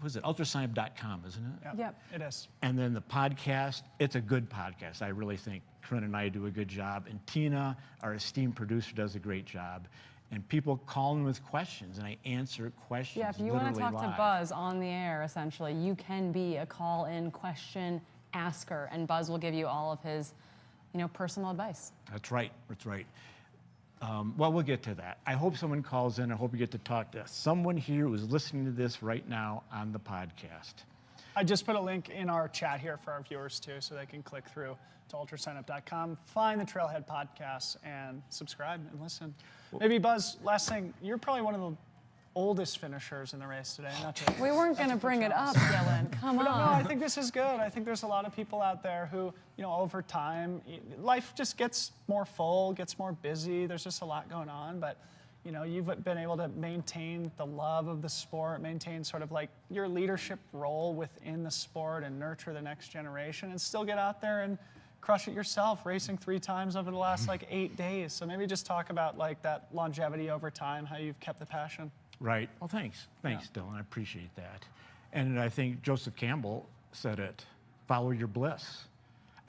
What is it? ultrasignup.com, isn't it? Yep, it is. And then the podcast, it's a good podcast. I really think Corinne and I do a good job. And Tina, our esteemed producer, does a great job. And people call in with questions, and I answer questions. Yeah, if you want to talk to Buzz on the air, essentially, you can be a call-in question asker, and Buzz will give you all of his, personal advice. That's right. Well, we'll get to that. I hope someone calls in. I hope we get to talk to someone here who's listening to this right now on the podcast. I just put a link in our chat here for our viewers too, so they can click through to ultrasignup.com, find the Trailhead podcast, and subscribe and listen. Maybe Buzz, last thing, you're probably one of the oldest finishers in the race today. We weren't going to bring it up, Dylan. Come on. No, I think this is good. I think there's a lot of people out there who, over time, life just gets more full, gets more busy. There's just a lot going on, but you've been able to maintain the love of the sport, maintain sort of like your leadership role within the sport and nurture the next generation and still get out there and crush it yourself, racing 3 times over the last 8 days. So maybe just talk about that longevity over time, how you've kept the passion. Right. Well, thanks. Thanks, Dylan. I appreciate that. And I think Joseph Campbell said it, follow your bliss.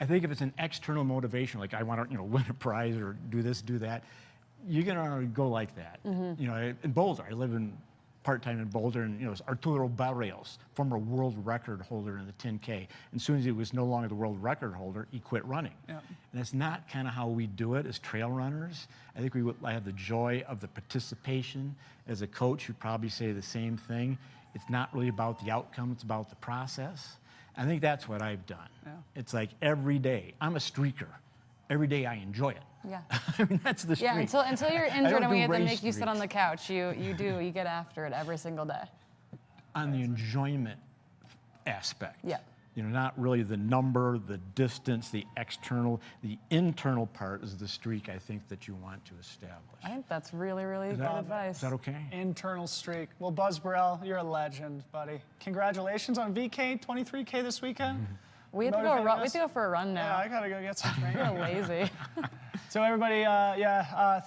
I think if it's an external motivation, like I want to, win a prize or do this, do that, you're going to go like that. In Boulder, I live in part-time in Boulder, and Arturo Barrios, former world record holder in the 10K. And as soon as he was no longer the world record holder, he quit running. Yeah. And that's not kind of how we do it as trail runners. I think I have the joy of the participation. As a coach, you'd probably say the same thing. It's not really about the outcome, it's about the process. I think that's what I've done. Yeah. It's like every day, I'm a streaker. Every day I enjoy it. Yeah. I mean, that's the streak. Yeah, until you're injured and we have to make you sit on the couch, you get after it every single day. On the enjoyment aspect. Yeah. Not really the number, the distance, the external, the internal part is the streak I think that you want to establish. I think that's really, really good advice. Is that okay? Internal streak. Well, Buzz Burrell, you're a legend, buddy. Congratulations on VK 23K this weekend. We have to go we have to go for a run now. Yeah, I gotta go get some training. You're lazy. So everybody,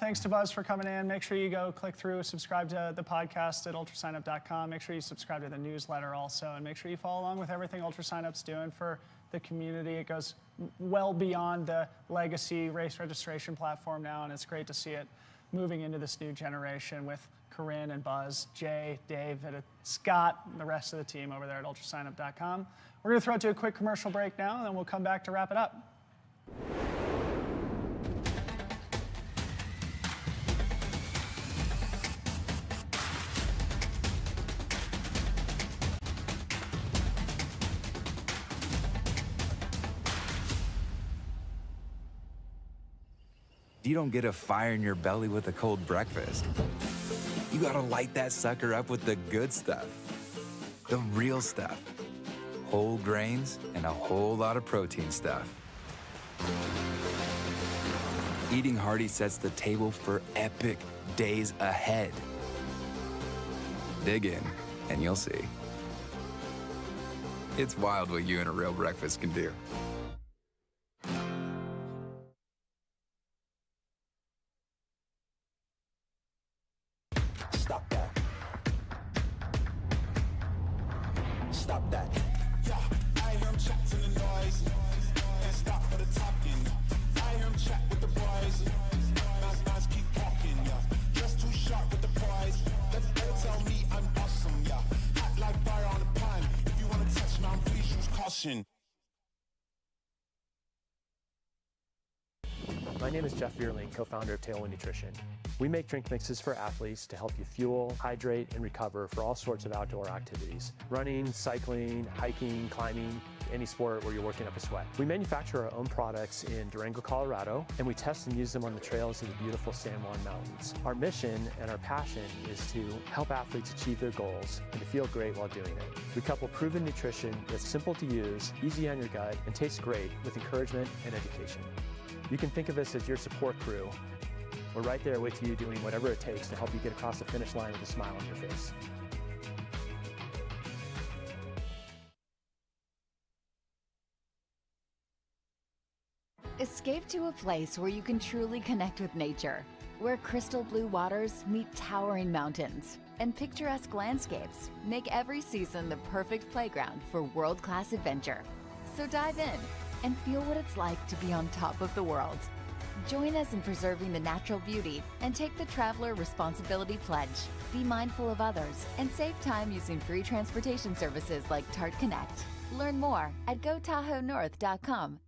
thanks to Buzz for coming in. Make sure you go click through, subscribe to the podcast at ultrasignup.com. Make sure you subscribe to the newsletter also, and make sure you follow along with everything UltraSignup's doing for the community. It goes well beyond the legacy race registration platform now, and it's great to see it moving into this new generation with Corinne and Buzz, Jay, Dave, Scott, and the rest of the team over there at ultrasignup.com. We're going to throw it to a quick commercial break now, and then we'll come back to wrap it up. You don't get a fire in your belly with a cold breakfast. You gotta light that sucker up with the good stuff. The real stuff. Whole grains and a whole lot of protein stuff. Eating hearty sets the table for epic days ahead. Dig in, and you'll see. It's wild what you and a real breakfast can do. Stop that. Stop that. Yeah, I hear him chat to the noise. Can't stop for the talking. I hear him chat with the boys. Nice, keep walking, yeah. Just too sharp with the prize. They tell me I'm awesome, yeah. Hot like fire on the pan. If you wanna touch me, please use caution. My name is Jeff Vierling, co-founder of Tailwind Nutrition. We make drink mixes for athletes to help you fuel, hydrate, and recover for all sorts of outdoor activities. Running, cycling, hiking, climbing, any sport where you're working up a sweat. We manufacture our own products in Durango, Colorado, and we test and use them on the trails of the beautiful San Juan Mountains. Our mission and our passion is to help athletes achieve their goals and to feel great while doing it. We couple proven nutrition that's simple to use, easy on your gut, and tastes great with encouragement and education. You can think of us as your support crew. We're right there with you doing whatever it takes to help you get across the finish line with a smile on your face. Escape to a place where you can truly connect with nature, where crystal blue waters meet towering mountains, and picturesque landscapes make every season the perfect playground for world-class adventure. So dive in and feel what it's like to be on top of the world. Join us in preserving the natural beauty and take the Traveler Responsibility Pledge. Be mindful of others and save time using free transportation services like Tart Connect. Learn more at gotahoenorth.com.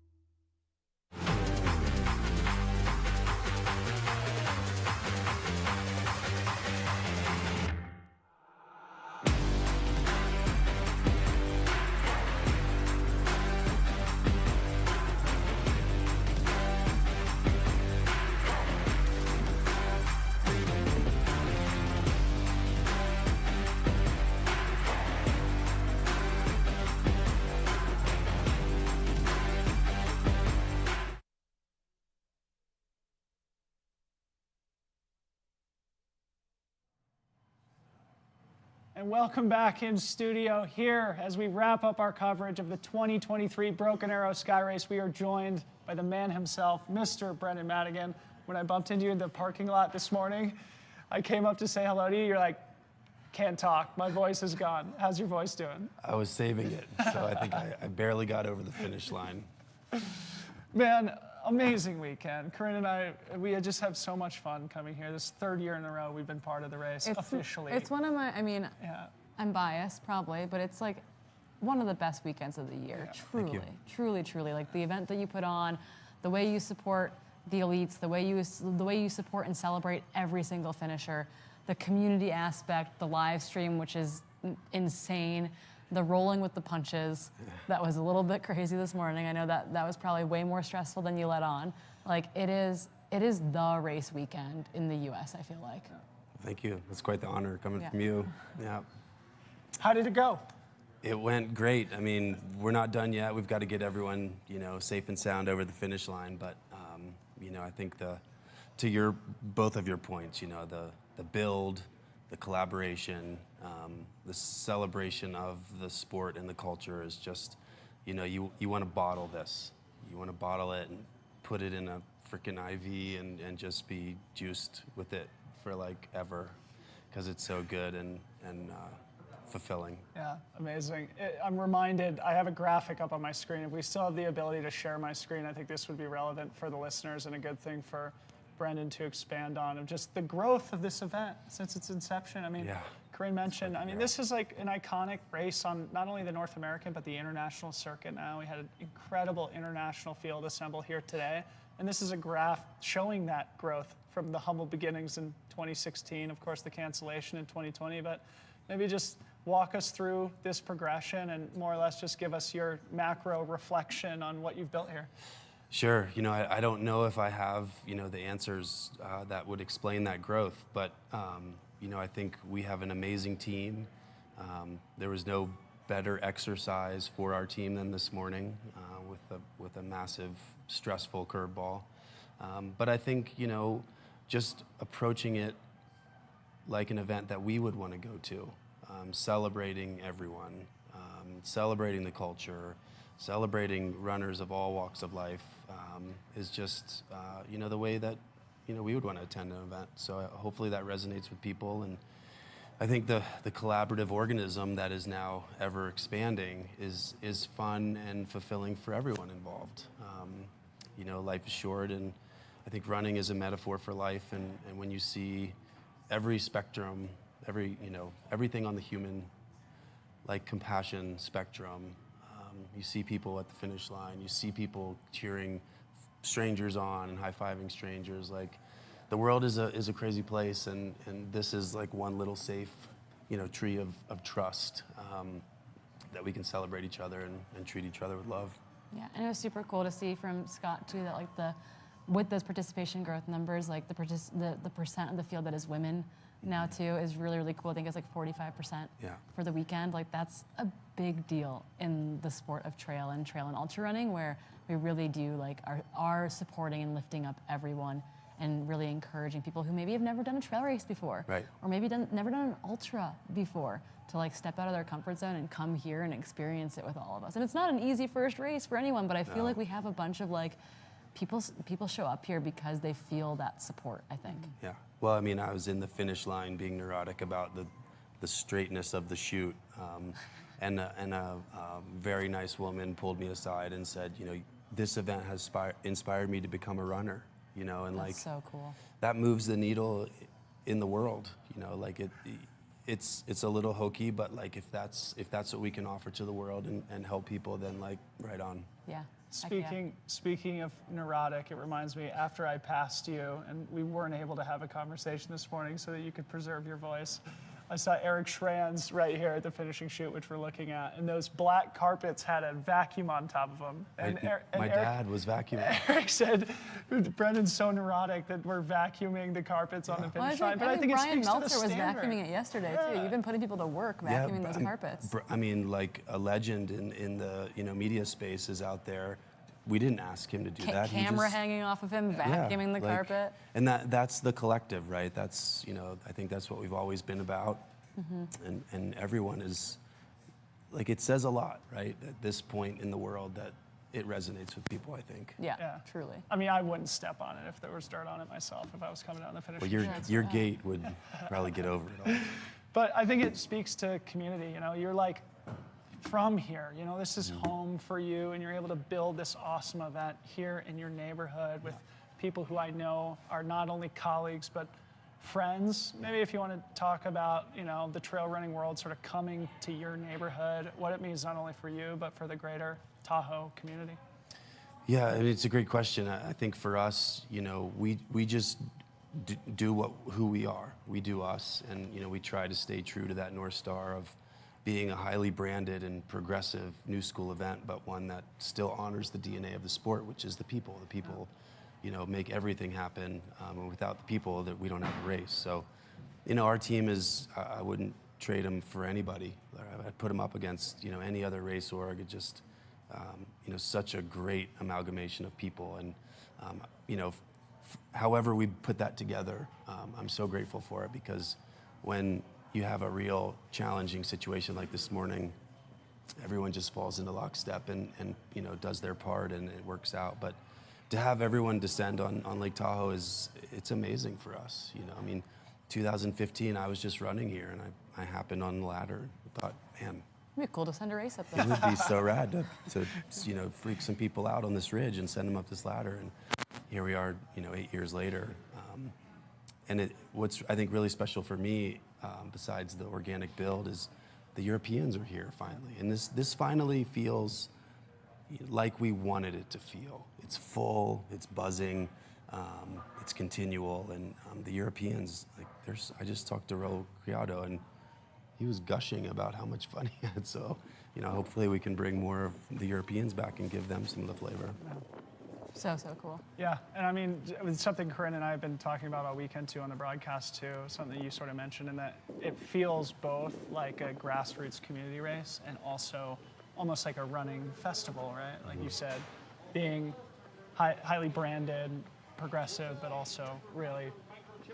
and welcome back in studio here as we wrap up our coverage of the 2023 Broken Arrow Sky Race. We are joined by the man himself, Mr. Brendan Madigan. When I bumped into you in the parking lot this morning, I came up to say hello to you. You're like, can't talk. My voice is gone. How's your voice doing? I was saving it, so I think I barely got over the finish line. Man, amazing weekend. Corinne and I, we just have so much fun coming here. This third year in a row we've been part of the race officially. It's one of my, I mean, I'm biased probably, but it's like one of the best weekends of the year. Truly, truly, truly. Like the event that you put on, the way you support the elites, the way you support and celebrate every single finisher, the community aspect, the live stream, which is insane. The rolling with the punches, that was a little bit crazy this morning. I know that was probably way more stressful than you let on. Like it is the race weekend in the U.S., I feel like. Thank you. It's quite the honor coming from you. Yeah. How did it go? It went great. I mean, we're not done yet. We've got to get everyone, safe and sound over the finish line. But, I think to both of your points, the build, the collaboration, the celebration of the sport and the culture is just, you want to bottle this. You want to bottle it and put it in a freaking IV and just be juiced with it for like ever, because it's so good and fulfilling. Yeah, amazing. I'm reminded, I have a graphic up on my screen. If we still have the ability to share my screen, I think this would be relevant for the listeners and a good thing for Brendan to expand on, of just the growth of this event since its inception. I mean, Corinne mentioned, this is like an iconic race on not only the North American, but the international circuit now. We had an incredible international field assemble here today. And this is a graph showing that growth from the humble beginnings in 2016, of course, the cancellation in 2020, but maybe just walk us through this progression and more or less just give us your macro reflection on what you've built here. Sure. I don't know if I have, the answers that would explain that growth, but, I think we have an amazing team. There was no better exercise for our team than this morning with a massive, stressful curveball. But I think, just approaching it like an event that we would want to go to, celebrating everyone, celebrating the culture, celebrating runners of all walks of life is just, the way that, we would want to attend an event. So hopefully that resonates with people. And I think the collaborative organism that is now ever expanding is fun and fulfilling for everyone involved. Life is short, and I think running is a metaphor for life. And when you see every spectrum, everything on the human, like compassion spectrum, you see people at the finish line, you see people cheering strangers on and high-fiving strangers. Like, the world is a crazy place, and this is like one little safe, tree of trust that we can celebrate each other and treat each other with love. Yeah, and it was super cool to see from Scott too that like with those participation growth numbers, like the percent of the field that is women now too is really, really cool. I think it's like 45% for the weekend. Like that's a big deal in the sport of trail and ultra running, where we really do like are supporting and lifting up everyone and really encouraging people who maybe have never done a trail race before, or maybe never done an ultra before, to like step out of their comfort zone and come here and experience it with all of us. And it's not an easy first race for anyone, but I feel like we have a bunch of like people show up here because they feel that support, I think. Yeah. Well, I mean, I was in the finish line being neurotic about the straightness of the chute, and a very nice woman pulled me aside and said, this event has inspired me to become a runner, and That's like so cool. That moves the needle in the world, like it's a little hokey, but like if that's what we can offer to the world and help people, then like right on. Yeah. Speaking of neurotic, it reminds me, after I passed you and we weren't able to have a conversation this morning so that you could preserve your voice, I saw Eric Schranz right here at the finishing chute, which we're looking at, and those black carpets had a vacuum on top of them. And my dad was vacuuming. Eric said, Brendan's so neurotic that we're vacuuming the carpets on the finish line. But I think Brian it speaks to the Meltzer was standard. vacuuming it yesterday too. You've been putting people to work vacuuming those carpets. I mean, like a legend in the media space is out there. We didn't ask him to do that. Camera hanging off of him, vacuuming the carpet. And that's the collective, right? That's, I think that's what we've always been about. And everyone is, like, it says a lot, right? At this point in the world that it resonates with people, I think. Yeah, truly. I mean, I wouldn't step on it if there was dirt on it myself, if I was coming down the finish Well, line. your gait would probably get over it all. But I think it speaks to community. You know, you're like from here. You know, this is home for you, and you're able to build this awesome event here in your neighborhood with people who I know are not only colleagues but friends. Maybe if you want to talk about, you know, the trail running world sort of coming to your neighborhood, what it means not only for you but for the greater Tahoe community. Yeah, I mean, it's a great question. I think for us, you know, we just do who we are. We do us, and you know, we try to stay true to that North Star of being a highly branded and progressive new school event, but one that still honors the DNA of the sport, which is the people. The people, you know, make everything happen, and without the people, that we don't have a race. So, you know, our team is, I wouldn't trade them for anybody. I'd put them up against, you know, any other race org. It just, you know, such a great amalgamation of people, and you know, however we put that together, I'm so grateful for it, because when you have a real challenging situation like this morning, everyone just falls into lockstep and you know, does their part, and it works out. But to have everyone descend on Lake Tahoe it's amazing for us. You know, I mean, 2015, I was just running here, and I happened on the ladder and thought, man, It'd be cool to send a race up there. it would be so rad to you know, freak some people out on this ridge and send them up this ladder. And here we are, you know, 8 years later. And what's I think really special for me, besides the organic build, is the Europeans are here finally. And this finally feels like we wanted it to feel. It's full, it's buzzing, it's continual. And the Europeans, like, I just talked to Raul Criado, and he was gushing about how much fun he had. So, you know, hopefully we can bring more of the Europeans back and give them some of the flavor. So cool. Yeah, and I mean, it's something Corinne and I have been talking about all weekend too on the broadcast too, something that you sort of mentioned, in that it feels both like a grassroots community race and also almost like a running festival, right? Like you said, being highly branded, progressive, but also really,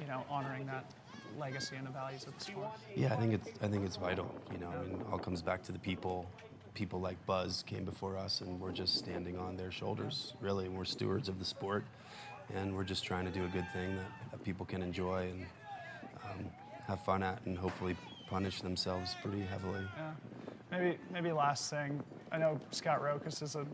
you know, honoring that legacy and the values of the sport. Yeah, I think it's vital. You know, I mean, it all comes back to the people. People like Buzz came before us, and we're just standing on their shoulders, really. And we're stewards of the sport, and we're just trying to do a good thing that people can enjoy and have fun at, and hopefully punish themselves pretty heavily. Yeah. Maybe last thing, I know Scott Rokas is a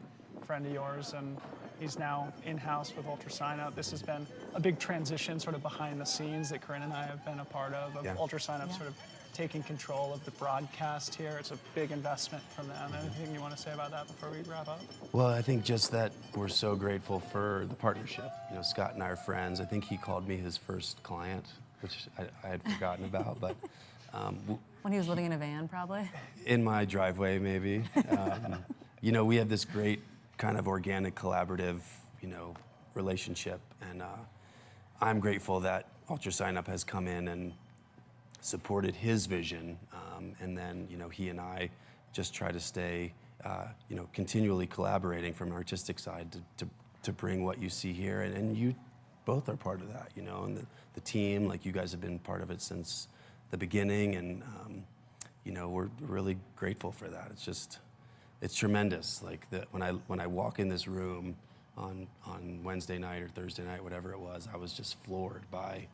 friend of yours, and he's now in-house with Ultra Sign Up. This has been a big transition sort of behind the scenes that Corinne and I have been a part of Ultra Sign Up sort of taking control of the broadcast here. It's a big investment from them. Anything you want to say about that before we wrap up? Well, I think just that we're so grateful for the partnership. You know, Scott and I are friends. I think he called me his first client, which I had forgotten about, but when he was living in a van, probably? In my driveway, maybe. You know, we have this great kind of organic, collaborative, you know, relationship, and I'm grateful that Ultra Sign Up has come in and supported his vision, and then, you know, he and I just try to stay, you know, continually collaborating from an artistic side to bring what you see here, and you both are part of that, you know, and the team, like, you guys have been part of it since the beginning, and you know, we're really grateful for that. It's just, it's tremendous. Like, when I walk in this room on Wednesday night or Thursday night, whatever it was, I was just floored by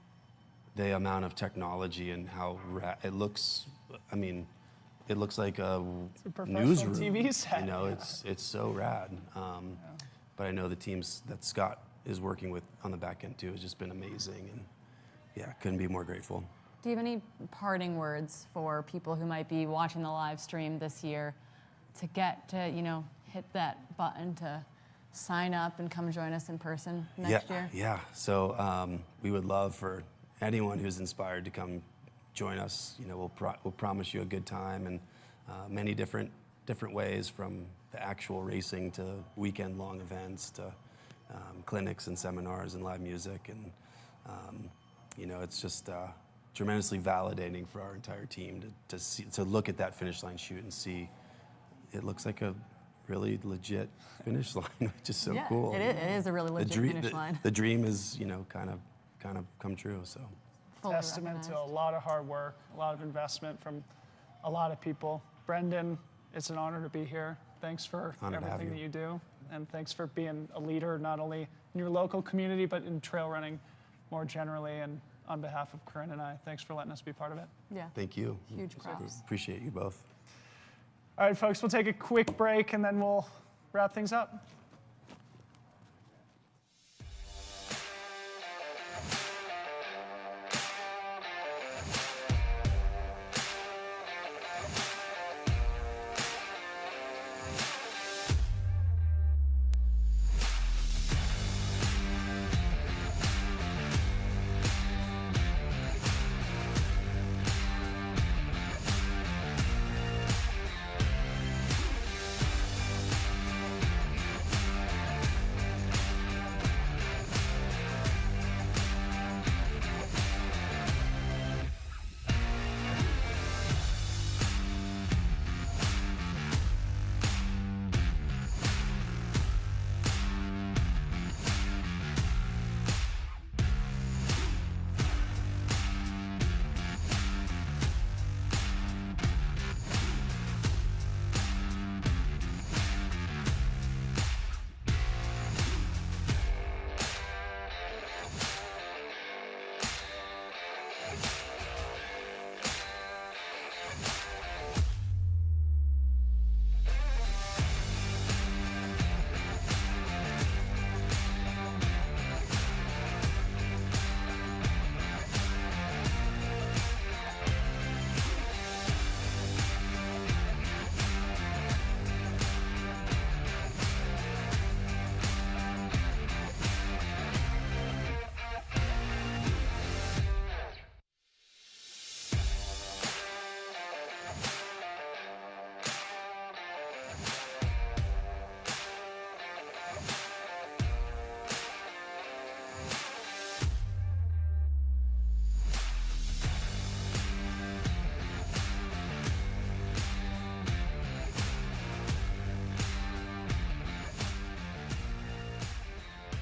the amount of technology and how it looks. I mean, it looks like a newsroom. TV set. You know, it's so rad. But I know the teams that Scott is working with on the back end too has just been amazing, and yeah, couldn't be more grateful. Do you have any parting words for people who might be watching the live stream this year to get to, you know, hit that button to sign up and come join us in person next year? Yeah. So we would love for anyone who's inspired to come join us. You know, we'll promise you a good time, and many different ways, from the actual racing to weekend-long events to clinics and seminars and live music, and you know, it's just tremendously validating for our entire team to look at that finish line chute and see it looks like a really legit finish line, which is so cool. It is a really legit finish line. The dream is, you know, kind of come true. So Totally testament to a lot of hard work, a lot of investment from a lot of people. Brendan, it's an honor to be here. Thanks for everything that you do. And thanks for being a leader, not only in your local community, but in trail running more generally. And on behalf of Corinne and I, thanks for letting us be part of it. Yeah. Thank you. Huge props. Appreciate you both. All right, folks, we'll take a quick break and then we'll wrap things up.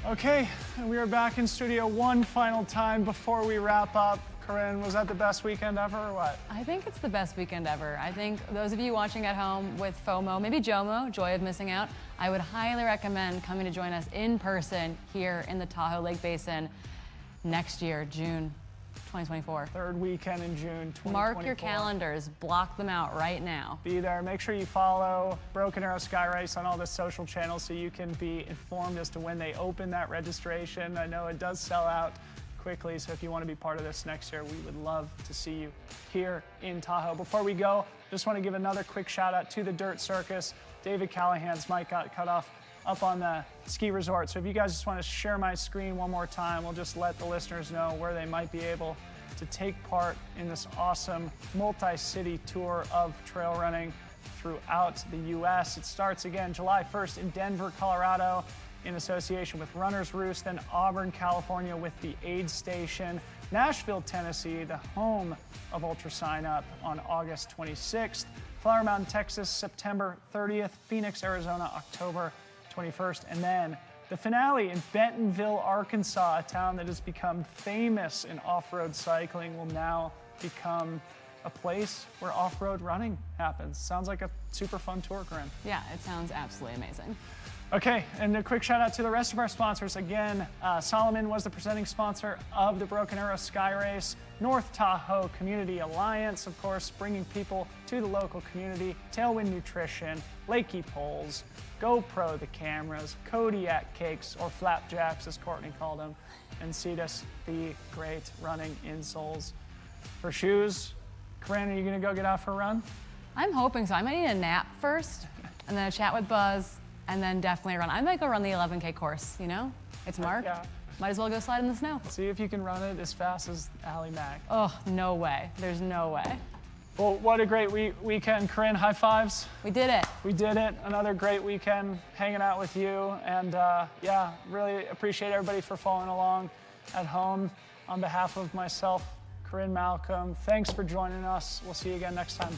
Okay, and we are back in studio one final time before we wrap up. Corinne, was that the best weekend ever or what? I think it's the best weekend ever. I think those of you watching at home with FOMO, maybe JOMO, joy of missing out, I would highly recommend coming to join us in person here in the Tahoe Lake Basin next year, June 2024. Third weekend in June 2024. Mark your calendars, block them out right now. Be there. Make sure you follow Broken Arrow SKYRACE on all the social channels so you can be informed as to when they open that registration. I know it does sell out quickly, so if you want to be part of this next year, we would love to see you here in Tahoe. Before we go, just want to give another quick shout out to the Dirt Circus. David Callahan's mic got cut off up on the ski resort. So if you guys just want to share my screen one more time, we'll just let the listeners know where they might be able to take part in this awesome multi-city tour of trail running throughout the U.S. It starts again July 1st in Denver, Colorado, in association with Runner's Roost, then Auburn, California with the Aid Station, Nashville, Tennessee, the home of Ultra Sign Up on August 26th, Flower Mountain, Texas, September 30th, Phoenix, Arizona, October 21st, and then the finale in Bentonville, Arkansas, a town that has become famous in off-road cycling, will now become a place where off-road running happens. Sounds like a super fun tour, Corinne. Yeah, it sounds absolutely amazing. Okay, and a quick shout out to the rest of our sponsors. Again, Solomon was the presenting sponsor of the Broken Arrow SKYRACE, North Tahoe Community Alliance, of course, bringing people to the local community, Tailwind Nutrition, Lakey Poles, GoPro the cameras, Kodiak cakes, or flapjacks as Courtney called them, and Cetus the great running insoles. For shoes, Corinne, are you gonna go get out for a run? I'm hoping so. I might need a nap first, and then a chat with Buzz, and then definitely a run. I might go run the 11K course, you know? It's marked. Yeah. Might as well go slide in the snow. See if you can run it as fast as Allie Mack. Oh, no way. There's no way. Well, what a great weekend, Corinne. High fives. We did it. We did it. Another great weekend hanging out with you. And yeah, really appreciate everybody for following along at home. On behalf of myself, Corinne Malcolm, thanks for joining us. We'll see you again next time.